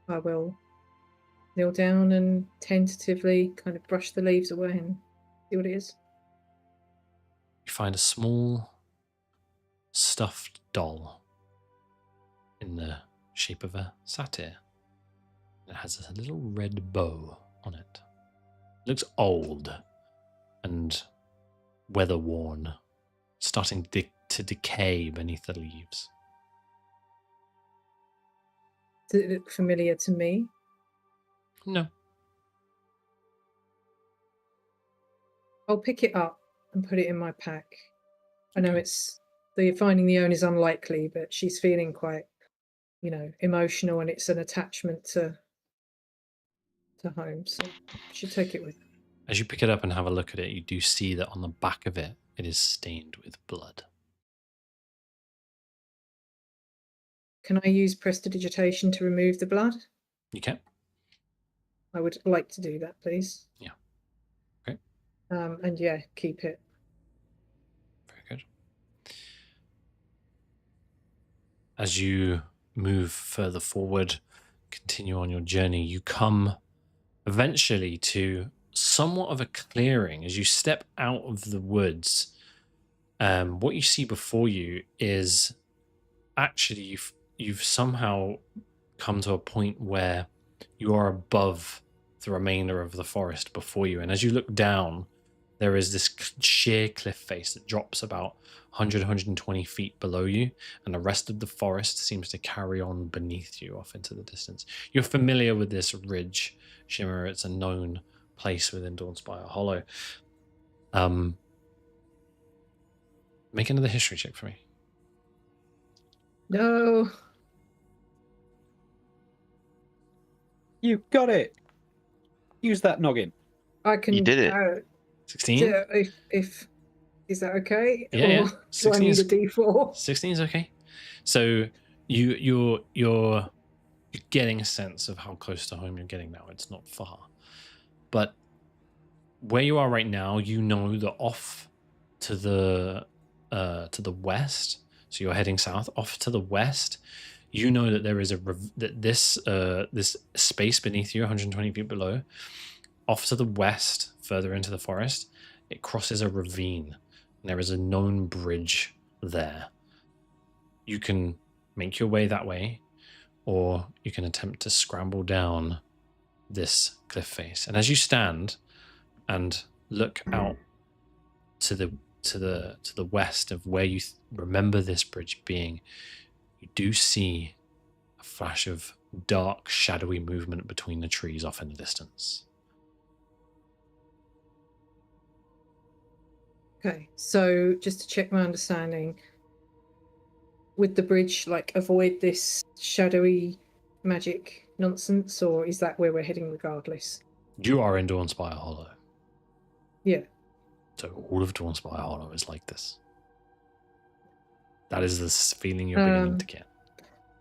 I will kneel down and tentatively kind of brush the leaves away and see what it is. You find a small stuffed doll in the shape of a satyr. It has a little red bow on it. It looks old and weather-worn, starting to decay beneath the leaves. Does it look familiar to me? No. I'll pick it up and put it in my pack. I know Okay. finding the owner is unlikely, but she's feeling quite, emotional, and it's an attachment to home, so I should take it with her. As you pick it up and have a look at it, you do see that on the back of it, it is stained with blood. Can I use prestidigitation to remove the blood? You can? I would like to do that, please. Yeah. Okay. And yeah, keep it. Very good. As you move further forward, continue on your journey, you come eventually to somewhat of a clearing. As you step out of the woods, what you see before you is actually you've somehow come to a point where you are above the remainder of the forest before you. And as you look down, there is this sheer cliff face that drops about 100, 120 feet below you, and the rest of the forest seems to carry on beneath you off into the distance. You're familiar with this ridge, Shimmer. It's a known place within Dawnspire Hollow. Make another history check for me. No. You got it. Use that noggin. I can. You did it. 16? If is that okay? Yeah, Or do I 16 need is- a D4? 16 is okay. So you're getting a sense of how close to home you're getting now. It's not far, but where you are right now, you know that off to the west. So you're heading south. Off to the west, you know that there is this space beneath you, 120 feet below. Off to the west, further into the forest, it crosses a ravine. And there is a known bridge there. You can make your way that way, or you can attempt to scramble down this cliff face. And as you stand and look out to the west of where you remember this bridge being, you do see a flash of dark, shadowy movement between the trees off in the distance. Okay, so just to check my understanding, would the bridge like avoid this shadowy magic nonsense, or is that where we're heading regardless? You are in Dawnspire Hollow. Yeah. So all of Dawnspire Hollow is like this. That is the feeling you're beginning to get.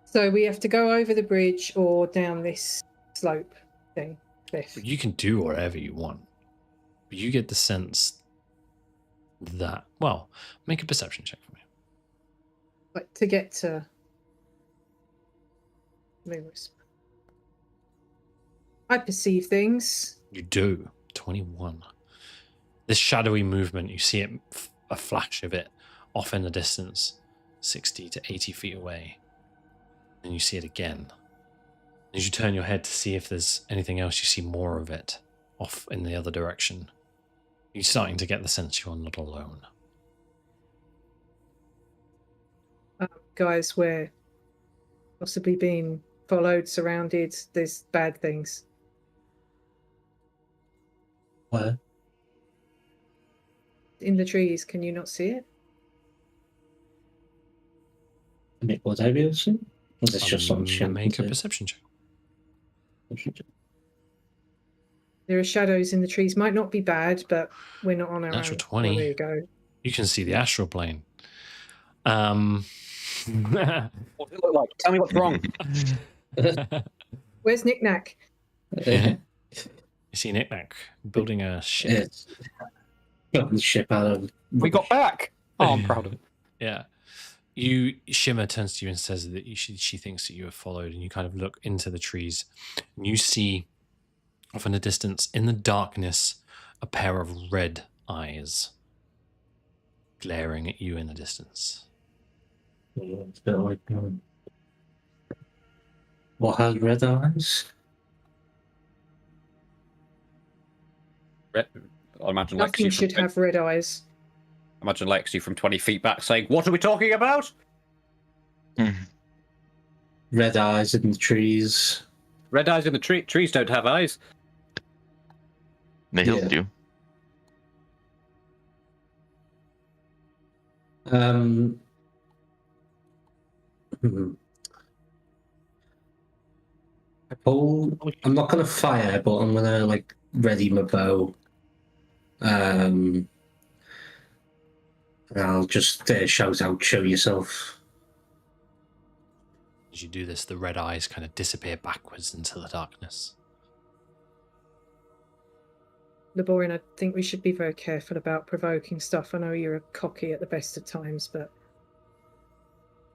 So we have to go over the bridge or down this slope thing, cliff. You can do whatever you want. But you get the sense that, well, make a perception check for me. Like to get to Moonwhisper. I perceive things. You do. 21. This shadowy movement, you see it, a flash of it off in the distance, 60 to 80 feet away. And you see it again. As you turn your head to see if there's anything else, you see more of it off in the other direction. You're starting to get the sense you're not alone. Guys, we're possibly being followed, surrounded. There's bad things. Where? In the trees, can you not see it? Make what I be able to see? Is this just some shit? Make a perception check. There are shadows in the trees. Might not be bad, but we're not on our Natural own. 20. Oh, there you go. You can see the astral plane. What does it look like? Tell me what's wrong. Where's Knick Knack? You see Knick-Knack building a ship. Got the ship out of. We got back. Oh, I'm proud of it. Yeah. Shimmer turns to you and says that she thinks that you are followed, and you kind of look into the trees, and you see off in the distance, in the darkness, a pair of red eyes glaring at you in the distance. It's a bit like what has red eyes? I imagine Nothing Lexi should from, have red eyes. imagine Lexi from 20 feet back saying, "What are we talking about?" Red eyes in the trees. Red eyes in the trees don't have eyes. The hills do. I'm not gonna fire, but I'm gonna like ready my bow. And I'll just shout out, "Show yourself." As you do this, the red eyes kind of disappear backwards into the darkness. Laborin, I think we should be very careful about provoking stuff. I know you're cocky at the best of times, but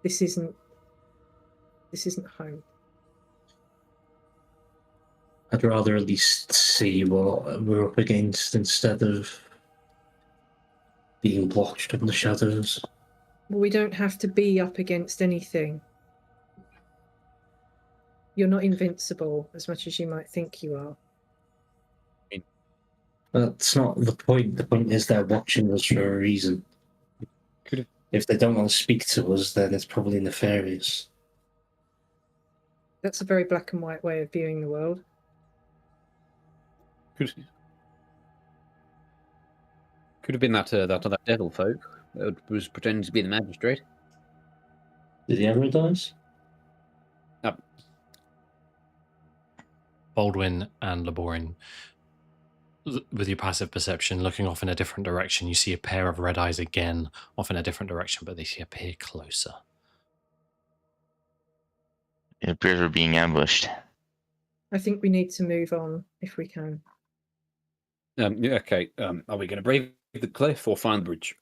this isn't home. I'd rather at least see what we're up against instead of being watched in the shadows. Well, we don't have to be up against anything. You're not invincible as much as you might think you are. That's not the point. The point is they're watching us for a reason. If they don't want to speak to us, then it's probably nefarious. That's a very black and white way of viewing the world. Could have been that other devil folk that was pretending to be the magistrate. Did he ever dies? Baldwin and Laborin, with your passive perception, looking off in a different direction, you see a pair of red eyes again off in a different direction, but they appear closer. It appears we're being ambushed. I think we need to move on if we can. Yeah, okay. Are we going to brave the cliff or find the bridge?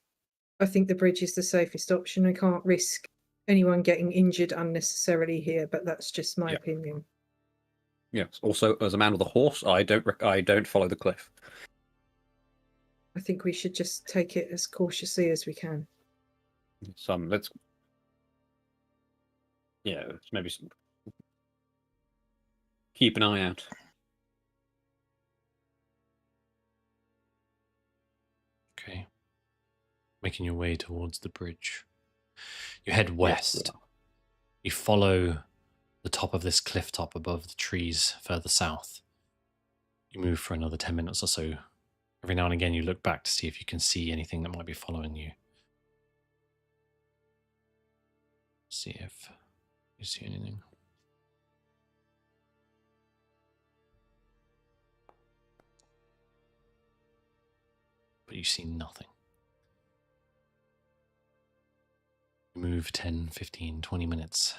I think the bridge is the safest option. I can't risk anyone getting injured unnecessarily here, but that's just my opinion. Yes. Also, as a man with a horse, I don't follow the cliff. I think we should just take it as cautiously as we can. Let's maybe keep an eye out. Okay. Making your way towards the bridge. You head west. Yes. You follow the top of this cliff top above the trees further south. You move for another 10 minutes or so. Every now and again you look back to see if you can see anything that might be following you. see if you see anything. But you see nothing. You move 10, 15, 20 minutes.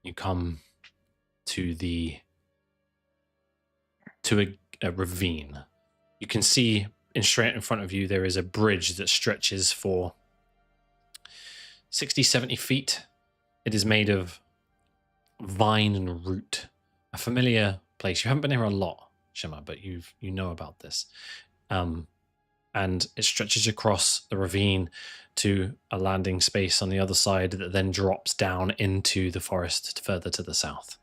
You come to a ravine. You can see straight in front of you there is a bridge that stretches for 60, 70 feet. It is made of vine and root. A familiar place. You haven't been here a lot, Shimmer, but you know about this. And it stretches across the ravine to a landing space on the other side that then drops down into the forest further to the south.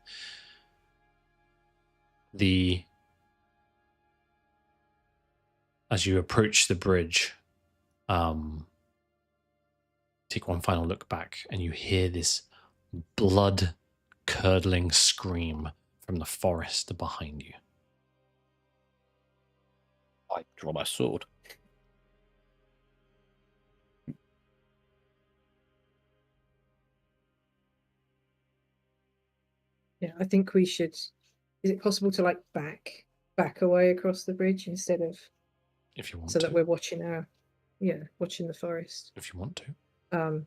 As you approach the bridge, take one final look back and you hear this blood-curdling scream from the forest behind you. I draw my sword. Yeah, I think we should. Is it possible to like back away across the bridge instead of, If you want so to. that we're watching watching the forest? If you want to.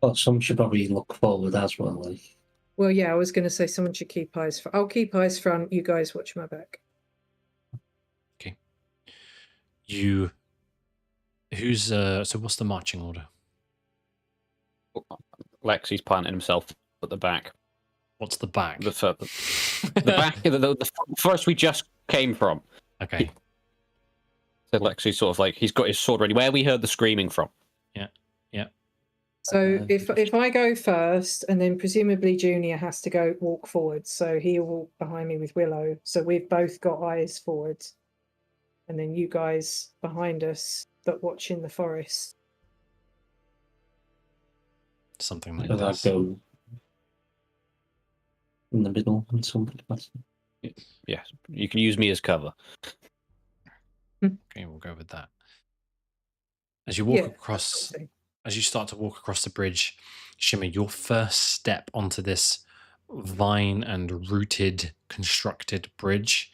Well, some should probably look forward as well. Like, Well, yeah, I was going to say someone should keep eyes. I'll keep eyes front. You guys watch my back. Okay. So what's the marching order? Lexi's planting himself at the back. What's the back? The back, the forest we just came from. Okay. So Lexi's sort of like, he's got his sword ready. Where we heard the screaming from. Yeah. So if I go first, and then presumably Junior has to walk forward, so he'll walk behind me with Willow. So we've both got eyes forward, and then you guys behind us, but watching the forest. Something like so I'd this. go in the middle and something like that. Yeah, you can use me as cover. Okay, we'll go with that. As you walk Yeah, across, that's what I'm saying. as you start to walk across the bridge, Shimmer, your first step onto this vine and rooted constructed bridge,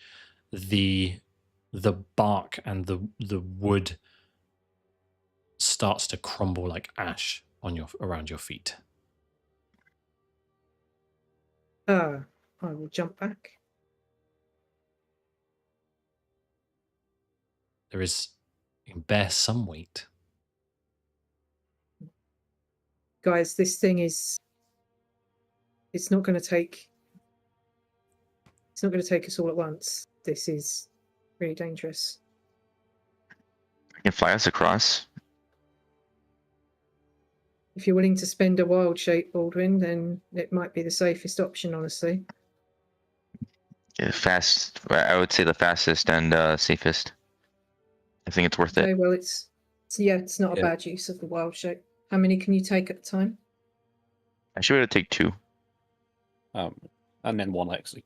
the bark and the wood starts to crumble like ash on around your feet. I will jump back. You can bear some weight. Guys, this thing it's not going to take us all at once. This is really dangerous. You can fly us across. If you're willing to spend a wild shape, Baldwin, then it might be the safest option, honestly. Yeah, I would say the fastest and safest. I think it's worth Okay, it. well, it's not a Yeah. bad use of the wild shape. How many can you take at a time? I should be able to take 2. And then one Lexi.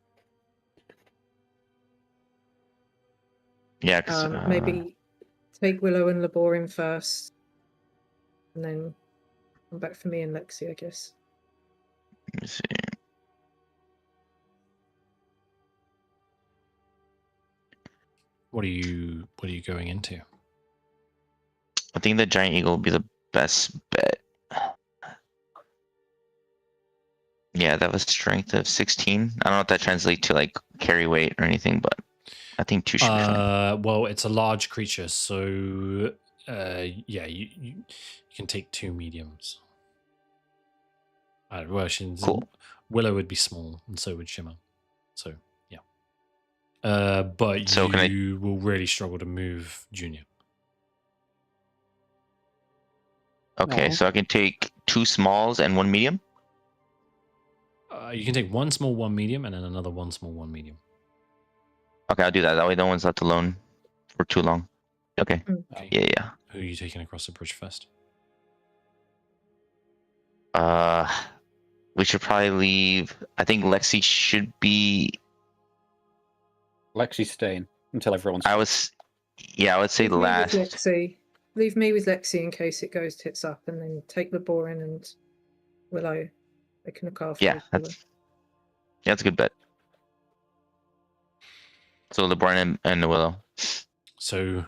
Yeah, because Maybe take Willow and Laborin first, and then come back for me and Lexi, I guess. let me see. What are you going into? I think the giant eagle would be the best bet. Yeah, that was strength of 16. I don't know if that translates to like carry weight or anything, but I think 2 should be fine. Well, it's a large creature, so yeah, you can take 2 mediums. Cool. Willow would be small, and so would Shimmer. So yeah. But So you will really struggle to move Junior. Okay, Aw. so I can take 2 smalls and 1 medium. You can take 1 small, 1 medium, and then another 1 small, 1 medium. Okay, I'll do that. That way no one's left alone for too long. Okay. Okay. Yeah. Who are you taking across the bridge first? We should probably leave. I think Lexi should be. Lexi's staying until everyone's. I would say Leave me with last. Lexi. leave me with Lexi in case it goes tits up, and then take Laborin and Willow. They can look after Yeah, each other. that's a good bet. So LeBron and the Willow. So,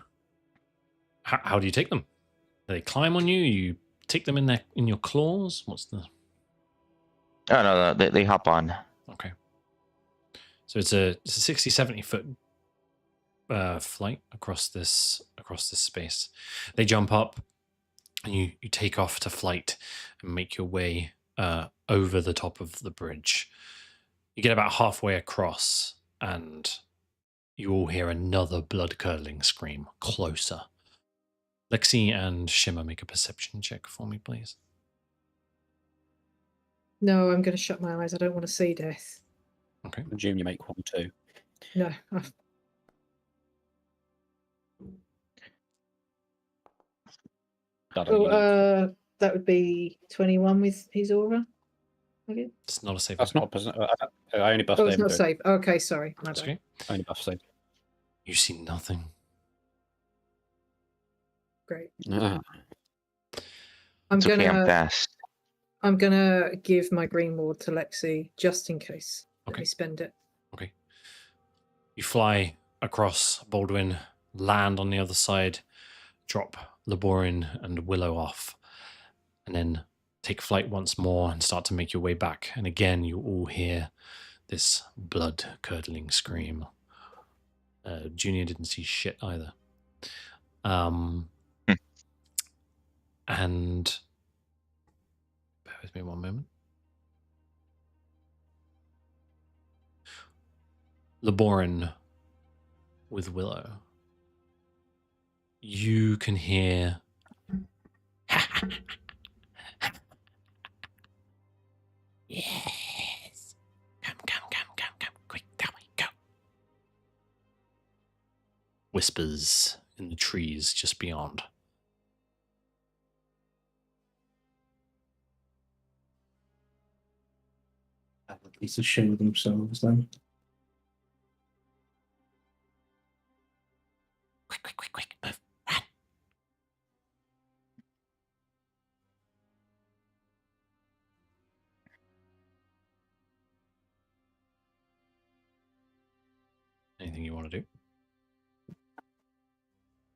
how do you take them? Do they climb on you? You take them in your claws? What's the? Oh no, they hop on. Okay. So it's a 60, 70 foot flight across this space. They jump up, and you take off to flight and make your way over the top of the bridge. You get about halfway across, and you all hear another blood-curdling scream closer. Lexi and Shimmer, make a perception check for me, please. No, I'm going to shut my eyes. I don't want to see death. Okay. I presume you make one too. No. That would be 21 with his aura. Okay. It's not a save. That's not. I only buff Oh, it's saving not throw. save. Okay, sorry. My That's bad. okay. Only buff save. You see nothing. Great. Ah. I'm It's okay, I'm fast. I'm gonna give my green ward to Lexi just in case. Let Okay. me spend it. Okay. You fly across Baldwin, land on the other side, drop Laborin and Willow off, and then take flight once more and start to make your way back. And again, you all hear this blood-curdling scream. Junior didn't see shit either. And bear with me one moment. Laborin with Willow. You can hear yes. Come, quick, tell me, go. Whispers in the trees just beyond. At least to show themselves then. Quick, move, run. Anything you want to do?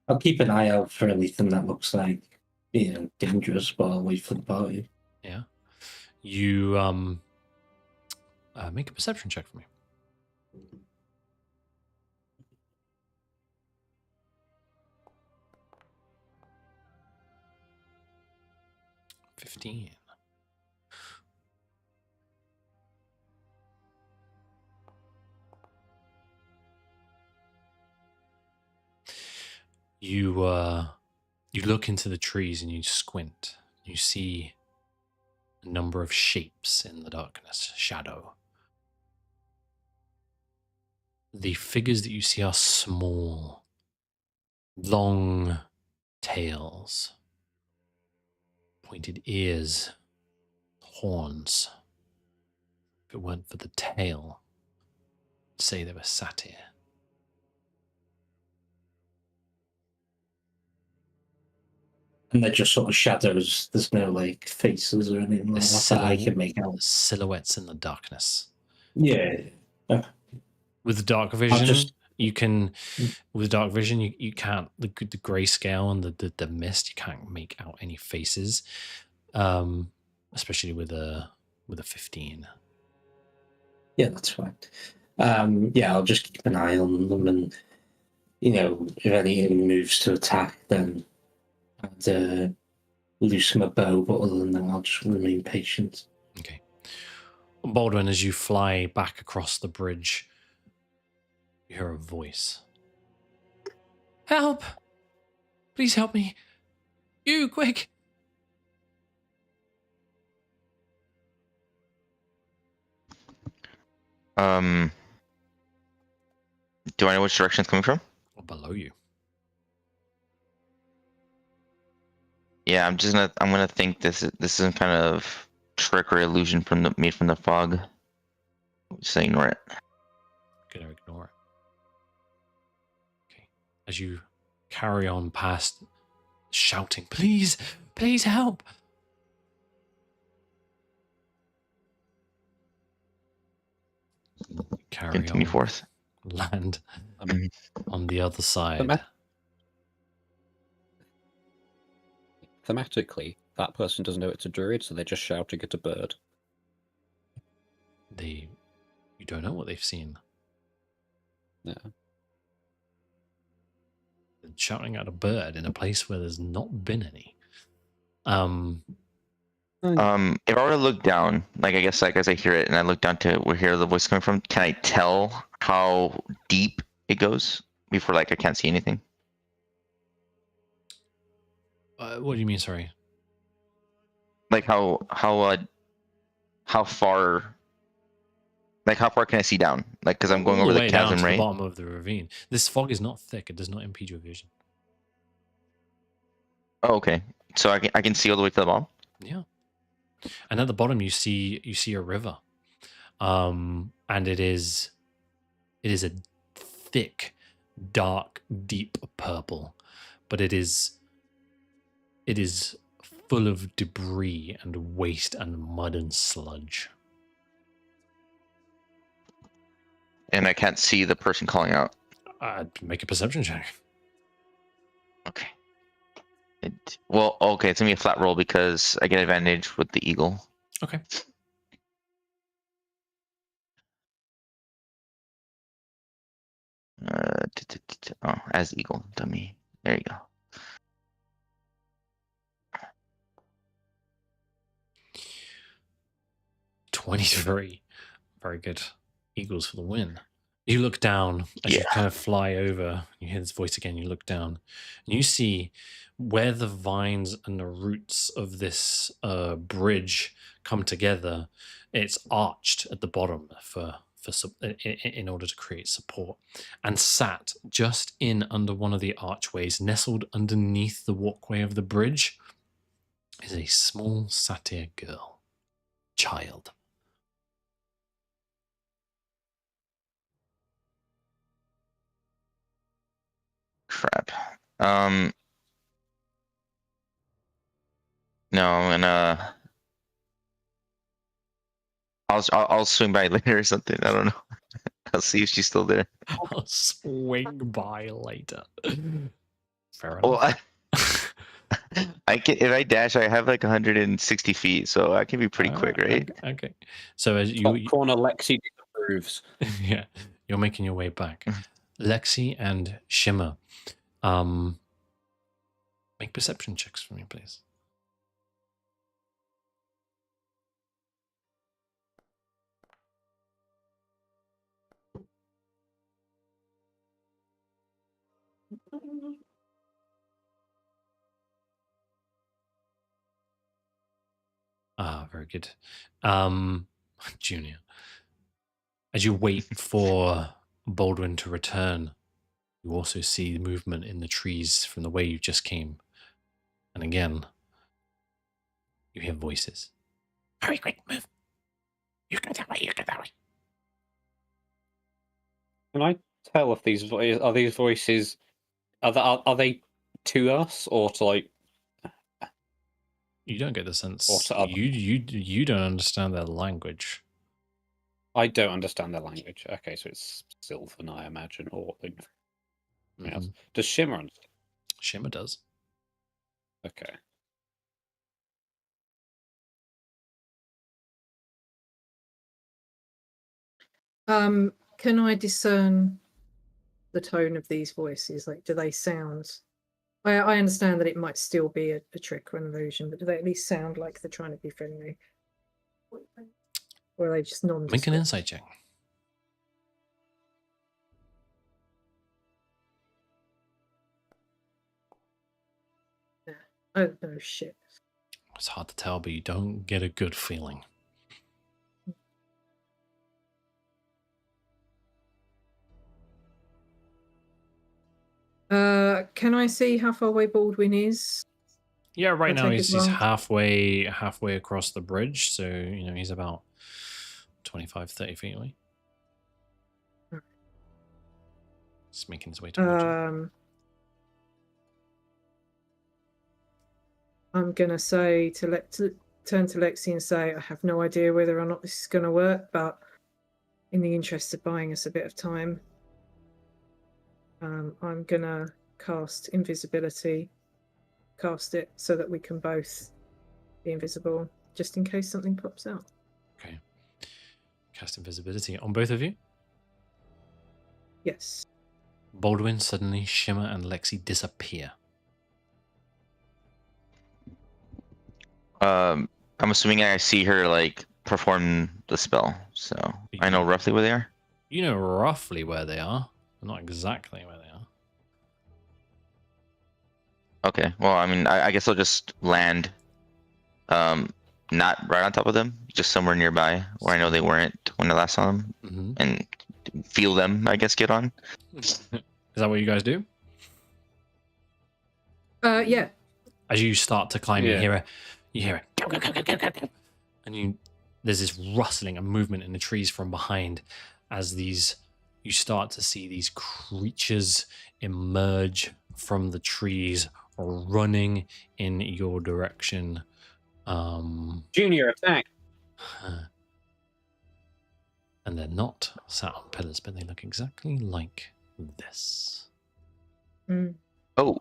I'll keep an eye out for anything that looks like, dangerous, but I'll wait for the party. Yeah. You make a perception check for me. $15. You look into the trees and you squint. You see a number of shapes in the darkness, shadow. The figures that you see are small, long tails, pointed ears, horns. If it weren't for the tail, I'd say they were satyr. And they're just sort of shadows. There's no like faces or anything like that I can make out. Silhouettes in the darkness. Yeah. With dark vision, just- you can. With dark vision, you can't the grayscale and the mist. You can't make out any faces, especially with a 15. Yeah, that's fine. Yeah, I'll just keep an eye on them, and if anything moves to attack, then I'd loosen my bow. But other than that, I'll just remain patient. Okay. Baldwin, as you fly back across the bridge, you hear a voice. Help! Please help me. You, quick! Do I know which direction it's coming from? Or below you. Yeah, I'm gonna think this is some kind of trick or illusion made from the fog. Just ignore it. Gonna ignore it. Okay. As you carry on past shouting, please, please help. Carry Continue on. forth. Land Mhm. on the other side. Thematically, that person doesn't know it's a druid, so they're just shouting at a bird. You don't know what they've seen. Yeah. They're shouting at a bird in a place where there's not been any. If I were to look down, like I guess like as I hear it and I look down to where the voice coming from, can I tell how deep it goes before like I can't see anything? What do you mean? Sorry. Like how far, like how far can I see down? Like because I'm going All over the the way down chasm, to the right? bottom of the ravine. This fog is not thick. It does not impede your vision. Oh, okay. So I can see all the way to the bottom. Yeah. And at the bottom you see a river. And it is a thick, dark, deep purple, but it is full of debris and waste and mud and sludge. And I can't see the person calling out. Make a perception check. Okay. Okay, it's gonna be a flat roll because I get advantage with the eagle. Okay. As eagle, dummy. There you go. $23. Very good. Eagles for the win. You look down as you Yeah. kind of fly over. You hear this voice again. You look down, and you see where the vines and the roots of this bridge come together. It's arched at the bottom in order to create support, and sat just in under one of the archways, nestled underneath the walkway of the bridge, is a small satyr child. Crap. No, and I'll swing by later or something. I don't know. I'll see if she's still there. I'll swing by later. Fair Well, enough. I can if I dash, I have like 160 feet, so I can be pretty quick, right? Okay. So as Top corner, Lexi disapproves. yeah, you're making your way back. Lexi and Shimmer, make perception checks for me, please. Very good. Junior, as you wait for Baldwin to return, you also see movement in the trees from the way you just came. And again, you hear voices. Hurry, quick, move. You go that way, you go that way. Can I tell if these voices are they to us or to like? You don't get the sense. Or to other- You don't understand their language. I don't understand their language. Okay, so it's Sylvan, I imagine, or something else. Does Shimmer understand? Shimmer does. Okay. Can I discern the tone of these voices? Like, do they sound? I understand that it might still be a trick or an illusion, but do they at least sound like they're trying to be friendly? Or are they just nondescript? Make an insight check. Oh, no shit. It's hard to tell, but you don't get a good feeling. Can I see how far away Baldwin is? Yeah, right I'll now take he's advantage. halfway across the bridge, so he's about 25, 30 feet away. Just making his way towards you. I'm gonna say to turn to Lexi and say, I have no idea whether or not this is gonna work, but in the interest of buying us a bit of time, I'm gonna cast invisibility. Cast it so that we can both be invisible, just in case something pops out. Okay. Cast invisibility on both of you. Yes. Baldwin, suddenly Shimmer and Lexi disappear. I'm assuming I see her like perform the spell, so I know roughly where they are. You know roughly where they are, but not exactly where they are. Okay. Well, I mean, I guess I'll just land, not right on top of them, just somewhere nearby where I know they weren't when I last saw them, Mm-hmm. and feel them. I guess get on. Is that what you guys do? Yeah. As you start to climb, Yeah. you hear it, go, go, go, go, go, go, go. And there's this rustling and movement in the trees from behind, as you start to see these creatures emerge from the trees, running in your direction. Junior attack. And they're not sat on pillars, but they look exactly like this. Mm. Oh,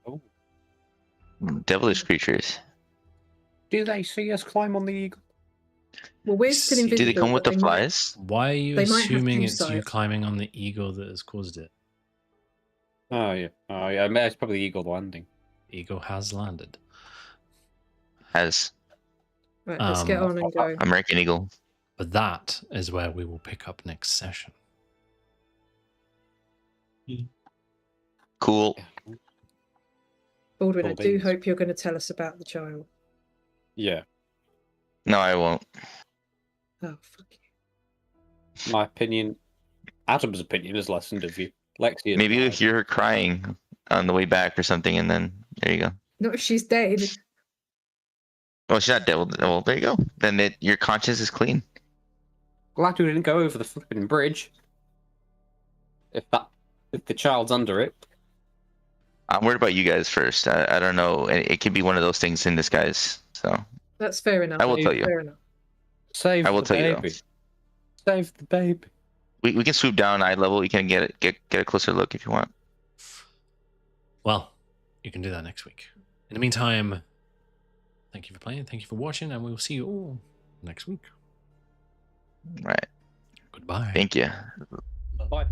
Oh. devilish creatures. Do they see us climb on the eagle? Well, we're still See, invisible. Do they come with but the they might- flies? Why are you They might have assuming true it's you sight. climbing on the eagle that has caused it? Oh yeah. Oh yeah. It's probably the eagle landing. Eagle has landed. As Right, let's get on and go. American Eagle. But that is where we will pick up next session. Cool. Baldwin, I do Beans. hope you're going to tell us about the child. Yeah. No, I won't. Oh, fuck you. My opinion. Adam's opinion is lessened of you. Lexi. Maybe you'll hear her crying on the way back or something, and then there you go. Not if she's dead. Well, she's not devil. Well, there you go. Then your conscience is clean. Glad we didn't go over the flipping bridge. If the child's under it. I'm worried about you guys first. I don't know. It could be one of those things in disguise. So That's fair enough. I will tell you. Fair enough. Save I will the tell you, baby. Save the baby. we can swoop down eye level. We can get a closer look if you want. Well, you can do that next week. In the meantime, thank you for playing, thank you for watching, and we will see you all next week. Right. Goodbye. Thank you. Bye.